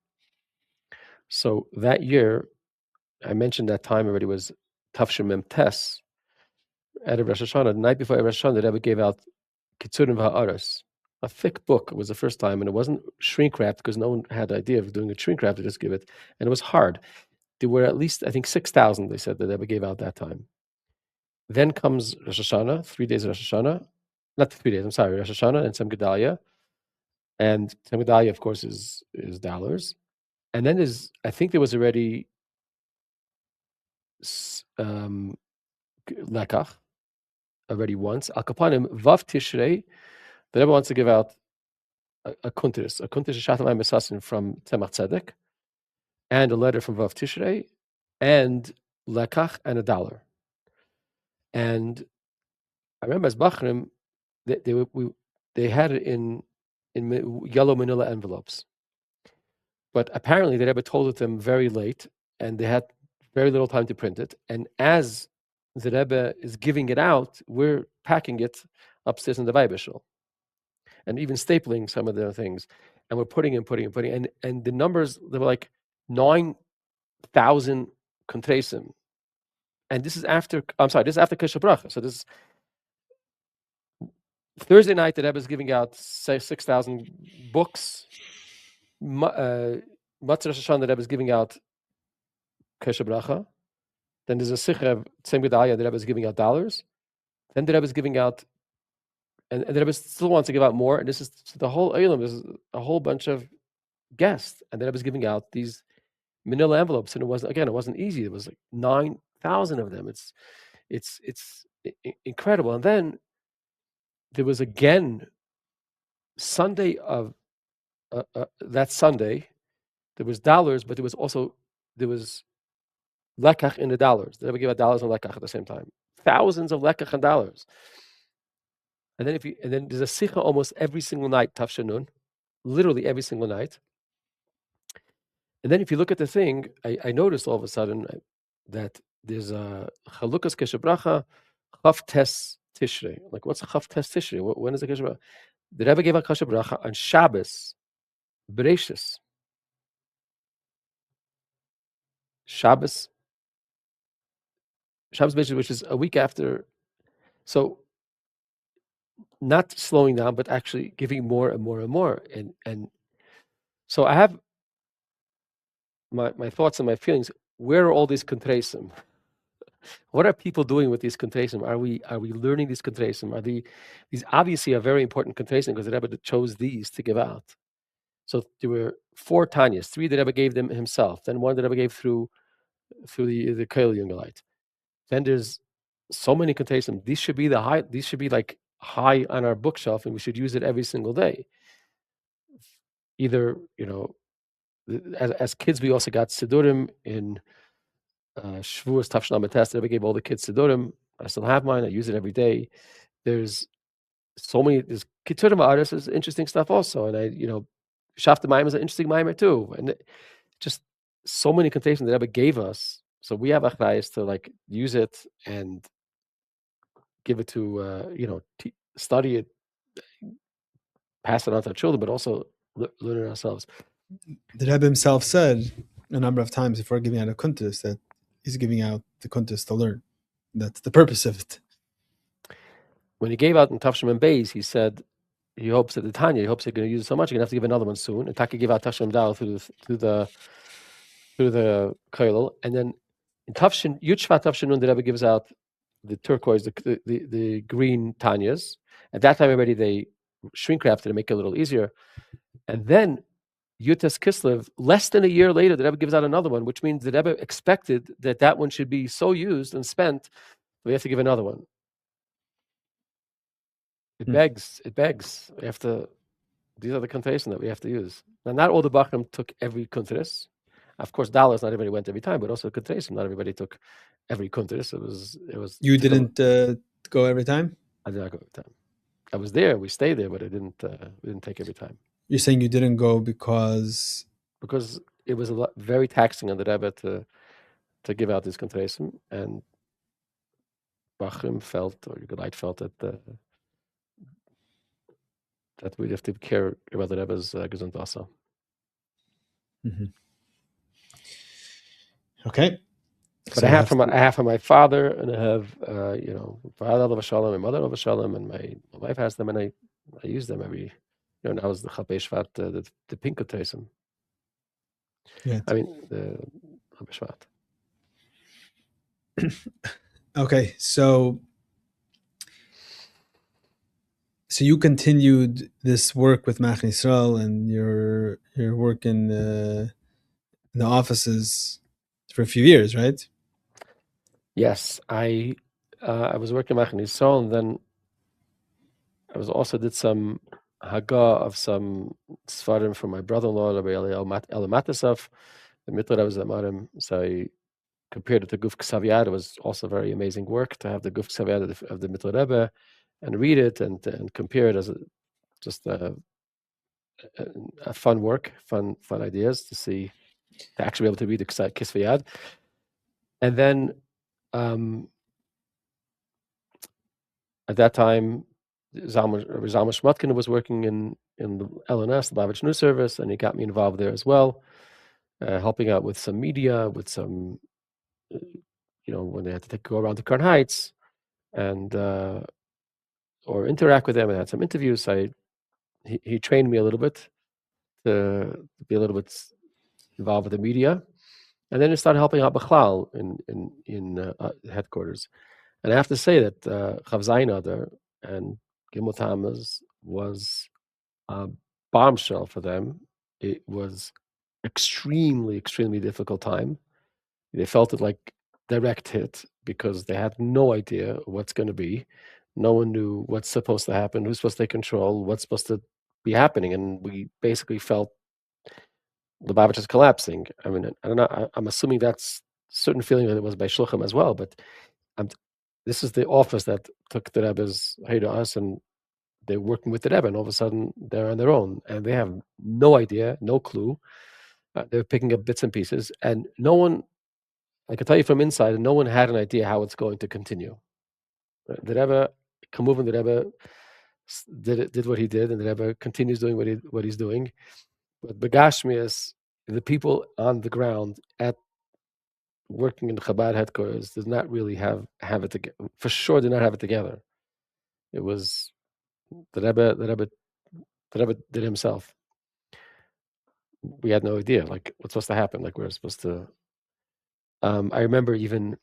So that year, I mentioned that time already was Tafshin Mem Tes. At Rosh Hashanah, the night before Rosh Hashanah, the Rebbe gave out Kitzurim V'Ha'aros, a thick book. It was the first time, and it wasn't shrink wrapped because no one had the idea of doing a shrink wrap to just give it, and it was hard. There were at least, I think, 6,000. They said that the Rebbe gave out that time. Then comes Rosh Hashanah, 3 days of Rosh Hashanah, not 3 days. I'm sorry, Rosh Hashanah and Sem Gedalia, And Temudaya, of course, is dollars. And then I think there was already Lekach, already once. Al Kapanim, Vav Tishrei, the Rebbe wants to give out a kuntis. A kuntis is Shatamai Mesasin from Tzemach Tzedek, and a letter from Vav Tishrei, and Lekach, and $1. And I remember as Bachrim, they had it in yellow manila envelopes. But apparently the Rebbe told it to them very late, and they had very little time to print it. And as the Rebbe is giving it out, we're packing it upstairs in the Weibishal, and even stapling some of the things. And we're putting. And the numbers, they were like 9,000 kontresim. And this is after Keshe Bracha. So this is Thursday night, the Rebbe is giving out, say, 6,000 books. Matzah Rosh Hashanah, the Rebbe is giving out Keshe Bracha. Then there's a Sicher, Tzem Gedaya, the Rebbe is giving out $. Then the Rebbe is giving out, and the Rebbe still wants to give out more. And this is the whole Eilam, is a whole bunch of guests. And the Rebbe is giving out these manila envelopes. And it wasn't easy. It was like 9,000 of them. It's incredible. And then there was again Sunday of that Sunday, there was $, but there was lekach in the $. They never gave out $, and lekach at the same time. Thousands of lekach and $. And then there's a sikha almost every single night, Tafshanun, literally every single night. And then if you look at the thing, I noticed all of a sudden that there's a Chalukas Keshe Bracha, Chaf Tes Tishrei. Like, what's a Chaf Tes Tishrei? When is the Keshe Bracha? The Rebbe gave out Keshe Bracha on Shabbos, Bereshis. Shabbos Bereshis, which is a week after. So not slowing down, but actually giving more and more and more. And so I have my thoughts and my feelings. Where are all these kontresim? What are people doing with these kontresim? Are we learning these kontresim? Are these obviously are very important kontresim because the Rebbe chose these to give out. So there were 4 Tanyas, 3 the Rebbe gave them himself, then 1 the Rebbe gave through the Koil Jungelite. Then there's so many kontresim. These should be like high on our bookshelf, and we should use it every single day. Either, as kids, we also got Sidurim in Shavuos Tafshan Ametes. I gave all the kids Sidurim. I still have mine. I use it every day. There's there's Kiturim artists is interesting stuff also. And Shafta Maim is an interesting mimer too. And just so many contations that Rebbe gave us. So we have achrayus to like use it and give it to, study it, pass it on to our children, but also learn it ourselves. The Rebbe himself said a number of times before giving out a kuntus that he's giving out the kuntus to learn. That's the purpose of it. When he gave out in Tafshim Beis, he said he hopes that the Tanya, he hopes they're going to use it so much, you're going to have to give another one soon. And Taka gave out Tafshim Dal through the Koilel. And then in Tafshin, Yudshvat Tafshinun, the Rebbe gives out the turquoise, the green Tanyas. At that time already, they shrink wrapped it to make it a little easier. And then Yutas Kislev, less than a year later, the Rebbe gives out another one, which means the Rebbe expected that one should be so used and spent, we have to give another one. It begs. We have to, these are the contations that we have to use. Now, not all the Bachram took every kuntres. Of course, dollars, not everybody went every time, but also kuntres, not everybody took every kuntres. It was. You didn't go every time? I did not go every time. I was there, we stayed there, but we didn't take every time. You're saying you didn't go because it was very taxing on the Rebbe to give out these kontresim, and Bachrim felt, or Gedait felt that we'd have to care about the Rebbe's gesund also. Mm-hmm. Okay. But I have from my father, and I have father of Shalom and mother of Shalom, and my wife has them, and I use them every. Now is the Chapei Shvat, the pink kontresim. Yeah. I mean the Chapei Shvat. Okay, so So you continued this work with Machane Yisroel and your work in the offices for a few years, right? Yes, I was working Machane Yisrael, and then I was also did some haga of some svarim for my brother-in-law, Rabbi Levertov, the mitzvah I was at Marim. So I compared it to Guf Ksaviyad. It was also very amazing work to have the Guf Ksaviyad of the mitzvah Rebbe and read it and compare it as just a fun work, fun ideas to actually be able to read the Kisviyad. And then at that time, Zalman Shmutkin was working in the LNS, the Bavitch News Service, and he got me involved there as well, helping out with some media, with some, when they had to go around to Crown Heights and or interact with them and had some interviews. He trained me a little bit to be a little bit involved with the media, and then he started helping out Bechlal in headquarters. And I have to say that Chav Zayin Adar and Gimmel Tammuz was a bombshell for them. It was extremely, extremely difficult time. They felt it like direct hit because they had no idea what's going to be. No one knew what's supposed to happen, who's supposed to take control, what's supposed to be happening, and we basically felt the Lubavitch is collapsing. I mean, I don't know. I'm assuming that's certain feeling that it was by Shluchim as well, but this is the office that took the Rebbe's hey to us, and they're working with the Rebbe, and all of a sudden they're on their own, and they have no idea, no clue. They're picking up bits and pieces, and no one, I can tell you from inside, no one had an idea how it's going to continue. The Rebbe, Kamuvan, the Rebbe did what he did, and the Rebbe continues doing what he's doing. But Begashmias, the people on the ground at working in the Chabad headquarters does not really have it together. For sure, did not have it together. It was the Rebbe did himself. We had no idea like what's supposed to happen. Like we're supposed to. I remember even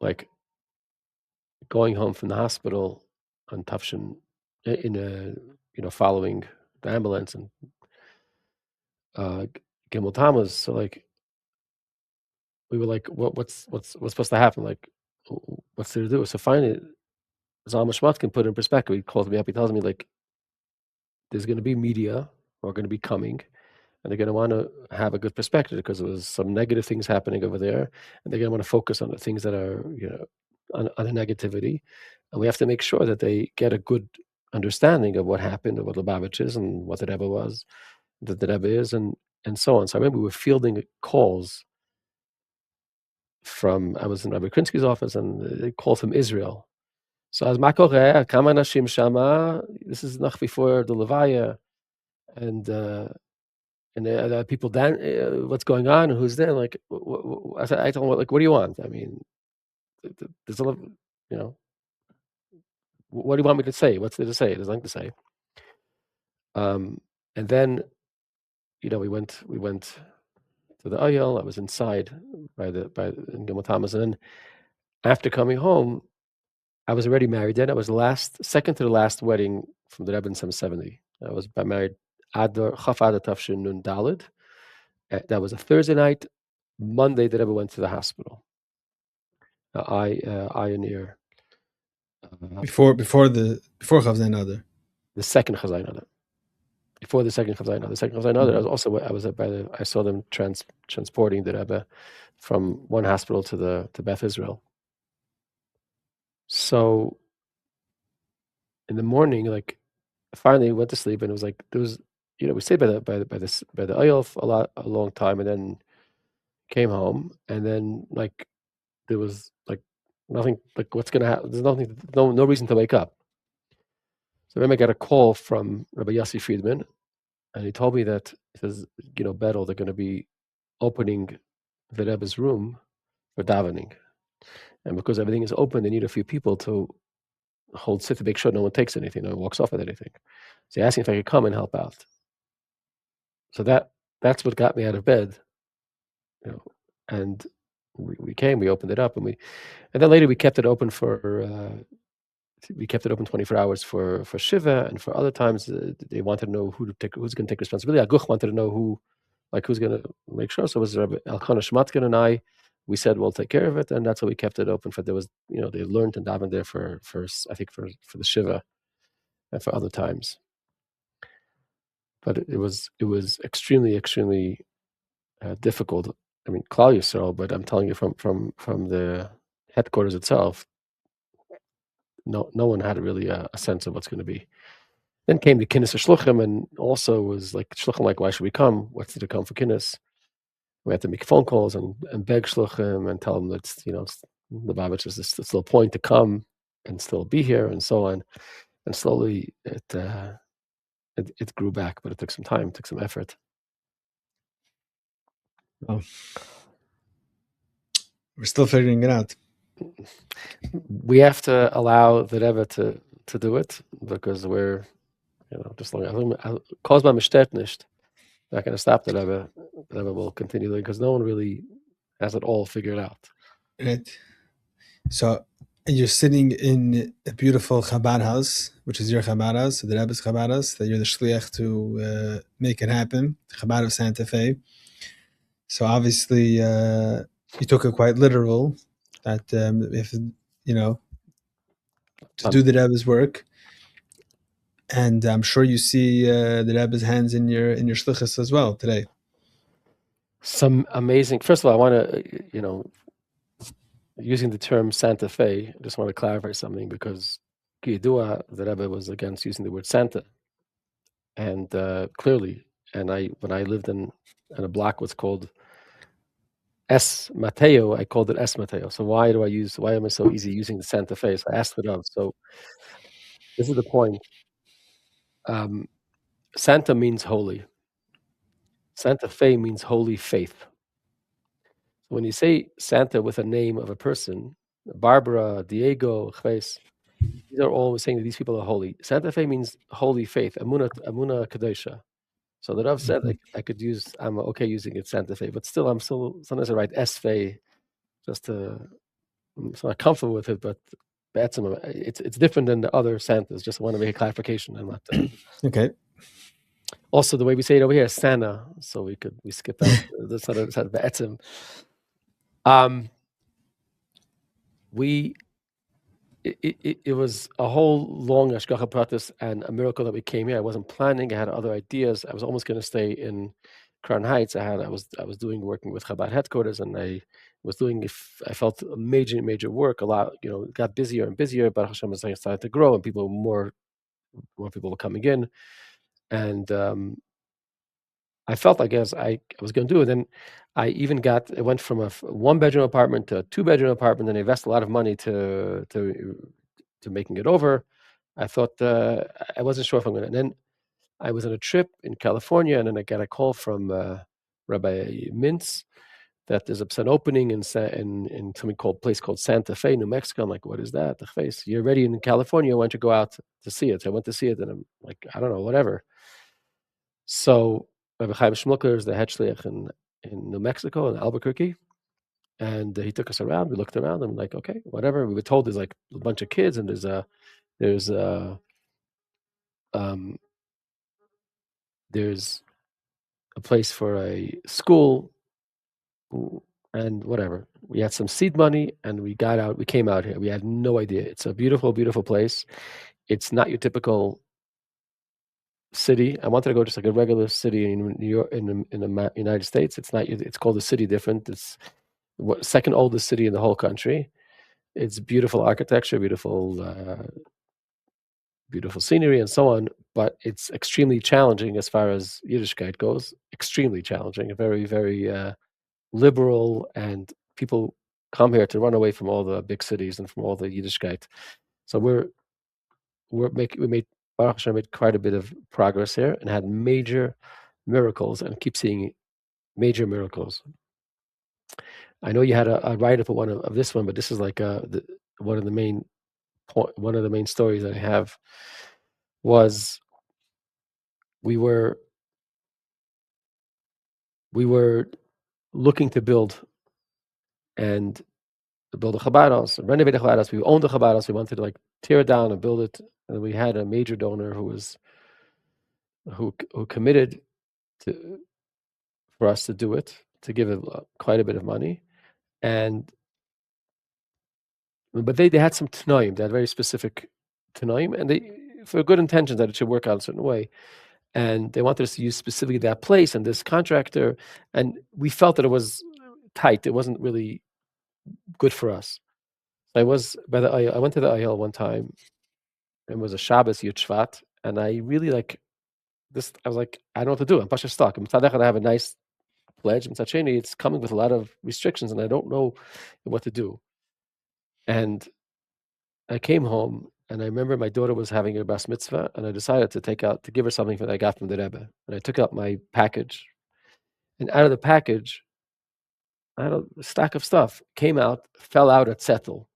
like going home from the hospital on Tufshin following the ambulance and Gimmel Tammuz. So like we were like, what's supposed to happen? Like what's there to do? So finally, Zalman Shmutkin put it in perspective. He calls me up. He tells me like, there's going to be media who are going to be coming, and they're going to want to have a good perspective because there was some negative things happening over there, and they're going to want to focus on the things that are on the negativity, and we have to make sure that they get a good understanding of what happened, of what Lubavitch is, and what the Rebbe was, that the Rebbe is, and so on. So I remember we were fielding calls from, I was in Rabbi Krinsky's office, and they called from Israel. So as Makoreh, Kama Nashim Shama, this is noch before the Levaya, and there are people down, what's going on, and who's there? Like, I told him, like, what do you want? I mean, there's a lot, what do you want me to say? What's there to say? There's nothing to say. And then, we went to the Oyel. I was inside in Gimmel Tammuz, and then after coming home, I was already married then. I was second to the last wedding from the Rebbe in 770. I was married Chaf Adar Tafshin Nun Dalid. That was a Thursday night. Monday, the Rebbe went to the hospital. Eye and ear. Before Chav Zayin Adar. The second Chav Zayin Adar. Before the second Chav Zayin Adar. The second Chav Zayin Adar, I saw them transporting the Rebbe from one hospital to Beth Israel. So in the morning, like finally went to sleep, and it was like there was, we stayed by the oil a long time, and then came home, and then like there was like nothing, like what's gonna happen? There's nothing, no reason to wake up. So then I got a call from Rabbi Yossi Friedman, and he told me that he says, Berel, they're going to be opening the Rebbe's room for davening, and because everything is open, they need a few people to hold sit to make sure no one takes anything, no one walks off with anything. So he asked me if I could come and help out. So that's what got me out of bed, and we came, we opened it up, and then later we kept it open for we kept it open 24 hours for shiva, and for other times they wanted to know who's going to take responsibility. Aguch wanted to know who's going to make sure. So it was Rabbi Elkanah Shmatkin and I. We said we'll take care of it, and that's why we kept it open. For there was, they learned and davened there for I think for the shiva and for other times. But it was extremely difficult. I mean, Klal Yisrael, but I'm telling you from the headquarters itself, no one had really a sense of what's going to be. Then came the Kinnis Shluchim, and also was like Shluchim, like, why should we come? What's to come for Kinnis? We had to make phone calls and beg Shluchim and tell them that the Babich is still a point to come and still be here and so on. And slowly it grew back, but it took some time, it took some effort. Oh. We're still figuring it out. We have to allow the Rebbe to do it, because we're, just long. Caused by Mishtet nicht. Not going to stop the Rebbe. The Rebbe will continue doing, because no one really has it all figured out. Right. So, and you're sitting in a beautiful Chabad house, which is your Chabad house, the Rebbe's Chabad house, that you're the shliach to make it happen, the Chabad of Santa Fe. So obviously, you took it quite literal, that if to do the Rebbe's work, and I'm sure you see the Rebbe's hands in your shlichus as well today. Some amazing. First of all, I want to, using the term Santa Fe, I just want to clarify something, because Kiyadua, the Rebbe was against using the word Santa, and clearly, and when I lived in a block what's called S Mateo, I called it S Mateo. So why am I so easy using the Santa Fe? So I asked it of. So this is the point. Santa means holy. Santa Fe means holy faith. When you say Santa with a name of a person, Barbara, Diego, Chves, these are all saying that these people are holy. Santa Fe means holy faith, Amuna Kadesha. So the Rav said I'm okay using it Santa Fe, but still sometimes I write S Fe, just to, I'm not comfortable with it, but it's different than the other Santas. Just want to make a clarification. I'm not okay. Also, the way we say it over here is Santa, so we skip out the sort of Be'etzim. It was a whole long Hashgacha Pratis and a miracle that we came here. I wasn't planning. I had other ideas. I was almost going to stay in Crown Heights. I was working with Chabad headquarters, and I felt major work. A lot, it got busier and busier. But Hashem was starting to grow, and more people were coming in, and I felt, I guess, I was going to do it. Then it went from a 1-bedroom apartment to a 2-bedroom apartment, and I invested a lot of money to making it over. I thought, I wasn't sure if I'm going to. And then I was on a trip in California, and then I got a call from Rabbi Mintz that there's an opening in something place called Santa Fe, New Mexico. I'm like, what is that? The face. You're ready in California. Why don't you go out to see it? So I went to see it, and I'm like, I don't know, whatever. So Rabbi Chaim Shmulker is the head shliach in New Mexico, in Albuquerque, and he took us around. We looked around, and I'm like, okay, whatever. We were told there's like a bunch of kids, and there's a place for a school, and whatever. We had some seed money, and we came out here. We had no idea. It's a beautiful place. It's not your typical city. I wanted to go just like a regular city in New York, in the United States. It's not. It's called a city different. It's second oldest city in the whole country. It's beautiful architecture, beautiful scenery, and so on. But it's extremely challenging as far as Yiddishkeit goes. Extremely challenging. Very, very liberal, and people come here to run away from all the big cities and from all the Yiddishkeit. So we made Baruch Hashem made quite a bit of progress here, and had major miracles, and keep seeing major miracles. I know you had a write-up of one of this one, but this is like one of the main stories that I have was we were looking to build a Chabad house, renovate a Chabad house. We owned the Chabad house. We wanted to tear it down and build it. And we had a major donor who committed for us to do it, to give quite a bit of money. But they had some tanoim, they had very specific tanoim, and they, for good intentions, that it should work out a certain way. And they wanted us to use specifically that place and this contractor, and we felt that it was tight. It wasn't really good for us. I was by the I went to the IL one time, and it was a Shabbos Yud Shvat, and I really like this. I was like, I don't know what to do. I'm pasha stuck. I'm tzadech, I have a nice pledge. I'm tzacheni. It's coming with a lot of restrictions, and I don't know what to do. And I came home, and I remember my daughter was having her bas mitzvah, and I decided to give her something that I got from the Rebbe. And I took out my package, and out of the package, I had a stack of stuff. Fell out a zettel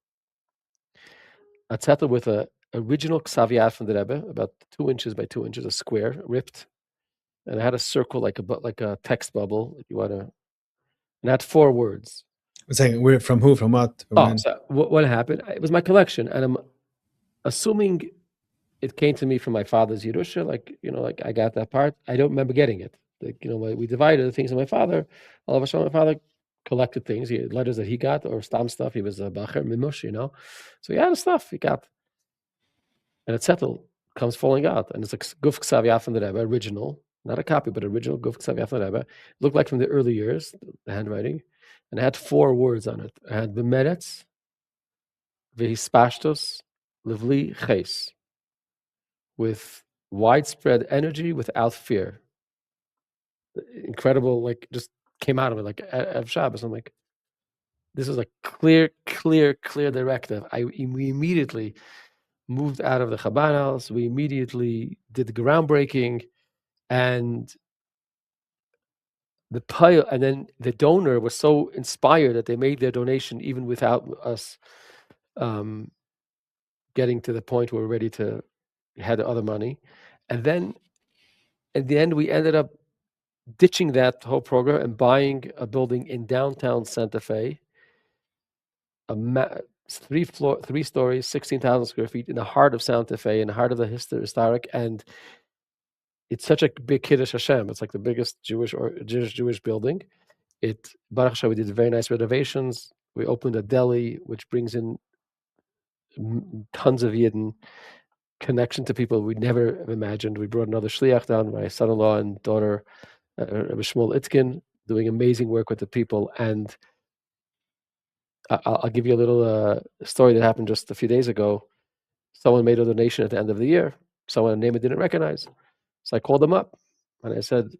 with a original ksaviat from the Rebbe, about 2 inches by 2 inches, a square, ripped, and it had a circle like a text bubble. If you want to, and it had 4 words. Saying from who? From what? From so what happened? It was my collection, and I'm assuming it came to me from my father's Yerusha, like I got that part. I don't remember getting it. We divided the things of my father. All of a sudden, my father collected things, letters that he got, or stam stuff. He was a bacher mimush, So he had the stuff he got, and it's settled. Comes falling out, and it's a guf ksaviyat from the Rebbe, original, not a copy, but original guf ksaviyat from the Rebbe. It looked like from the early years, the handwriting, and it had 4 words on it. It had b'meretz, v'hispashtos, livli ches, with widespread energy without fear. Incredible, just came out of it like of Shabbos. I'm like, this is a clear directive. We immediately moved out of the Chabad house. We immediately did the groundbreaking, and and then the donor was so inspired that they made their donation even without us getting to the point where we're ready to had the other money. And then at the end, we ended up ditching that whole program and buying a building in downtown Santa Fe, 3 stories, 16,000 square feet, in the heart of Santa Fe, in the heart of the historic, and it's such a big Kiddush Hashem. It's like the biggest Jewish building. Baruch Hashem, we did very nice renovations. We opened a deli, which brings in tons of Yidden connection to people we never imagined. We brought another shliach down, my son-in-law and daughter, Rabbi Shmuel Itkin, doing amazing work with the people. And I'll give you a little story that happened just a few days ago. Someone made a donation at the end of the year. Someone name I didn't recognize. So I called them up and I said,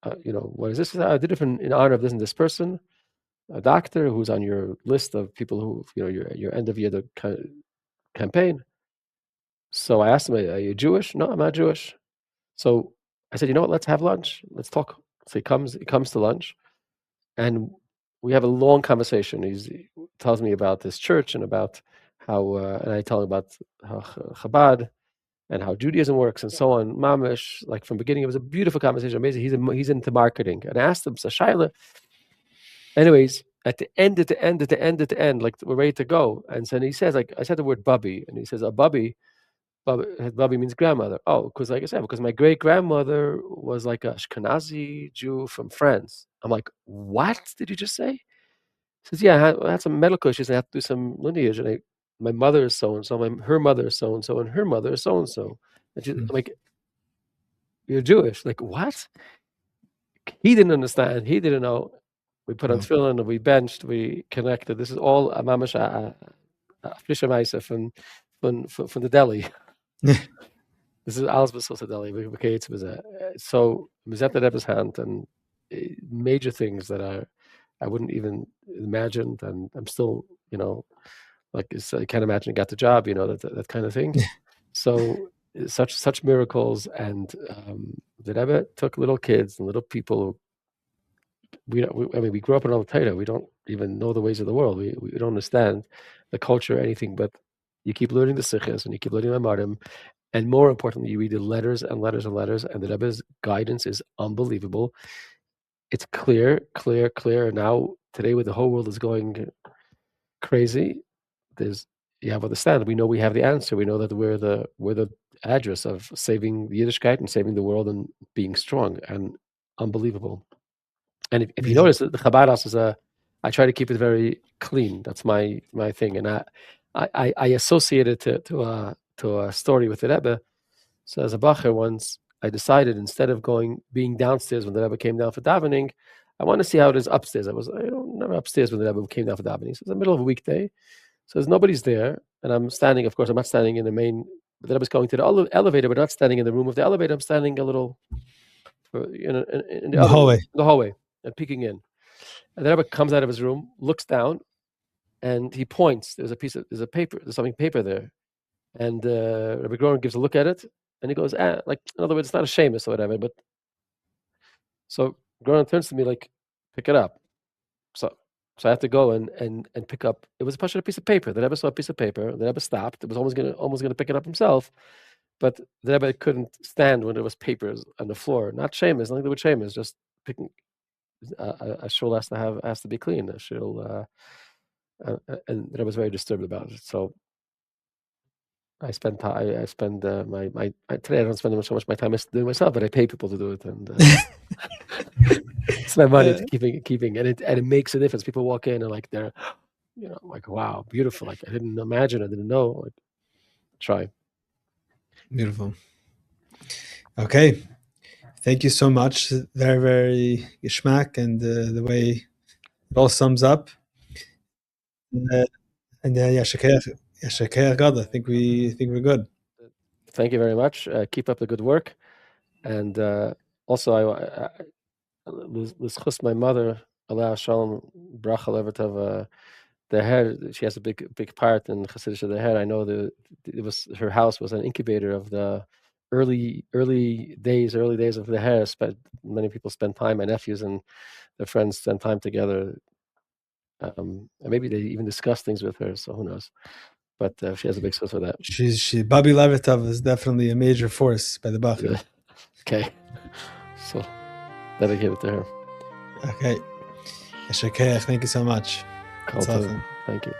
what is this? I did it in honor of this and this person, a doctor who's on your list of people who, your end of year campaign. So I asked him, are you Jewish? No, I'm not Jewish. So I said, you know what, let's have lunch. Let's talk. So he comes to lunch, and we have a long conversation. He tells me about this church and about how, and I tell him about how Chabad and how Judaism works and so on. Mamish, like from the beginning, it was a beautiful conversation. Amazing. He's into marketing. And I asked him, Shaila. Anyways, at the end, like we're ready to go. And so he says, I said the word Bubby, and he says, a Bubby means grandmother. Oh, because like I said, because my great grandmother was like a Ashkenazi Jew from France. I'm like, what did you just say? He says, yeah, I had some medical issues. I have to do some lineage, and my mother is so and so, her mother is so and so, and her mother is so and so. I'm like, you're Jewish? Like what? He didn't understand. He didn't know. We put on tefillin, we benched, we connected. This is all a mamash frische Meise from the deli. This is alles besos a deli. So we at the Rebbe's hand, and major things that I wouldn't even imagine, and I'm still, like I can't imagine got the job, that kind of thing. So such miracles, and the Rebbe took little kids and little people. We grew up in Al Torah. We don't even know the ways of the world. We don't understand the culture or anything. But you keep learning the sichos and you keep learning the marim, and more importantly, you read the letters and letters and letters. And the Rebbe's guidance is unbelievable. It's clear. Now today, when the whole world is going crazy, there's you have to understand. We know we have the answer. We know that we're the address of saving the Yiddishkeit and saving the world and being strong and unbelievable. And if you Amazing. notice, the Chabad house is I try to keep it very clean. That's my thing, and I associate it to a story with the Rebbe. So as a bacher once, I decided instead of being downstairs when the Rebbe came down for davening, I want to see how it is upstairs. I was never upstairs when the Rebbe came down for davening. So it's the middle of a weekday, so there's nobody's there, and I'm standing. Of course, I'm not standing in the main. The Rebbe's going to the elevator, but not standing in the room of the elevator. I'm standing a little, in the The other room, hallway. the hallway, and peeking in. And the Rebbe comes out of his room, looks down, and he points. There's a paper. There's something paper there, and Rabbi Groen gives a look at it, and he goes, like, in other words, it's not a shamus or whatever. But so Groen turns to me like, pick it up. So I have to go and pick up. It was a piece of paper. The Rebbe saw a piece of paper. The Rebbe stopped. It was almost gonna pick it up himself, but the Rebbe couldn't stand when there was papers on the floor. Not shamus, nothing to do with shamus. Just picking. A shul has to be clean. A shul, and I was very disturbed about it. So I spend my today I don't spend so much my time doing it myself, but I pay people to do it, and spend money to keeping, and it makes a difference. People walk in and like they're, like, wow, beautiful. Like I didn't imagine, I didn't know. Like, try. Beautiful. Okay. Thank you so much. Very, very geschmack, and the way it all sums up. Yashakeh God. I think we're good. Thank you very much. Keep up the good work, and also my mother, Allah Shalom, Brocha Levertov. The hair, she has a big part in Chassidus. The hair, I know her house was an incubator of the early days of the hair. Many people spend time. My nephews and their friends spend time together, and maybe they even discuss things with her. So who knows? But she has a big source for that. Rabbi Levertov is definitely a major force by the Bachar. Okay, so dedicate it to her. Okay, Yashakeh, thank you so much. Thank you.